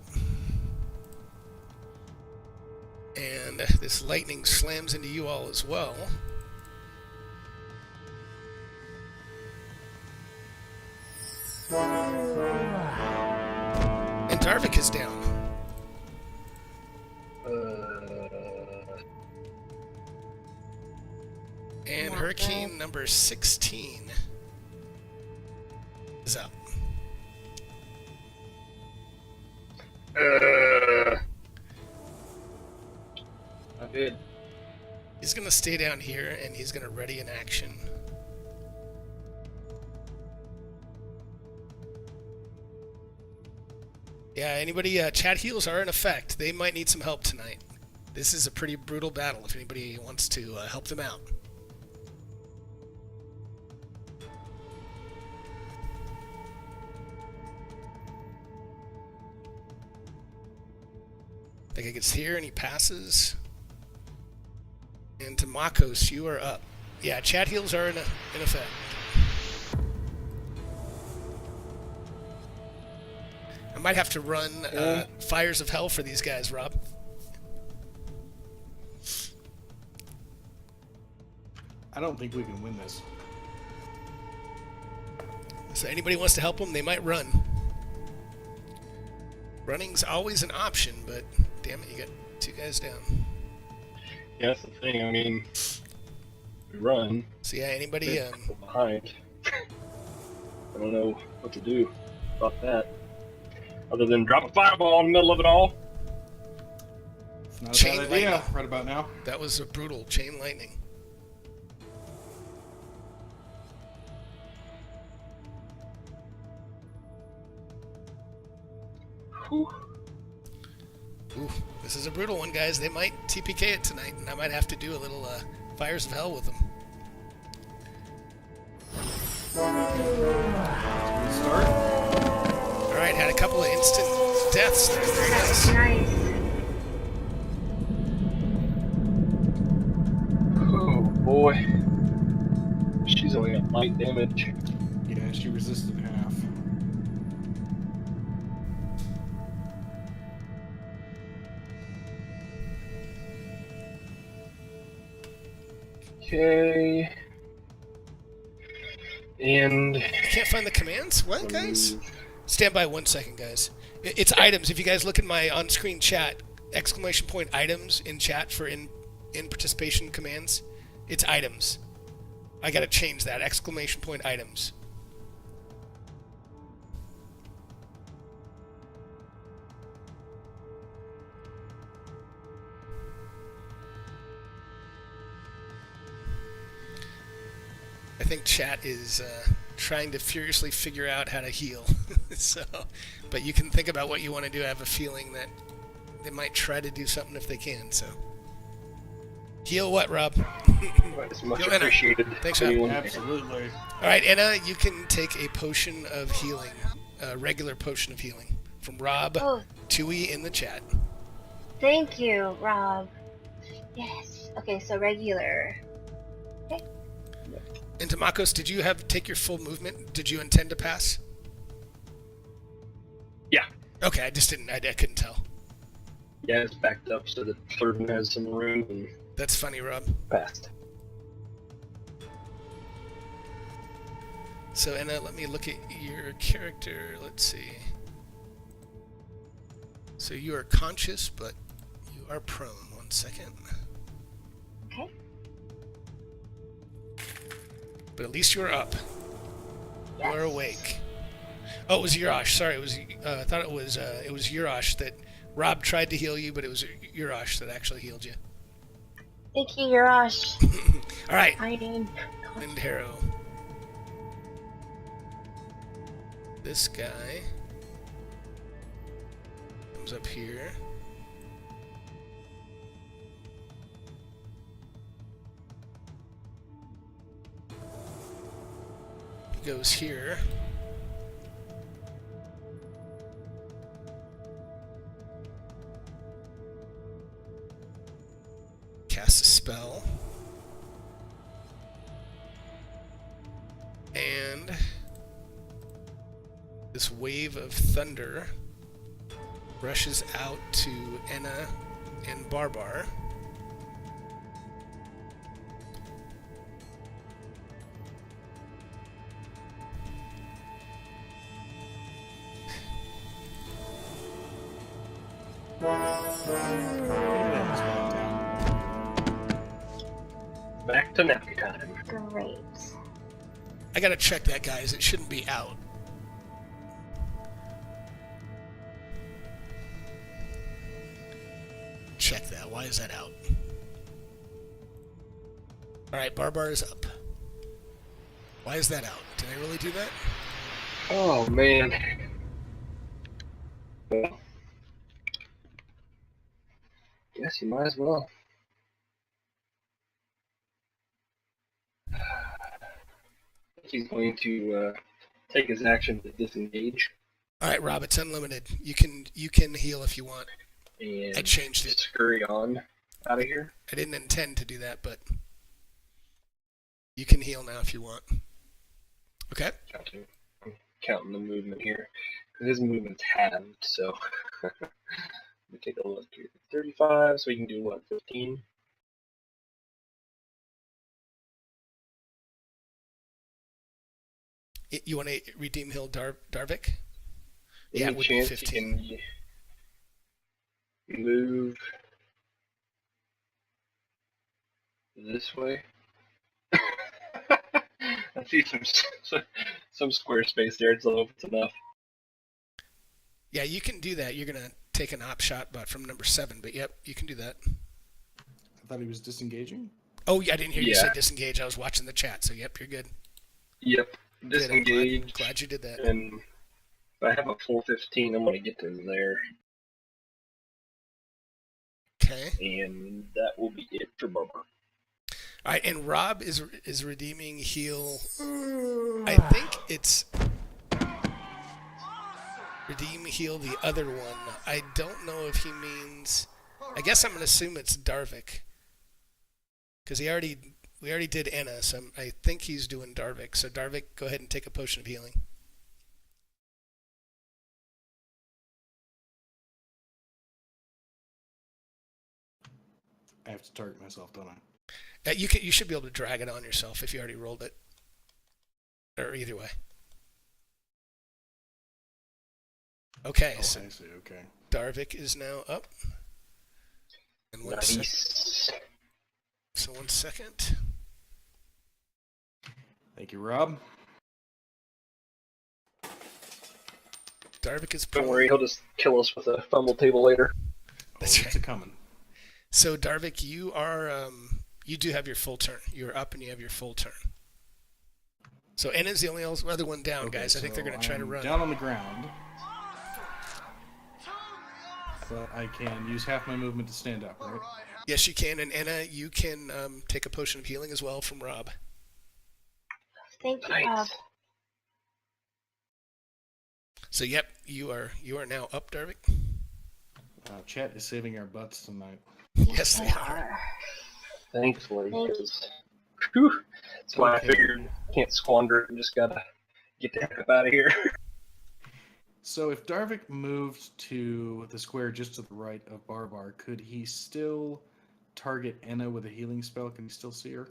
And this lightning slams into you all as well. And Darvik is down. And Hurricane number 16 is up. Not good. He's going to stay down here, and he's going to ready an action. Yeah, anybody, chat heals are in effect. They might need some help tonight. This is a pretty brutal battle if anybody wants to help them out. I think he gets here and he passes. And to Makos, you are up. Yeah, chat heals are in effect. I might have to run Fires of Hell for these guys, Rob. I don't think we can win this. So anybody wants to help them, they might run. Running's always an option, but damn it, you got 2 guys down. Yeah, that's the thing. I mean, we run. So yeah, anybody... behind. I don't know what to do about that. Other than drop a fireball in the middle of it all. It's not a Chain bad idea lightning. right about now. That was a brutal chain lightning. Whew. Ooh, this is a brutal one, guys. They might TPK it tonight, and I might have to do a little Fires of Hell with them. Start. Alright, had a couple of instant deaths there. Very nice. Nice. Oh boy. She's only got light damage. Yeah, she resisted half. Okay. And I can't find the commands? What, guys? Stand by 1 second, guys. It's items. If you guys look at my on-screen chat, exclamation point items in chat for in participation commands, it's items. I gotta change that. Exclamation point items. I think chat is trying to furiously figure out how to heal. So, but you can think about what you want to do. I have a feeling that they might try to do something if they can. So, heal what, Rob? it's much Heal Anna. appreciated. Thanks, Rob. Absolutely. All right, Anna, you can take a potion of healing, a regular potion of healing, from Rob Oh, Tui in the chat. thank you, Rob. Yes. Okay, so regular. And Tamakos, did you take your full movement? Did you intend to pass? Yeah. Okay, I just didn't. I couldn't tell. Yeah, it's backed up so that Flirton has some room and That's funny, Rob. passed. So, Anna, let me look at your character. Let's see. So you are conscious, but you are prone. 1 second. Okay. But at least you're up. Yes. You are awake. Oh, it was Urash. Sorry, it was. I thought it was Urash that Rob tried to heal you, but it was Urash that actually healed you. Thank you, Yarash. All right, I am. and Harrow. This guy comes up here. He goes here. Casts a spell. And this wave of thunder rushes out to Enna and Barbar. Back to nap time. Great. I gotta check that, guys. It shouldn't be out. Check that. Why is that out? Alright, Barbar is up. Why is that out? Did I really do that? Oh man. Well, guess you might as well. He's going to take his action to disengage. Alright, Rob, it's unlimited. You can heal if you want. And I changed it. scurry on out of here. I didn't intend to do that, but you can heal now if you want. Okay? I'm counting the movement here. His movement's halved, so let me take a look here. 35, so we can do what, 15? You want to redeem Hill Darvik? Any Yeah, it would be chance 15. he can move this way? I see some square space there. I don't know if it's enough. Yeah, you can do that. You're gonna take an op shot, but from number 7. But yep, you can do that. I thought he was disengaging. Oh, yeah, I didn't hear you Yeah. say disengage. I was watching the chat, so yep, you're good. Yep, Good, I'm disengage. glad you did that. And if I have a full 15, I'm gonna get to there, Okay. and that will be it for Bumper. All right, and Rob is redeeming heal. I think it's redeem heal the other one. I don't know if he means. I guess I'm gonna assume it's Darvik, because we already did Enna, so I think he's doing Darvik. So Darvik, go ahead and take a potion of healing. I have to target myself, don't I? You should be able to drag it on yourself if you already rolled it. Or either way. Okay, Oh, so I see. Okay. Darvik is now up. And Nice. So 1 second. Thank you, Rob. Darvik is Don't worry, he'll just kill us with a fumble table later. That's It's right. a coming. So Darvik, you are you do have your full turn. You're up and you have your full turn. So Enna's the only other one down, Okay, guys. I think they're going to try to I'm run. down on the ground, but I can use half my movement to stand up, right? Yes, you can. And Enna, you can take a potion of healing as well from Rob. Thank you, Nice. Rob. So yep, you are now up, Darvik. Chat is saving our butts tonight. Yes, they are. Thankfully. Thank you. Because, whew, that's why Okay. I figured can't squander it and just gotta get the heck up out of here. So if Darvik moved to the square just to the right of Barbar, could he still target Enna with a healing spell? Can he still see her?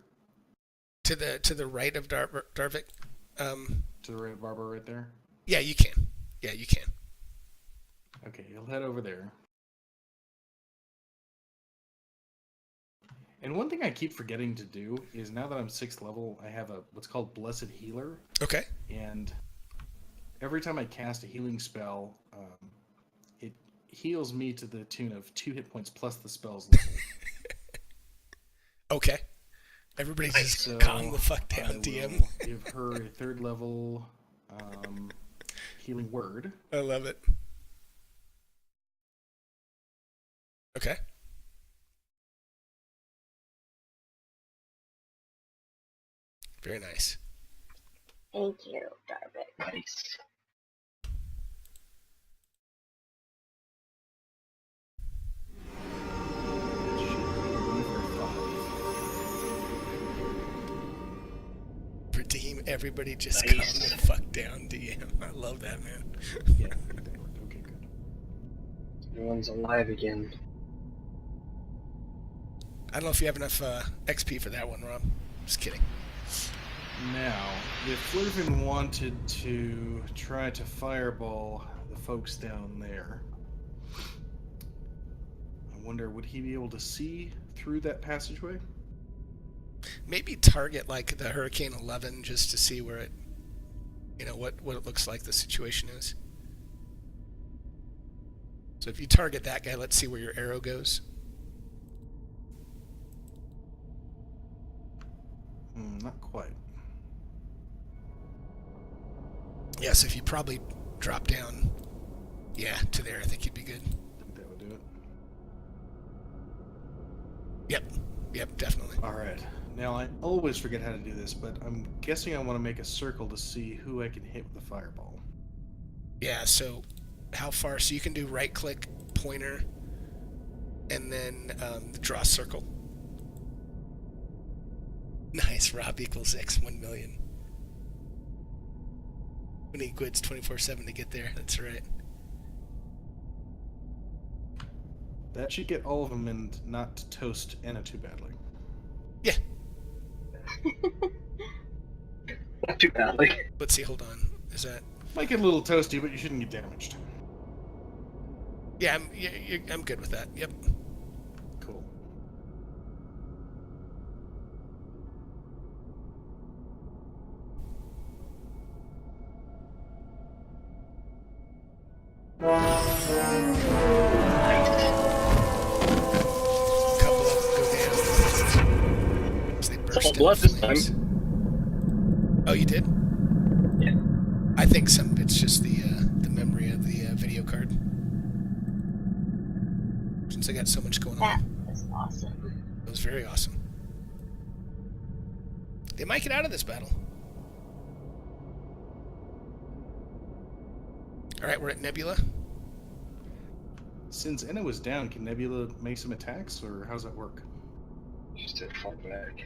To the right of Darvik. To the right of Barbar right there? Yeah, you can. Yeah, you can. Okay, he'll head over there. And one thing I keep forgetting to do is now that I'm 6th level, I have what's called Blessed Healer. Okay. And every time I cast a healing spell, it heals me to the tune of 2 hit points plus the spell's level. Okay. Everybody just So calm the fuck I down, will DM. give her a 3rd level healing word. I love it. Okay. Very nice. Thank you, Darvik. Nice. Redeem everybody, just Nice. calm the fuck down, DM. I love that, man. Yeah, that worked. Okay, good. Everyone's alive again. I don't know if you have enough XP for that one, Rob. Just kidding. Now, if Flurvin wanted to try to fireball the folks down there, I wonder, would he be able to see through that passageway? Maybe target like the Hurricane 11 just to see where it, what it looks like the situation is. So if you target that guy, let's see where your arrow goes. Not quite. Yeah, so if you probably drop down, to there, I think you'd be good. I think that would do it. Yep, definitely. Alright. Now, I always forget how to do this, but I'm guessing I want to make a circle to see who I can hit with a fireball. Yeah, so how far? So you can do right click, pointer, and then draw circle. Nice, Rob equals X 1 million. We need goods 24/7 to get there, that's right. That should get all of them and not toast Enna too badly. Yeah, Not too badly. let's see, hold on. Is that... Might get a little toasty, but you shouldn't get damaged. Yeah, I'm good with that, yep. Cool. Couple of them go down. As they burst Couple into blood this flames. time. Oh, you did? Yeah. I think some of it's just the memory of the video card. Since I got so much going That on. was awesome. It was very awesome. They might get out of this battle. Alright, we're at Nebula. Since Enna was down, can Nebula make some attacks, or how's that work? Just to fall back.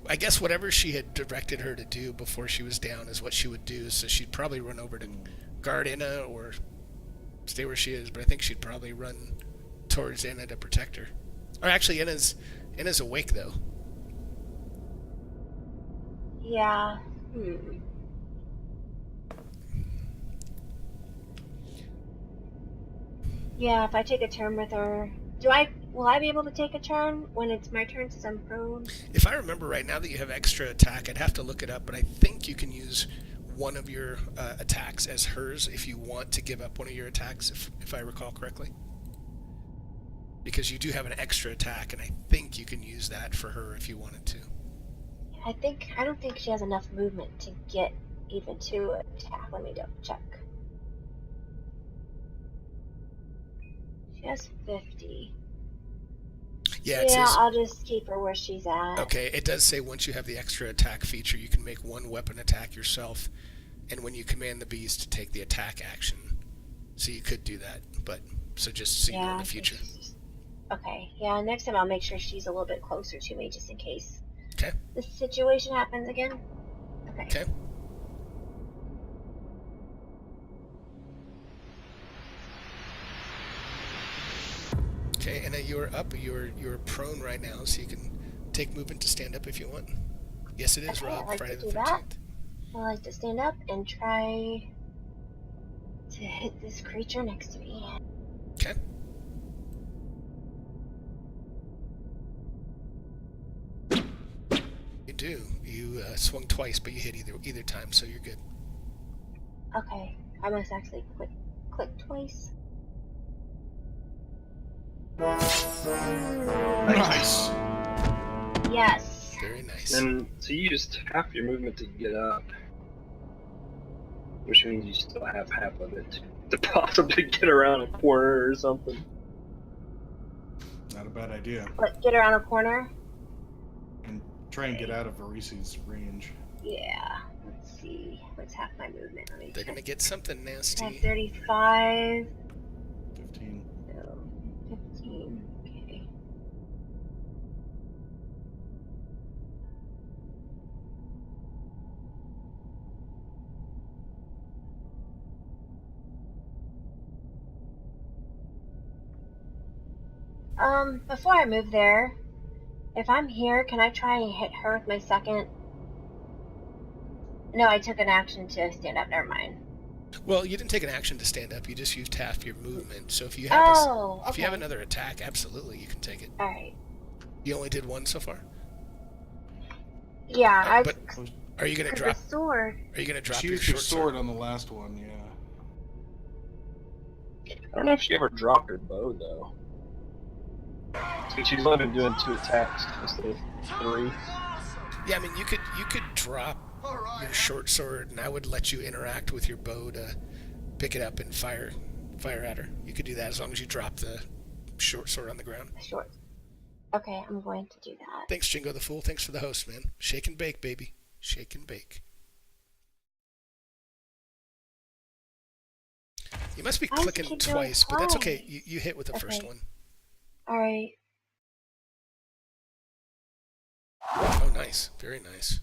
I guess whatever she had directed her to do before she was down is what she would do, so she'd probably run over to guard Enna or stay where she is, but I think she'd probably run towards Enna to protect her. Or actually, Enna's awake, though. Yeah. Yeah, if I take a turn with her, will I be able to take a turn when it's my turn since I'm prone? If I remember right, now that you have extra attack, I'd have to look it up, but I think you can use one of your attacks as hers if you want to give up one of your attacks, if I recall correctly. Because you do have an extra attack, and I think you can use that for her if you wanted to. I don't think she has enough movement to get even to attack. Let me double check. She has 50. Yeah, it Yeah, says... I'll just keep her where she's at. Okay, it does say once you have the extra attack feature, you can make one weapon attack yourself, and when you command the beast to take the attack action. So you could do that, but so just so you know in the future. Okay, yeah, next time I'll make sure she's a little bit closer to me just in case Okay. this situation happens again. Okay. Okay. Okay, and you're up. You're prone right now, so you can take movement to stand up if you want. Yes, it is, Okay, Rob. I'd like Friday to the do 13th. that. I like to stand up and try to hit this creature next to me. Okay. You do. You swung twice, but you hit either time, so you're good. Okay, I must actually click twice. Nice. Yes. Very nice. And so you used half your movement to get up, which means you still have half of it to possibly get around a corner or something. Not a bad idea. What, get around a corner? And try and get out of Varisi's range. Yeah. Let's see. What's half my movement? Let me They're check. gonna get something I have nasty. 35. 15. So 15. Okay. Before I move there, if I'm here, can I try and hit her with my second? No, I took an action to stand up. Never mind. Well, you didn't take an action to stand up. You just used half your movement. So if you have if you have another attack, absolutely you can take it. All right. You only did one so far. Yeah, but are you gonna drop? The sword. Are you gonna drop She your used short her sword on the last one, yeah. I don't know if she ever dropped her bow though. So she's only been doing 2 attacks instead of 3. Yeah, I mean you could drop your short sword, and I would let you interact with your bow to pick it up and fire at her. You could do that as long as you drop the short sword on the ground. Short. Okay, I'm going to do that. Thanks, Jingo the Fool. Thanks for the host, man. Shake and bake, baby. Shake and bake. You must be clicking twice, but that's okay. You hit with the first one. All right. Oh, nice. Very nice.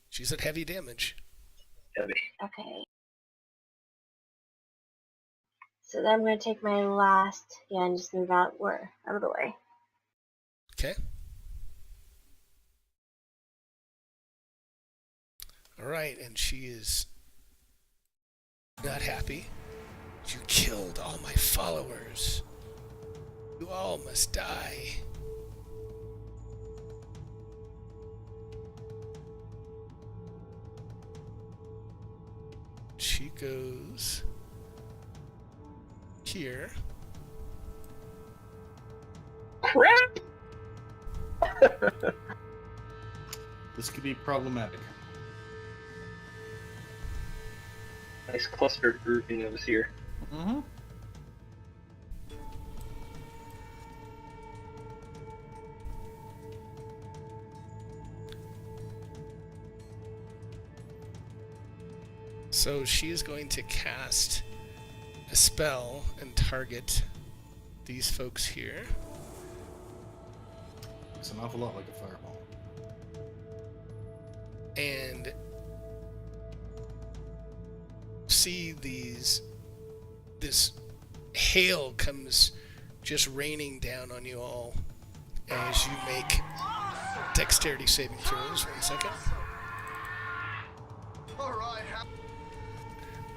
She's at heavy damage. Heavy. Okay. So then I'm going to take my last, and just move out of the way. Okay. All right, and she is not happy. You killed all my followers. You all must die. She goes here. Crap! This could be problematic. Nice cluster grouping of us here. Mm-hmm. So she is going to cast a spell and target these folks here. It's an awful lot like a fireball. And see this hail comes just raining down on you all as you make dexterity saving throws. 1 second.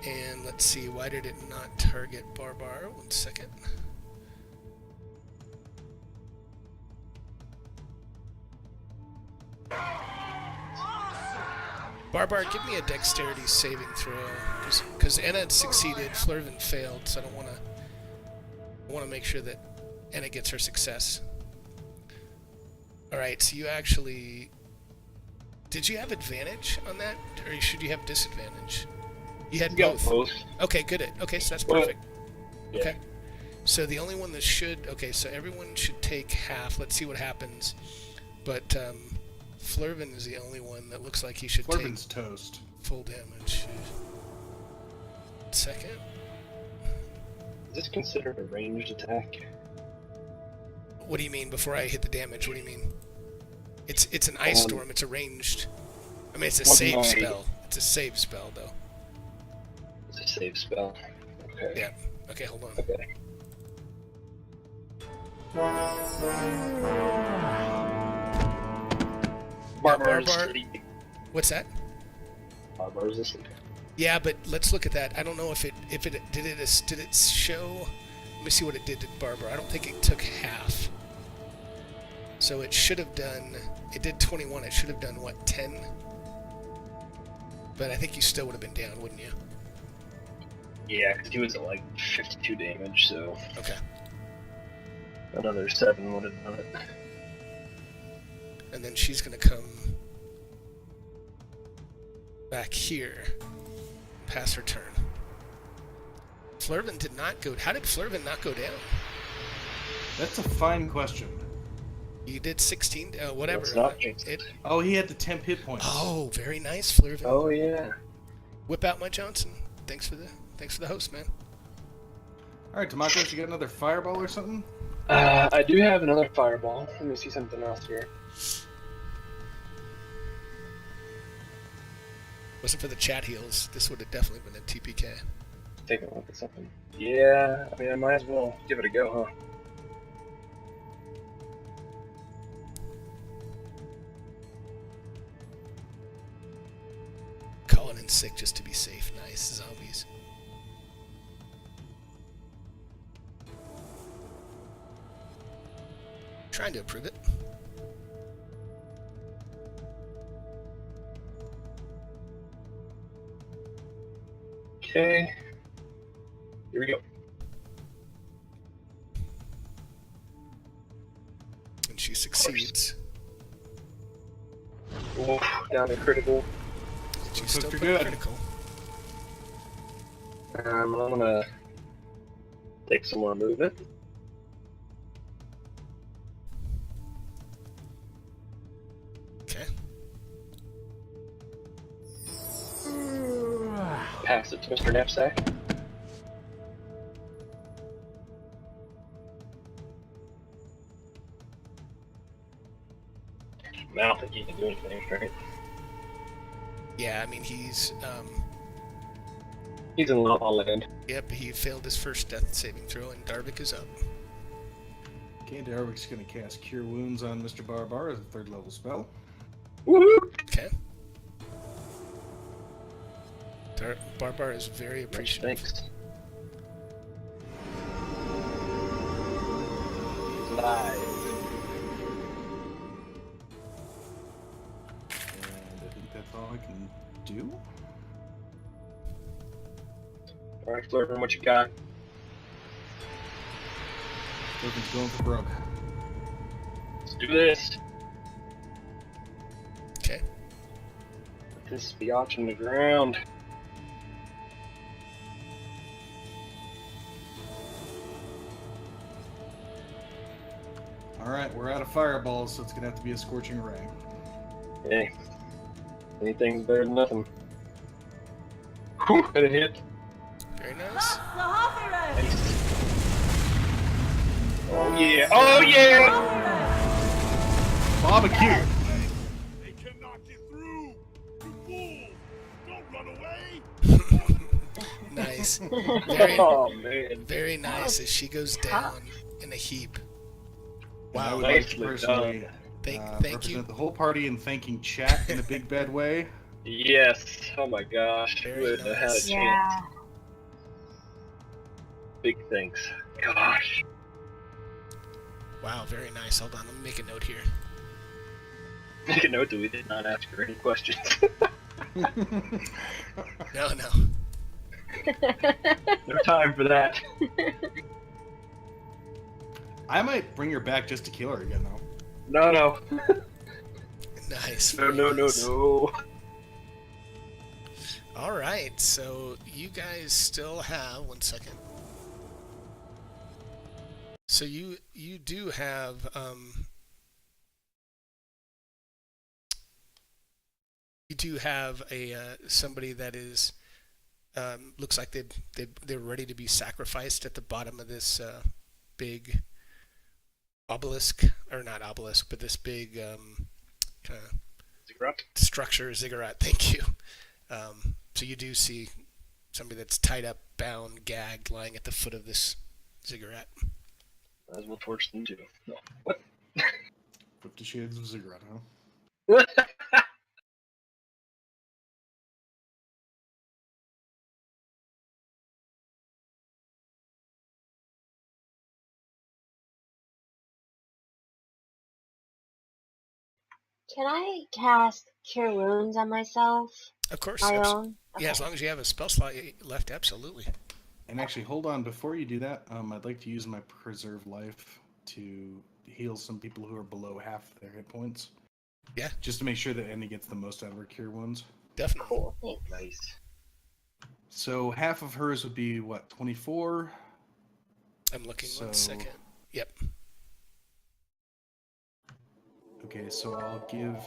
And let's see, why did it not target Barbar? 1 second. Barbar, give me a dexterity saving throw, because Anna had succeeded, Flurvin failed, so I don't want to. I want to make sure that Anna gets her success. All right, so you actually. Did you have advantage on that, or should you have disadvantage? You had both. both. Okay, good. Okay, so that's perfect. Yeah. Okay. So the only one that should... Okay, so everyone should take half. Let's see what happens. But Flurvin is the only one that looks like he should Flurvin's take toast. full damage. Second. Is this considered a ranged attack? What do you mean before I hit the damage? What do you mean? It's an ice storm. It's a ranged... I mean, it's a save spell. It's a save spell, though. It's a save spell. Okay. Yeah. Okay, hold on. Okay. Barbar's Barbar- asleep. What's that? Barbar's asleep. Yeah, but let's look at that. I don't know if it did it show. Let me see what it did to Barbara. I don't think it took half. So it should have done. It did 21. It should have done what, 10? But I think you still would have been down, wouldn't you? Yeah, because he was at like 52 damage, so Okay. another 7 would have done it. And then she's gonna come back here, pass her turn. Flurvin did not go. How did Flurvin not go down? That's a fine question. You did 16. Whatever. Let's not jinx It. Oh, he had the temp hit points. Oh, very nice, Flurvin. Oh yeah. Whip out my Johnson. Thanks for the host, man. All right, Demarcus, you got another fireball or something? I do have another fireball. Let me see something else here. Wasn't for the chat heals, this would have definitely been a TPK. Taking a look at something. Yeah, I mean, I might as well give it a go, huh? Calling in sick just to be safe. Nice, zombies. Trying to approve it. Okay. Here we go. And she succeeds. Oof, down to critical. And she's Looks still like you're pretty good. critical. I'm gonna take some more movement. Okay. Pass it to Mr. Knapsack. I don't think he can do anything, right? Yeah, I mean, he's, He's in lava land. yep, he failed his first death saving throw, and Darvik is up. Okay, Darwick's going to cast Cure Wounds on Mr. Barbar as a 3rd level spell. Woohoo! Okay. Barbar is very appreciative. Thanks. He's alive. And I think that's all I can do. Alright, Flurvin, what you got? Flurvin's going for broke. Let's do this. Okay. Put this biatch in the ground. Alright, we're out of fireballs, so it's going to have to be a Scorching Ray. Hey. Anything's better than nothing. Whew, hit a hit. Very nice. Nice. Oh yeah! Oh yeah! Barbecue! They cannot get through! You fools! Don't run away! Nice. Very, Oh man. very nice as she goes down in a heap. I Wow. would like to Nicely personally Thank represent you. the whole party in thanking chat in a big bad way. Yes. Oh my gosh. Very Wouldn't have had a nice. chance. Yeah. Big thanks. Gosh. Wow, very nice. Hold on, let me make a note here. Make a note that we did not ask her any questions. No, no. No time for that. I might bring her back just to kill her again, though. No. Nice. No, very no, no, nice. no. All right, so you guys still have 1 second. So you do have a somebody that is looks like they're ready to be sacrificed at the bottom of this big obelisk, or not obelisk, but this big kind of Ziggurat? structure, ziggurat. Thank you. So you do see somebody that's tied up, bound, gagged, lying at the foot of this ziggurat. Might as well torch them too. No. What? 50 Shades of Ziggurat, huh? Can I cast Cure Wounds on myself? Of course. My own? Yeah, as long as you have a spell slot left, absolutely. And actually, hold on. Before you do that, I'd like to use my Preserve Life to heal some people who are below half their hit points. Yeah. Just to make sure that Andy gets the most out of her Cure Wounds. Definitely. Cool, thanks. Nice. So half of hers would be, what, 24? I'm looking So- 1 second. Yep. Okay, so I'll give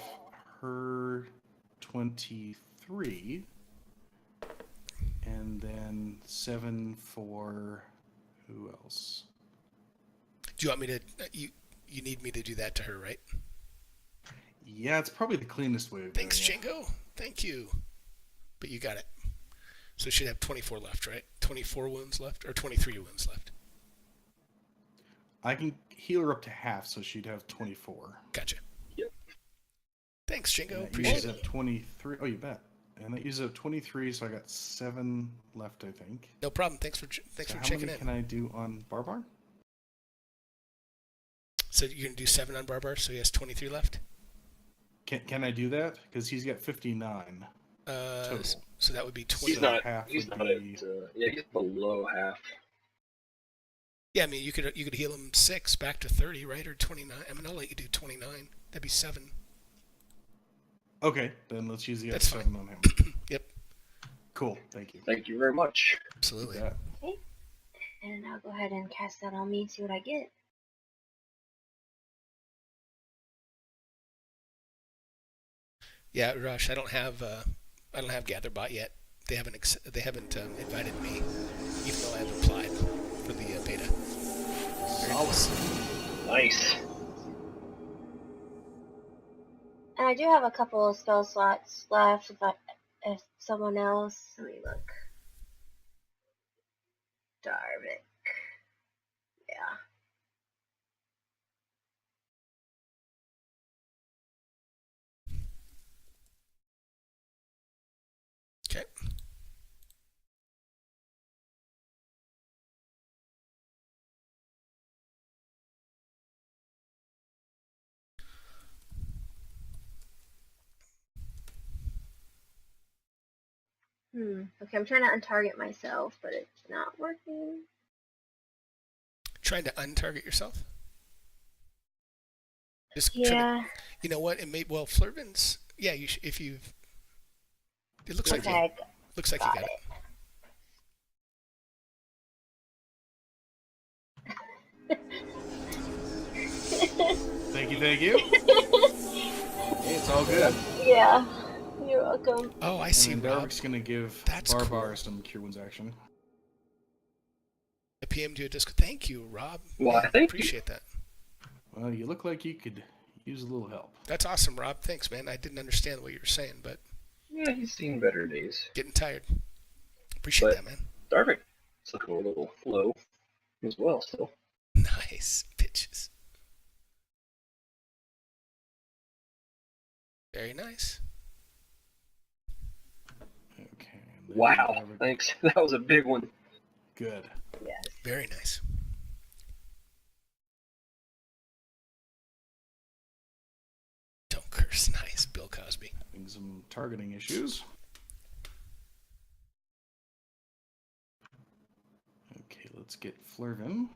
her 23. And then 7 for... who else? Do you want me to? You need me to do that to her, right? Yeah, it's probably the cleanest way of Thanks, doing it. Jingo. Thank you. But you got it. So she'd have 24 left, right? 24 wounds left, or 23 wounds left. I can heal her up to half, so she'd have 24. Gotcha. Yep. Thanks, Jingo. And that Appreciate uses it. up 23. Oh, you bet. And that uses up 23, so I got 7 left, I think. No problem. Thanks for So checking how many in. can I do on Barbar? So you're gonna do 7 on Barbar, so he has 23 left. Can I do that? Because he's got 59 total. So that would be 20. He's not. half He's would not be- at. Yeah, he's below half. Yeah, I mean you could heal him 6 back to 30, right, or 29. I mean I'll let you do 29. That'd be 7. Okay, then let's use the other That's 7 on him. Yep, Cool, thank you. Thank you very much. absolutely. Yeah. And I'll go ahead and cast that on me and see what I get. Yeah, Rush. I don't have GatherBot yet. They haven't invited me, even though I've applied for the beta. Nice. And I do have a couple of spell slots left if someone else. Let me look. Darvik. Yeah. Okay. Okay, I'm trying to untarget myself, but it's not working. Trying to untarget yourself. Just try Yeah. you know what? It may Flurvin's. Yeah, if you. It looks like Okay. looks like you got it. Thank you. Hey, it's all good. Yeah. You're welcome. Oh, I see. And Rob. Darvik's going to give That's Barbar cool. some Cure Wounds action. A PM to a disc. Thank you, Rob. Why, thank you. Appreciate that. Well, you look like you could use a little help. That's awesome, Rob. Thanks, man. I didn't understand what you were saying, but Yeah, he's seen better days. getting tired. Appreciate But- that, man. Darvik, it's looking a little low as well. Still. Nice bitches. Very nice. Okay. and then Wow. Darvik- Thanks. That was a big one. Good. Yes. Very nice. So, Curse, nice. Bill Cosby. Having some targeting issues. Okay, let's get Flurvin.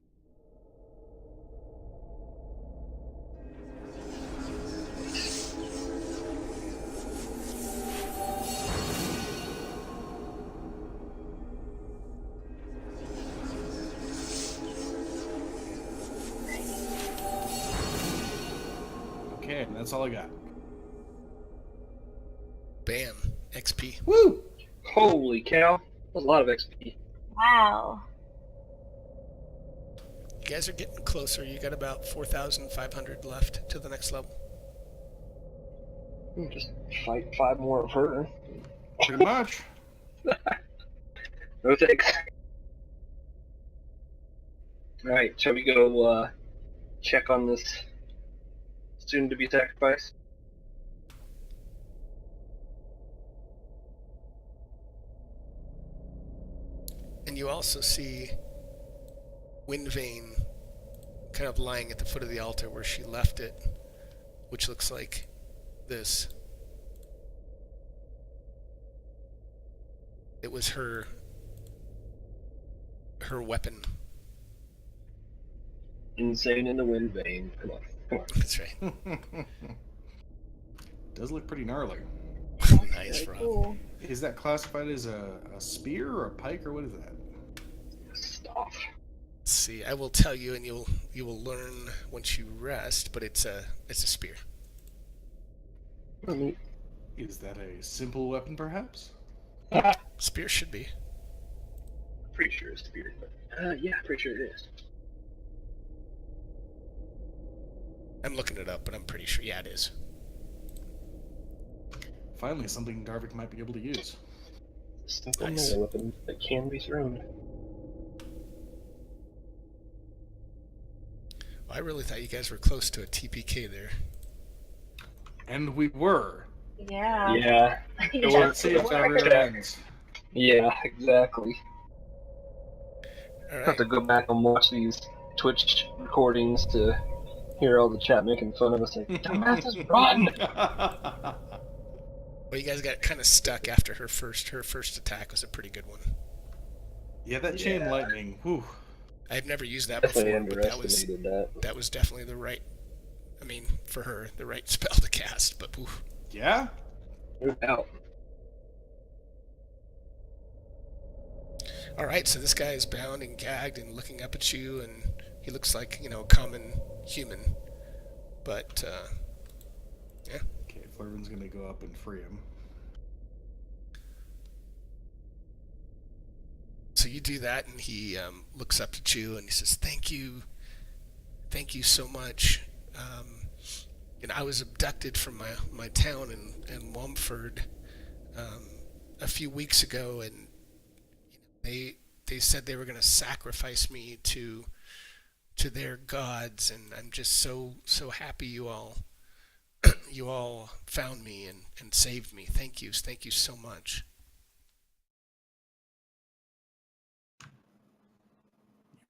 Okay, that's all I got. Bam. XP. Woo! Holy cow. That's a lot of XP. Wow. You guys are getting closer. You got about 4,500 left to the next level. Just fight 5 more of her. Pretty much. No thanks. Alright, shall we go check on this soon-to-be sacrifice? And you also see Windvane kind of lying at the foot of the altar where she left it, which looks like this. It was her weapon. Insane in the wind vein. Come on, come on. That's right. Does look pretty gnarly. Nice, Rob. Cool. Is that classified as a spear or a pike or what is that? Stop. Let's see, I will tell you, and you will learn once you rest. But it's a spear. Is that a simple weapon, perhaps? Spear should be. Pretty sure it's spear. Yeah, pretty sure it is. I'm looking it up, but I'm pretty sure. Yeah, it is. Finally, something Darvik might be able to use. Simple Nice. melee weapon that can be thrown. Well, I really thought you guys were close to a TPK there. And we were. Yeah. Yeah. Yeah. Let's see if that really ends. Yeah, exactly. All I have right. to go back and watch these Twitch recordings to hear all the chat making fun of us like, dumbasses, run! Well, you guys got kind of stuck after her first attack was a pretty good one. Yeah, that chain Yeah. lightning. Whew. I've never used that Definitely before, but underestimated that. that was definitely the right. I mean, for her, the right spell to cast. But oof. Yeah? No doubt. All right, so this guy is bound and gagged and looking up at you, and he looks like a common human. But yeah. Okay, Flurvin's gonna go up and free him. So you do that, and he looks up at you, and he says, thank you so much. I was abducted from my town in Womford a few weeks ago, and they said they were going to sacrifice me to their gods, and I'm just so happy you all found me and saved me. Thank you so much.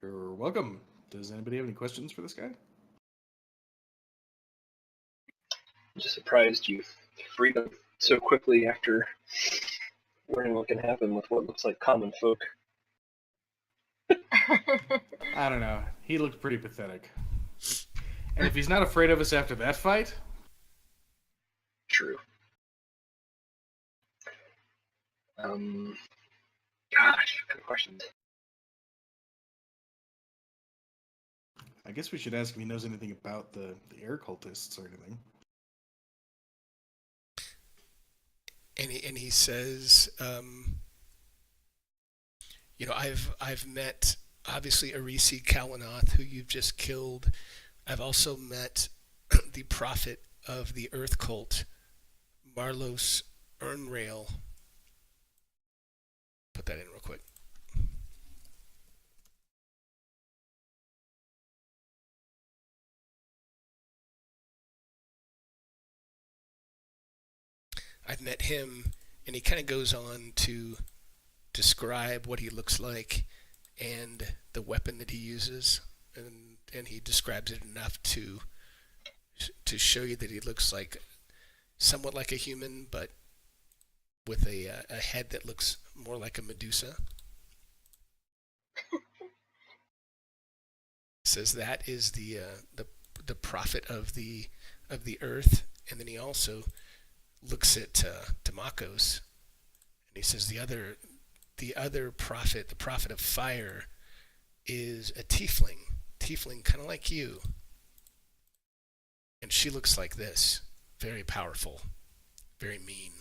You're welcome. Does anybody have any questions for this guy? I'm just surprised you freed them so quickly after learning what can happen with what looks like common folk. I don't know. He looked pretty pathetic. And if he's not afraid of us after that fight, True. Gosh, good questions. I guess we should ask if he knows anything about the air cultists or anything. And he says, I've met obviously Arisi Kalanoth, who you've just killed. I've also met the prophet of the Earth Cult, Marlos Ernrail. Put that in real quick. I've met him, and he kind of goes on to describe what he looks like and the weapon that he uses, and he describes it enough to show you that he looks like somewhat like a human, but with a head that looks more like a Medusa. Says that is the prophet of the earth, and then he also looks at Demakos, and he says the other prophet, the prophet of fire, is a tiefling kind of like you, and she looks like this, very powerful, very mean.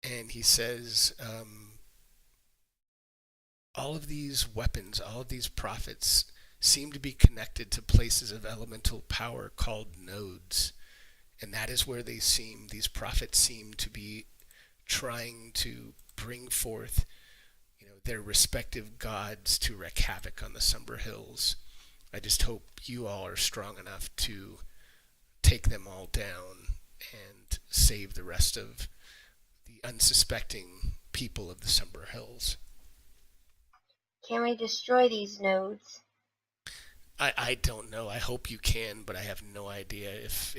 And he says, all of these weapons, all of these prophets seem to be connected to places of elemental power called nodes. And that is where these prophets seem to be trying to bring forth, their respective gods to wreak havoc on the Somber Hills. I just hope you all are strong enough to take them all down and save the rest of the unsuspecting people of the Somber Hills. Can we destroy these nodes? I don't know. I hope you can, but I have no idea if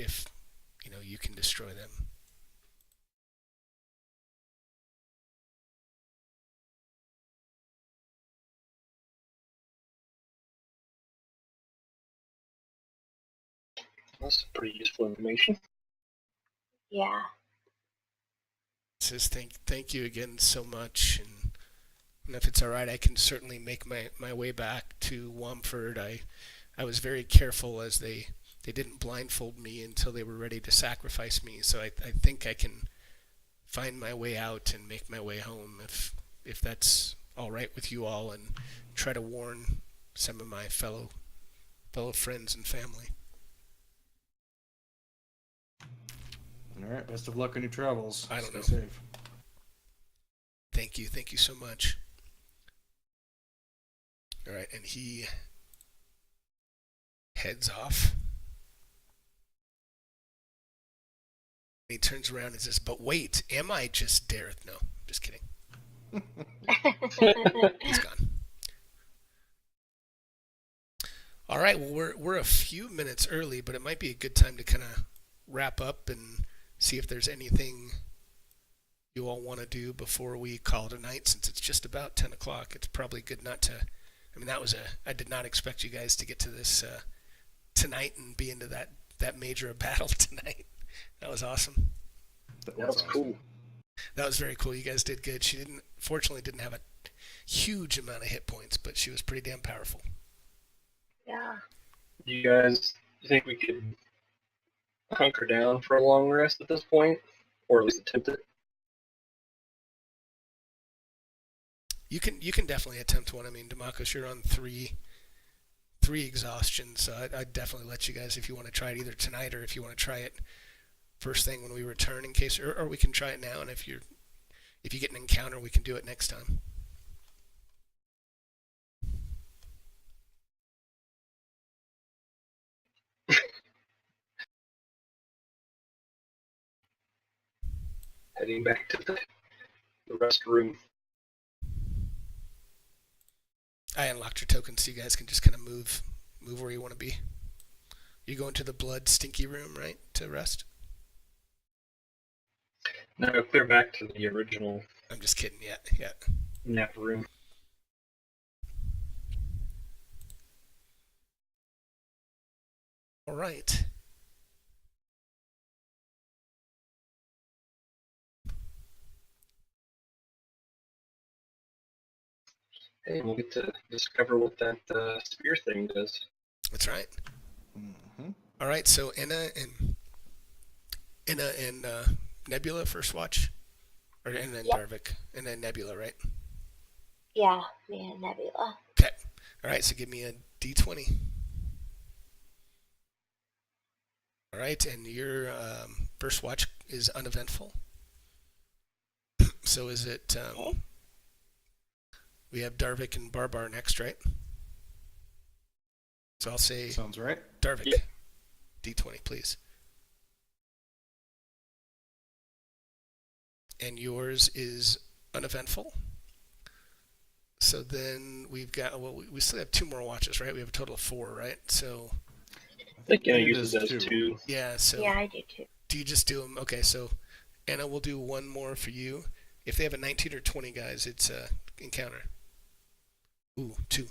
you can destroy them. That's pretty useful information. Yeah. Says thank you again so much, and if it's all right, I can certainly make my way back to Womford. I was very careful as they didn't blindfold me until they were ready to sacrifice me, so I think I can find my way out and make my way home if that's all right with you all, and try to warn some of my fellow friends and family. All right. Best of luck on your travels. I don't know. Stay safe. Thank you so much. All right, and he heads off. He turns around and says, "But wait, am I just Dareth?" No, just kidding. He's gone. All right, well, we're a few minutes early, but it might be a good time to kind of wrap up and see if there's anything you all want to do before we call it a night. Since it's just about 10 o'clock, it's probably good not to. I mean, I did not expect you guys to get to this tonight and be into that major battle tonight. That was awesome. That was cool. That was very cool. You guys did good. She fortunately didn't have a huge amount of hit points, but she was pretty damn powerful. Yeah. You think we could hunker down for a long rest at this point? Or at least attempt it? You can definitely attempt one. I mean, Demakos, you're on three exhaustions, so I'd definitely let you guys, if you want to try it either tonight or if you want to try it first thing when we return, in case, or we can try it now, and if you get an encounter, we can do it next time. Heading back to the rest room. I unlocked your token, so you guys can just kind of move where you want to be. You go into the blood stinky room, right, to rest? No, clear back to the original. I'm just kidding. Yeah. Nap room. All right. Hey, we'll get to discover what that spear thing does. That's right. Mm-hmm. All right. So Enna and Nebula first watch, or Enna and Darvik, and then Nebula, right? Yeah, me and Nebula. Okay. All right. So give me a D20. All right, and your first watch is uneventful. So is it? We have Darvik and Barbar next, right? So I'll say Sounds right. Darvik. Yeah. D20, please. And yours is uneventful. So then we've got, well, we still have 2 more watches, right? We have a total of 4, right? So, I think Anna Anna uses does those two. 2. yeah, so Yeah, I do too. do you just do them? Okay, so Anna will do 1 more for you. If they have a 19 or 20, guys, it's a encounter. Ooh, 2.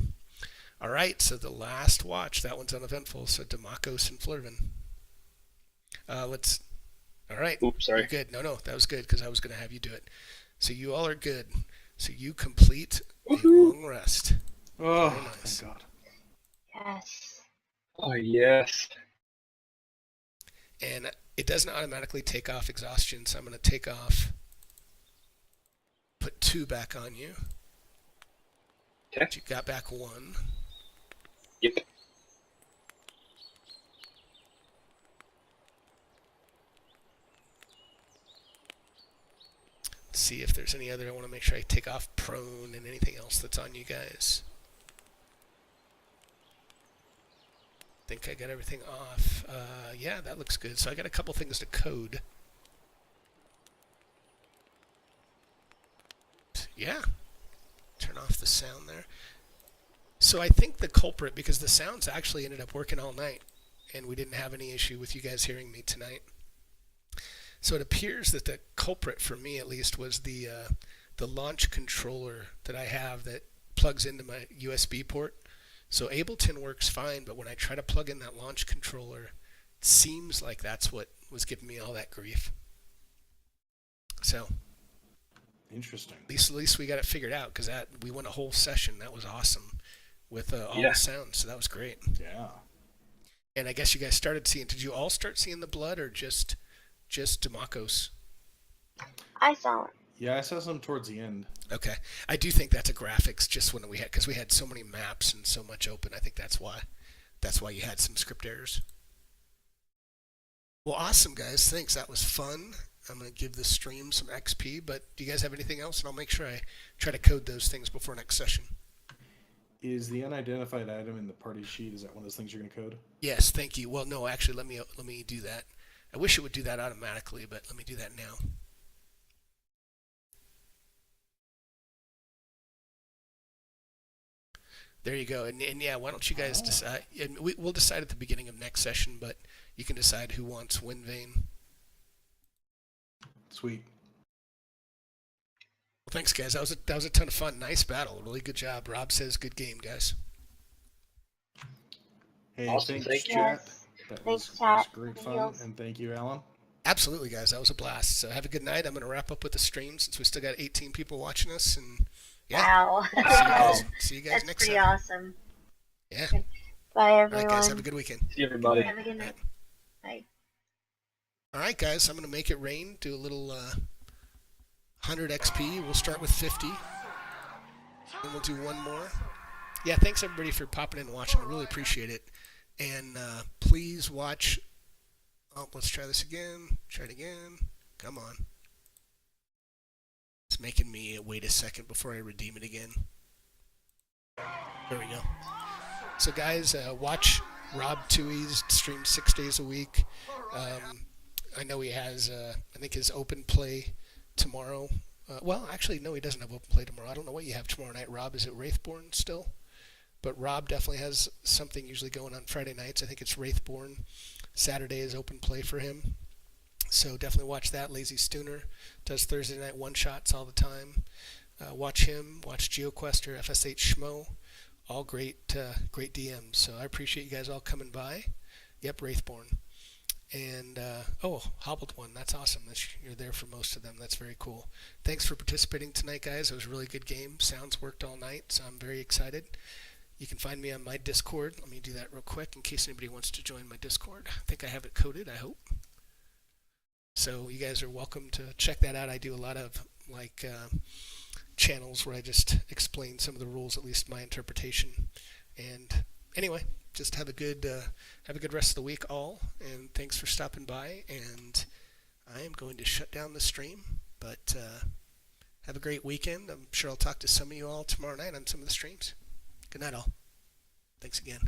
All right, so the last watch, that one's uneventful. So Demakos and Flurvin. All right. Oops, sorry. You're good. No, that was good because I was going to have you do it. So you all are good. So you complete a long rest. Oh, Very nice. thank God. Yes. Oh, yes. And it doesn't automatically take off exhaustion, so I'm going to take off, put 2 back on you. Okay. You got back 1. Yep. See if there's any other. I want to make sure I take off prone and anything else that's on you guys. Think I got everything off. Yeah, that looks good. So I got a couple things to code. Yeah. Turn off the sound there. So I think the culprit, because the sounds actually ended up working all night, and we didn't have any issue with you guys hearing me tonight. So it appears that the culprit, for me at least, was the launch controller that I have that plugs into my USB port. So Ableton works fine, but when I try to plug in that launch controller, it seems like that's what was giving me all that grief. So Interesting. at least we got it figured out, because we went a whole session. That was awesome with all Yeah. the sounds. So that was great. Yeah. And I guess you guys started seeing. Did you all start seeing the blood, or just Demakos? I saw it. Yeah, I saw some towards the end. Okay, I do think that's a graphics. Just when because we had so many maps and so much open. I think that's why. That's why you had some script errors. Well, awesome, guys. Thanks. That was fun. I'm going to give this stream some XP, but do you guys have anything else? And I'll make sure I try to code those things before next session. Is the unidentified item in the party sheet, is that one of those things you're going to code? Yes, thank you. Well, no, actually, let me do that. I wish it would do that automatically, but let me do that now. There you go. And yeah, why don't you guys decide? And we'll decide at the beginning of next session, but you can decide who wants Wind Vein. Sweet. Well, thanks, guys. That was a ton of fun. Nice battle. Really good job. Rob says good game, guys. Hey, Awesome, thanks, thank you. chat. Yes. That Thanks, was chat. great Thank fun, you. and thank you, Alan. Absolutely, guys. That was a blast. So have a good night. I'm going to wrap up with the stream since we still got 18 people watching us. And yeah, Wow. see you guys That's next pretty time. awesome. Yeah. Bye, All everyone. right, guys. Have a good weekend. See everybody. Have a good night. Bye. All right, guys. I'm going to make it rain. Do a little 100 XP. We'll start with 50. And we'll do 1 more. Yeah, thanks, everybody, for popping in and watching. I really appreciate it. And please watch. Oh, let's try this again. Try it again. Come on. It's making me wait a second before I redeem it again. There we go. So, guys, watch Rob Tui's stream 6 days a week. I know he has, I think, his open play tomorrow. Well, actually, no, he doesn't have open play tomorrow. I don't know what you have tomorrow night, Rob. Is it Wraithborn still? But Rob definitely has something usually going on Friday nights. I think it's Wraithborn. Saturday is open play for him. So definitely watch that. Lazy Stooner does Thursday night one-shots all the time. Watch him. Watch GeoQuester, FSH Schmo. All great DMs. So I appreciate you guys all coming by. Yep, Wraithborn. And, Hobbled One. That's awesome. You're there for most of them. That's very cool. Thanks for participating tonight, guys. It was a really good game. Sounds worked all night, so I'm very excited. You can find me on my Discord. Let me do that real quick in case anybody wants to join my Discord. I think I have it coded, I hope. So you guys are welcome to check that out. I do a lot of channels where I just explain some of the rules, at least my interpretation. And anyway, just have a good rest of the week, all. And thanks for stopping by. And I am going to shut down the stream. But have a great weekend. I'm sure I'll talk to some of you all tomorrow night on some of the streams. Good night, all. Thanks again.